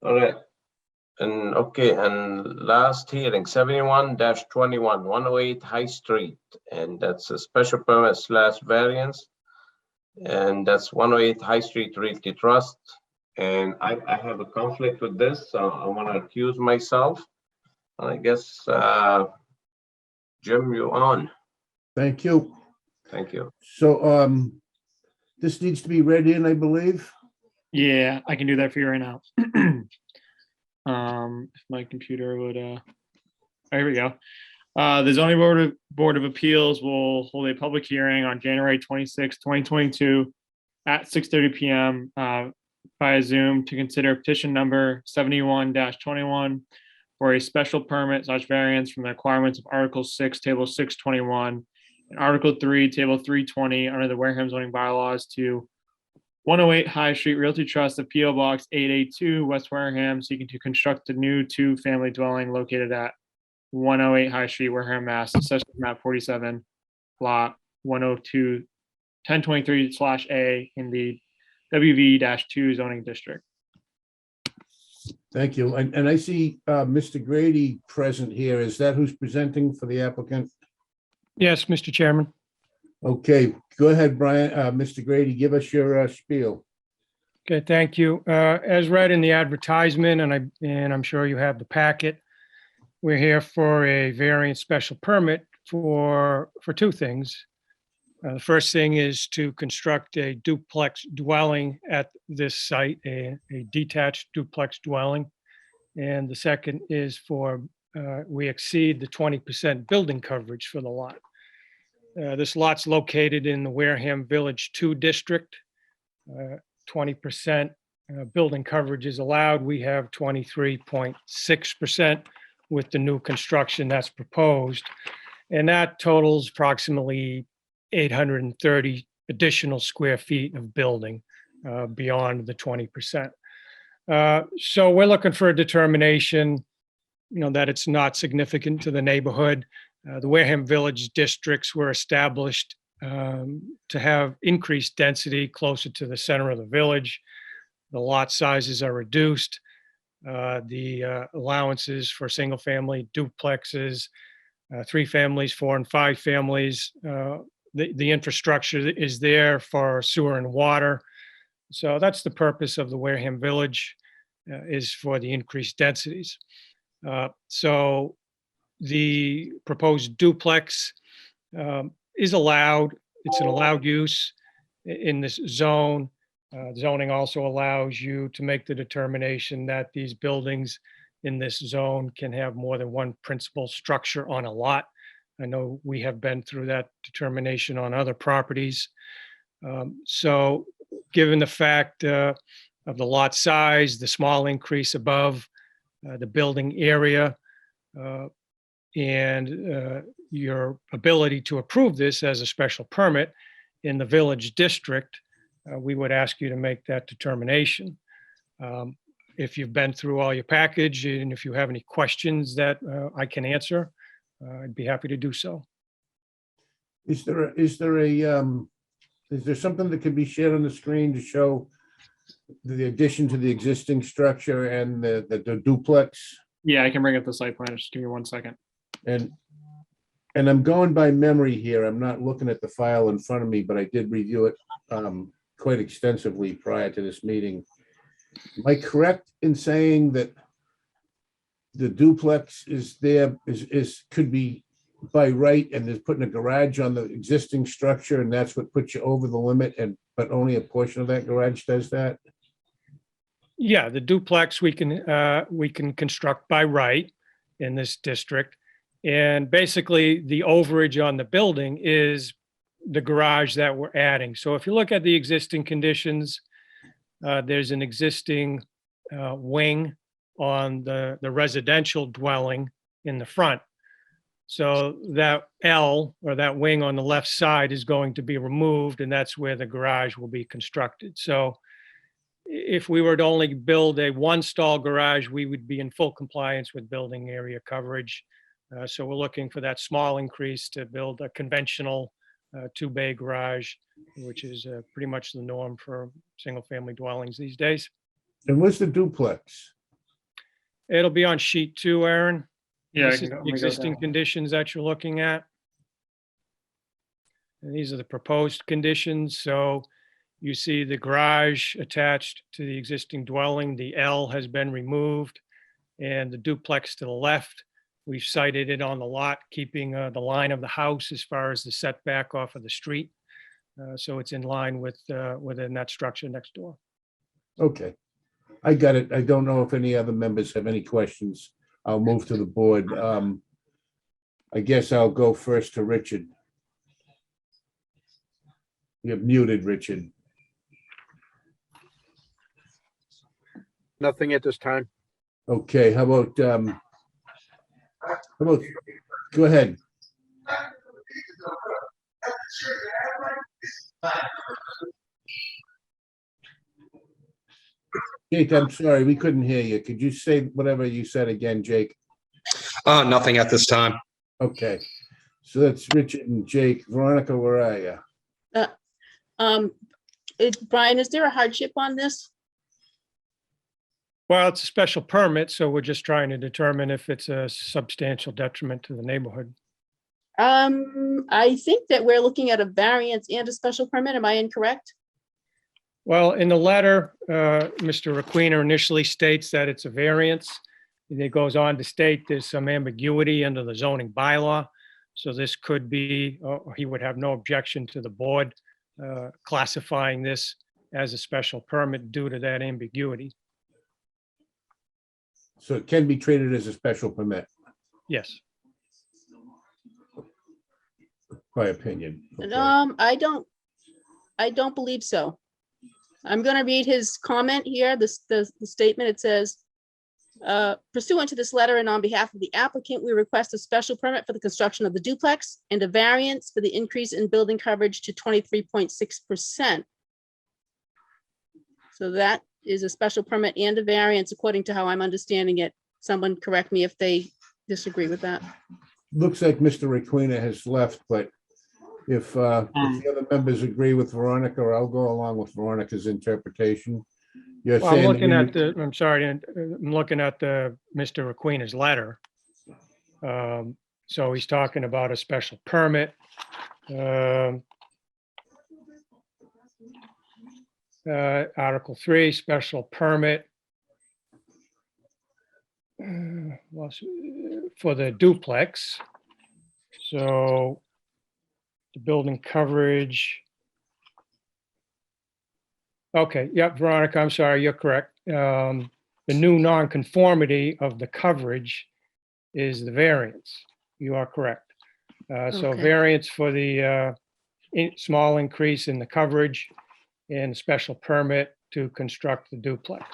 [SPEAKER 2] All right. And okay, and last hearing, 71-21, 108 High Street. And that's a special permit / variance. And that's 108 High Street Realty Trust. And I have a conflict with this, so I want to accuse myself. I guess, Jim, you're on.
[SPEAKER 1] Thank you.
[SPEAKER 2] Thank you.
[SPEAKER 1] So this needs to be read in, I believe.
[SPEAKER 12] Yeah, I can do that for you right now. If my computer would, here we go. The zoning board of appeals will hold a public hearing on January 26, 2022 at 6:30 p.m. Via Zoom to consider petition number 71-21 for a special permit / variance from the requirements of Article 6, Table 621 and Article 3, Table 320 under the Wareham zoning bylaws to 108 High Street Realty Trust, the PO Box 882, West Wareham, seeking to construct a new 2-family dwelling located at 108 High Street, Wareham, Mass. Assessment map 47, lot 102, 1023/A in the WV-2 zoning district.
[SPEAKER 1] Thank you. And I see Mr. Grady present here. Is that who's presenting for the applicant?
[SPEAKER 19] Yes, Mr. Chairman.
[SPEAKER 1] Okay, go ahead, Brian. Mr. Grady, give us your spiel.
[SPEAKER 19] Okay, thank you. As read in the advertisement, and I'm sure you have the packet, we're here for a variance special permit for two things. The first thing is to construct a duplex dwelling at this site, a detached duplex dwelling. And the second is we exceed the 20% building coverage for the lot. This lot's located in the Wareham Village 2 district. 20% building coverage is allowed. We have 23.6% with the new construction that's proposed. And that totals approximately 830 additional square feet of building beyond the 20%. So we're looking for a determination, that it's not significant to the neighborhood. The Wareham Village districts were established to have increased density closer to the center of the village. The lot sizes are reduced. The allowances for single-family duplexes 3 families, 4 and 5 families. The infrastructure is there for sewer and water. So that's the purpose of the Wareham Village, is for the increased densities. So the proposed duplex is allowed. It's an allowed use in this zone. Zoning also allows you to make the determination that these buildings in this zone can have more than one principal structure on a lot. I know we have been through that determination on other properties. So given the fact of the lot size, the small increase above the building area, and your ability to approve this as a special permit in the village district, we would ask you to make that determination. If you've been through all your package and if you have any questions that I can answer, I'd be happy to do so.
[SPEAKER 1] Is there something that could be shared on the screen to show the addition to the existing structure and the duplex?
[SPEAKER 12] Yeah, I can bring up the site plan. Just give me 1 second.
[SPEAKER 1] And I'm going by memory here. I'm not looking at the file in front of me, but I did review it quite extensively prior to this meeting. Am I correct in saying that the duplex is there, could be by right, and there's putting a garage on the existing structure, and that's what puts you over the limit, but only a portion of that garage does that?
[SPEAKER 19] Yeah, the duplex we can construct by right in this district. And basically the overage on the building is the garage that we're adding. So if you look at the existing conditions, there's an existing wing on the residential dwelling in the front. So that L, or that wing on the left side, is going to be removed, and that's where the garage will be constructed. So if we were to only build a 1-stall garage, we would be in full compliance with building area coverage. So we're looking for that small increase to build a conventional 2-bay garage, which is pretty much the norm for single-family dwellings these days.
[SPEAKER 1] And what's the duplex?
[SPEAKER 19] It'll be on sheet 2, Aaron.
[SPEAKER 12] Yeah,
[SPEAKER 19] This is the existing conditions that you're looking at. And these are the proposed conditions. So you see the garage attached to the existing dwelling. The L has been removed, and the duplex to the left, we've cited it on the lot, keeping the line of the house as far as the setback off of the street. So it's in line with within that structure next door.
[SPEAKER 1] Okay, I got it. I don't know if any other members have any questions. I'll move to the board. I guess I'll go first to Richard. You're muted, Richard.
[SPEAKER 6] Nothing at this time.
[SPEAKER 1] Okay, how about, go ahead. Jake, I'm sorry, we couldn't hear you. Could you say whatever you said again, Jake?
[SPEAKER 10] Nothing at this time.
[SPEAKER 1] Okay, so that's Richard and Jake. Veronica, where are you?
[SPEAKER 9] Brian, is there a hardship on this?
[SPEAKER 19] Well, it's a special permit, so we're just trying to determine if it's a substantial detriment to the neighborhood.
[SPEAKER 9] I think that we're looking at a variance and a special permit. Am I incorrect?
[SPEAKER 19] Well, in the letter, Mr. Requena initially states that it's a variance. And it goes on to state there's some ambiguity under the zoning bylaw. So this could be, or he would have no objection to the board classifying this as a special permit due to that ambiguity.
[SPEAKER 1] So it can be treated as a special permit,
[SPEAKER 19] Yes.
[SPEAKER 1] by opinion. Okay.
[SPEAKER 9] I don't believe so. I'm going to read his comment here, the statement. It says, pursuant to this letter and on behalf of the applicant, we request a special permit for the construction of the duplex and a variance for the increase in building coverage to 23.6%. So that is a special permit and a variance according to how I'm understanding it. Someone correct me if they disagree with that.
[SPEAKER 1] Looks like Mr. Requena has left, but if the other members agree with Veronica, I'll go along with Veronica's interpretation. You're
[SPEAKER 19] Well, I'm
[SPEAKER 1] saying
[SPEAKER 19] looking
[SPEAKER 1] we-
[SPEAKER 19] at the, I'm sorry, I'm looking at the Mr. Requena's letter. So he's talking about a special permit. Article 3, special permit for the duplex. So the building coverage. Okay, yep, Veronica, I'm sorry, you're correct. The new nonconformity of the coverage is the variance. You are correct. So
[SPEAKER 9] Okay.
[SPEAKER 19] variance for the small increase in the coverage and special permit to construct the duplex.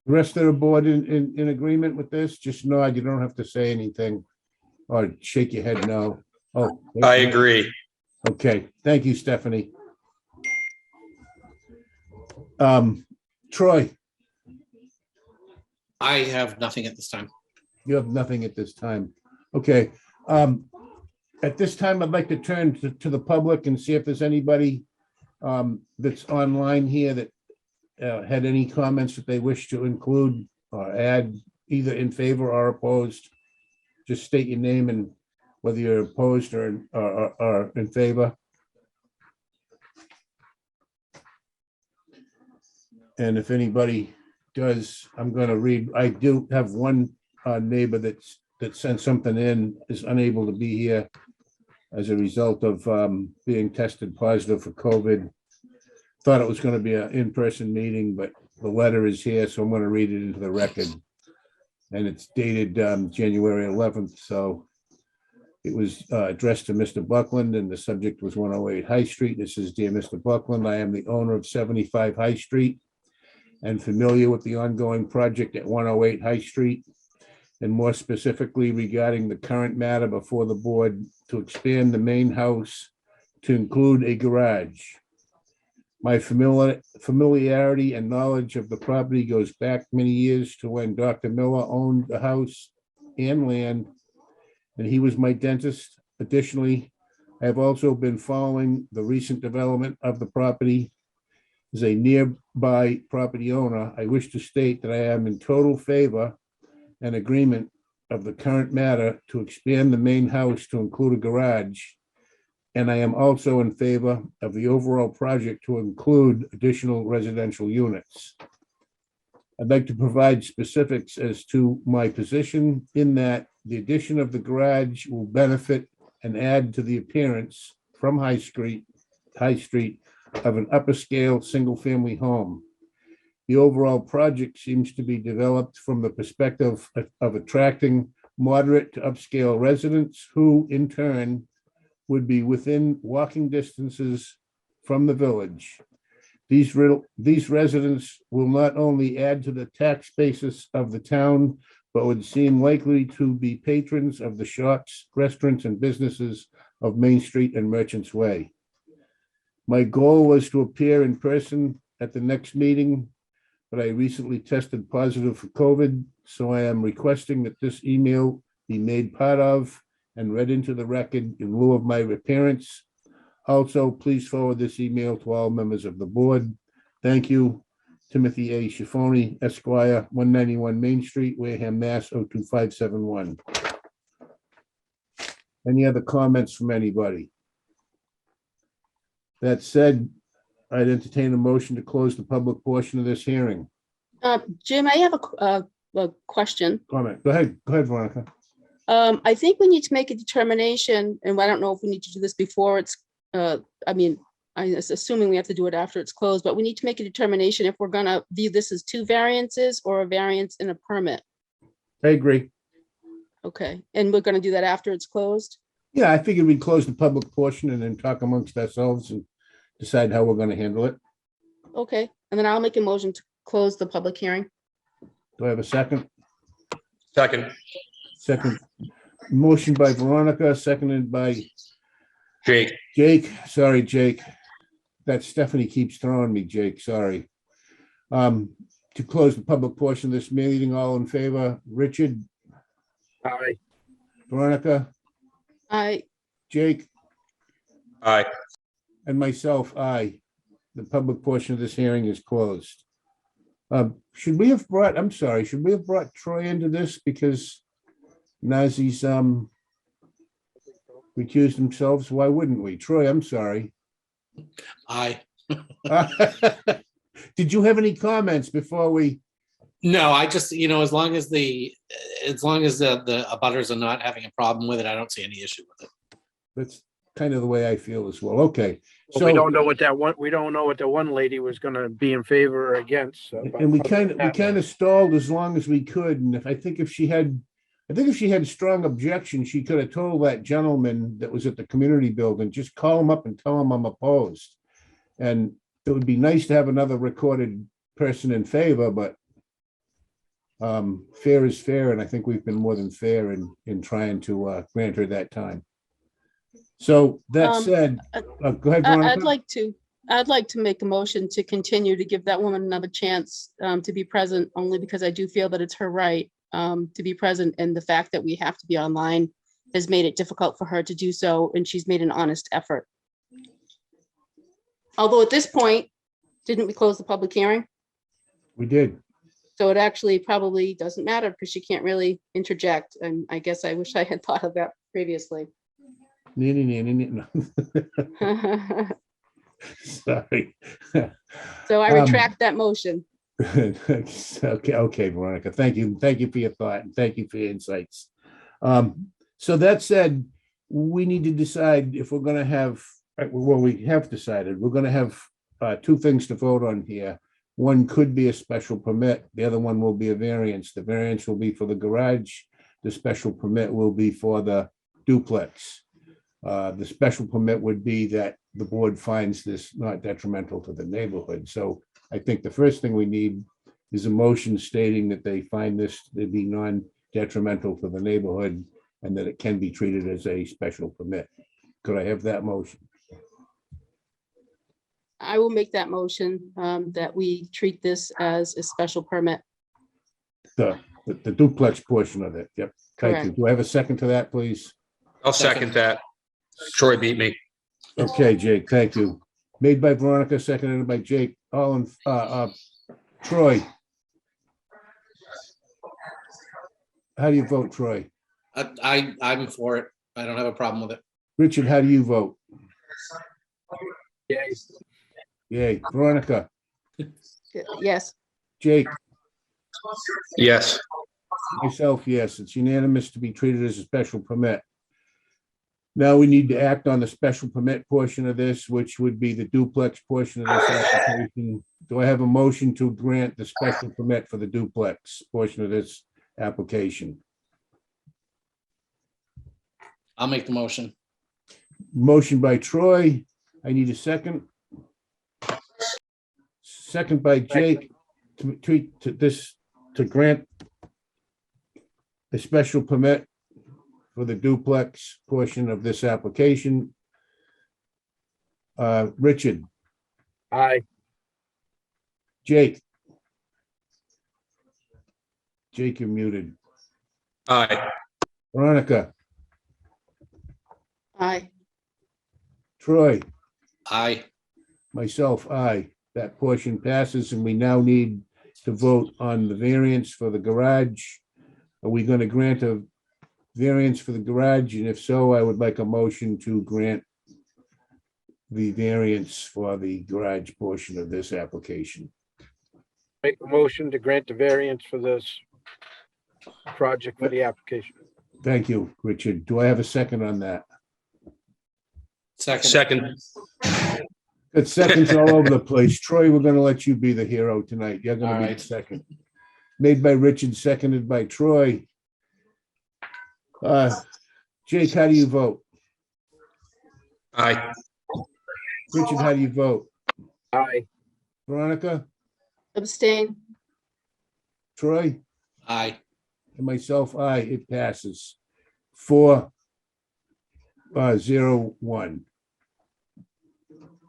[SPEAKER 1] The rest of the board in agreement with this? Just nod, you don't have to say anything or shake your head no. Oh.
[SPEAKER 10] I agree.
[SPEAKER 1] Okay, thank you, Stephanie. Troy,
[SPEAKER 7] I have nothing at this time.
[SPEAKER 1] you have nothing at this time. Okay, at this time, I'd like to turn to the public and see if there's anybody that's online here that had any comments that they wish to include or add, either in favor or opposed. Just state your name and whether you're opposed or in favor. And if anybody does, I'm going to read. I do have one neighbor that sent something in, is unable to be here as a result of being tested positive for COVID. Thought it was going to be an in-person meeting, but the letter is here, so I'm going to read it into the record. And it's dated January 11th, so it was addressed to Mr. Buckland, and the subject was 108 High Street. This is, dear Mr. Buckland, I am the owner of 75 High Street and familiar with the ongoing project at 108 High Street, and more specifically regarding the current matter before the board to expand the main house to include a garage. My familiarity and knowledge of the property goes back many years to when Dr. Miller owned the house and land, and he was my dentist. Additionally, I have also been following the recent development of the property. As a nearby property owner, I wish to state that I am in total favor and agreement of the current matter to expand the main house to include a garage. And I am also in favor of the overall project to include additional residential units. I'd like to provide specifics as to my position in that the addition of the garage will benefit and add to the appearance from High Street of an upper scale single-family home. The overall project seems to be developed from the perspective of attracting moderate to upscale residents who in turn would be within walking distances from the village. These residents will not only add to the tax basis of the town, but would seem likely to be patrons of the shops, restaurants, and businesses of Main Street and Merchants Way. My goal was to appear in person at the next meeting, but I recently tested positive for COVID, so I am requesting that this email be made part of and read into the record in lieu of my appearance. Also, please forward this email to all members of the board. Thank you. Timothy A. Schifoni, Esquire, 191 Main Street, Wareham, Mass. 02571. Any other comments from anybody? That said, I'd entertain a motion to close the public portion of this hearing.
[SPEAKER 9] Jim, I have a question.
[SPEAKER 1] Comment. Go ahead, Veronica.
[SPEAKER 9] I think we need to make a determination, and I don't know if we need to do this before it's, I'm assuming we have to do it after it's closed, but we need to make a determination if we're gonna view this as two variances or a variance and a permit.
[SPEAKER 1] I agree.
[SPEAKER 9] Okay, and we're gonna do that after it's closed?
[SPEAKER 1] Yeah, I figured we'd close the public portion and then talk amongst ourselves and decide how we're going to handle it.
[SPEAKER 9] Okay, and then I'll make a motion to close the public hearing.
[SPEAKER 1] Do I have a second?
[SPEAKER 10] Second.
[SPEAKER 1] Second. Motion by Veronica, seconded by
[SPEAKER 10] Jake.
[SPEAKER 1] Jake. Sorry, Jake. That Stephanie keeps throwing me, Jake. Sorry. To close the public portion of this meeting, all in favor? Richard?
[SPEAKER 6] Aye.
[SPEAKER 1] Veronica?
[SPEAKER 9] Aye.
[SPEAKER 1] Jake?
[SPEAKER 10] Aye.
[SPEAKER 1] And myself, aye. The public portion of this hearing is closed. Should we have brought Troy into this? Because Nazi's recused themselves. Why wouldn't we? Troy, I'm sorry.
[SPEAKER 7] Aye.
[SPEAKER 1] Did you have any comments before we?
[SPEAKER 7] No, I just, as long as the abutters are not having a problem with it, I don't see any issue with it.
[SPEAKER 1] That's kind of the way I feel as well. Okay.
[SPEAKER 6] Well, we don't know what we don't know what the one lady was gonna be in favor or against. So,
[SPEAKER 1] And we kind of stalled as long as we could. And if she had strong objections, she could have told that gentleman that was at the community building, just call him up and tell him I'm opposed. And it would be nice to have another recorded person in favor, but fair is fair. And I think we've been more than fair in trying to grant her that time. So that said, go ahead, Veronica.
[SPEAKER 9] I'd like to make a motion to continue to give that woman another chance to be present, only because I do feel that it's her right to be present, and the fact that we have to be online has made it difficult for her to do so, and she's made an honest effort. Although at this point, didn't we close the public hearing?
[SPEAKER 1] We did.
[SPEAKER 9] So it actually probably doesn't matter because she can't really interject, and I guess I wish I had thought of that previously.
[SPEAKER 1] No. Sorry.
[SPEAKER 9] So I retract that motion.
[SPEAKER 1] Okay, Veronica. Thank you for your thought, and thank you for your insights. So that said, we need to decide if we're going to have. Well, we have decided we're going to have two things to vote on here. One could be a special permit. The other one will be a variance. The variance will be for the garage. The special permit will be for the duplex. The special permit would be that the board finds this not detrimental to the neighborhood. So I think the first thing we need is a motion stating that they find this to be non-detrimental to the neighborhood and that it can be treated as a special permit. Could I have that motion?
[SPEAKER 9] I will make that motion that we treat this as a special permit.
[SPEAKER 1] The duplex portion of it. Yep. Thank you.
[SPEAKER 9] Correct.
[SPEAKER 1] Do I have a second to that, please?
[SPEAKER 10] I'll second that. Troy beat me.
[SPEAKER 1] Okay, Jake, thank you. Made by Veronica, seconded by Jake. All in, Troy. How do you vote, Troy?
[SPEAKER 7] I'm for it. I don't have a problem with it.
[SPEAKER 1] Richard, how do you vote?
[SPEAKER 6] Yay.
[SPEAKER 1] Yay. Veronica,
[SPEAKER 9] Yes.
[SPEAKER 1] Jake,
[SPEAKER 10] Yes.
[SPEAKER 1] myself, yes. It's unanimous to be treated as a special permit. Now we need to act on the special permit portion of this, which would be the duplex portion of this application. Do I have a motion to grant the special permit for the duplex portion of this application?
[SPEAKER 7] I'll make the motion.
[SPEAKER 1] Motion by Troy. I need a second. Second by Jake to grant a special permit for the duplex portion of this application. Richard,
[SPEAKER 6] Aye.
[SPEAKER 1] Jake. Jake, you're muted.
[SPEAKER 10] Aye.
[SPEAKER 1] Veronica,
[SPEAKER 9] Aye.
[SPEAKER 1] Troy,
[SPEAKER 7] Aye.
[SPEAKER 1] myself, aye. That portion passes, and we now need to vote on the variance for the garage. Are we going to grant a variance for the garage? And if so, I would like a motion to grant the variance for the garage portion of this application.
[SPEAKER 6] Make a motion to grant the variance for this project for the application.
[SPEAKER 1] Thank you, Richard. Do I have a second on that?
[SPEAKER 10] Second.
[SPEAKER 1] Got seconds all over the place. Troy, we're going to let you be the hero tonight. You're going to be the
[SPEAKER 7] right.
[SPEAKER 1] second. Made by Richard, seconded by Troy. Jake, how do you vote?
[SPEAKER 10] Aye.
[SPEAKER 1] Richard, how do you vote?
[SPEAKER 6] Aye.
[SPEAKER 1] Veronica?
[SPEAKER 9] Abstain.
[SPEAKER 1] Troy?
[SPEAKER 7] Aye.
[SPEAKER 1] And myself, aye, it passes. 4-0-1.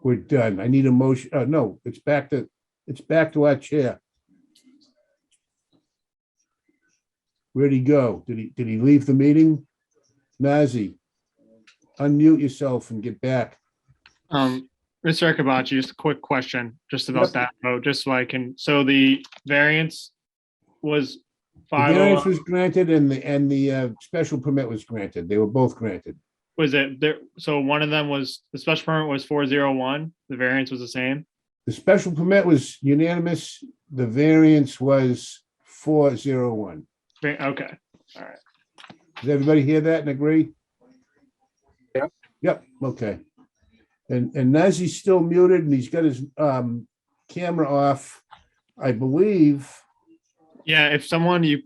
[SPEAKER 1] We're done. I need a motion. No, it's back to our chair. Where'd he go? Did he leave the meeting? Nazi, unmute yourself and get back.
[SPEAKER 12] Mr. Akabachi, just a quick question, just about that vote, just so I can, so the variance was
[SPEAKER 1] The variance
[SPEAKER 12] 501.
[SPEAKER 1] was granted and the special permit was granted. They were both granted.
[SPEAKER 12] Was it there? So one of them was, the special permit was 401. The variance was the same.
[SPEAKER 1] The special permit was unanimous. The variance was 401.
[SPEAKER 12] Okay. All right.
[SPEAKER 1] Does everybody hear that and agree?
[SPEAKER 6] Yep.
[SPEAKER 1] Yep, okay. And Nazi's still muted and he's got his camera off, I believe.
[SPEAKER 12] Yeah, if someone, he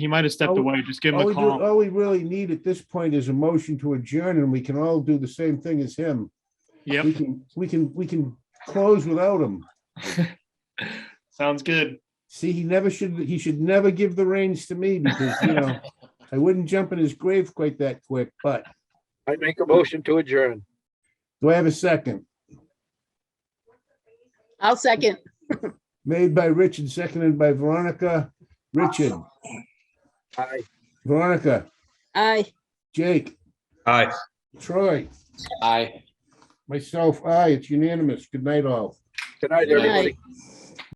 [SPEAKER 12] might have stepped away. Just give him a call.
[SPEAKER 1] All we really need at this point is a motion to adjourn, and we can all do the same thing as him.
[SPEAKER 12] Yep.
[SPEAKER 1] We can close without him.
[SPEAKER 12] Sounds good.
[SPEAKER 1] See, he should never give the reins to me because, I wouldn't jump in his grave quite that quick, but
[SPEAKER 6] I make a motion to adjourn.
[SPEAKER 1] do I have a second?
[SPEAKER 9] I'll second.
[SPEAKER 1] Made by Richard, seconded by Veronica. Richard,
[SPEAKER 6] Aye.
[SPEAKER 1] Veronica,
[SPEAKER 9] Aye.
[SPEAKER 1] Jake,
[SPEAKER 10] Aye.
[SPEAKER 1] Troy,
[SPEAKER 7] Aye.
[SPEAKER 1] myself, aye, it's unanimous. Good night, all.
[SPEAKER 6] Good night,
[SPEAKER 9] Good
[SPEAKER 6] everybody.
[SPEAKER 9] night.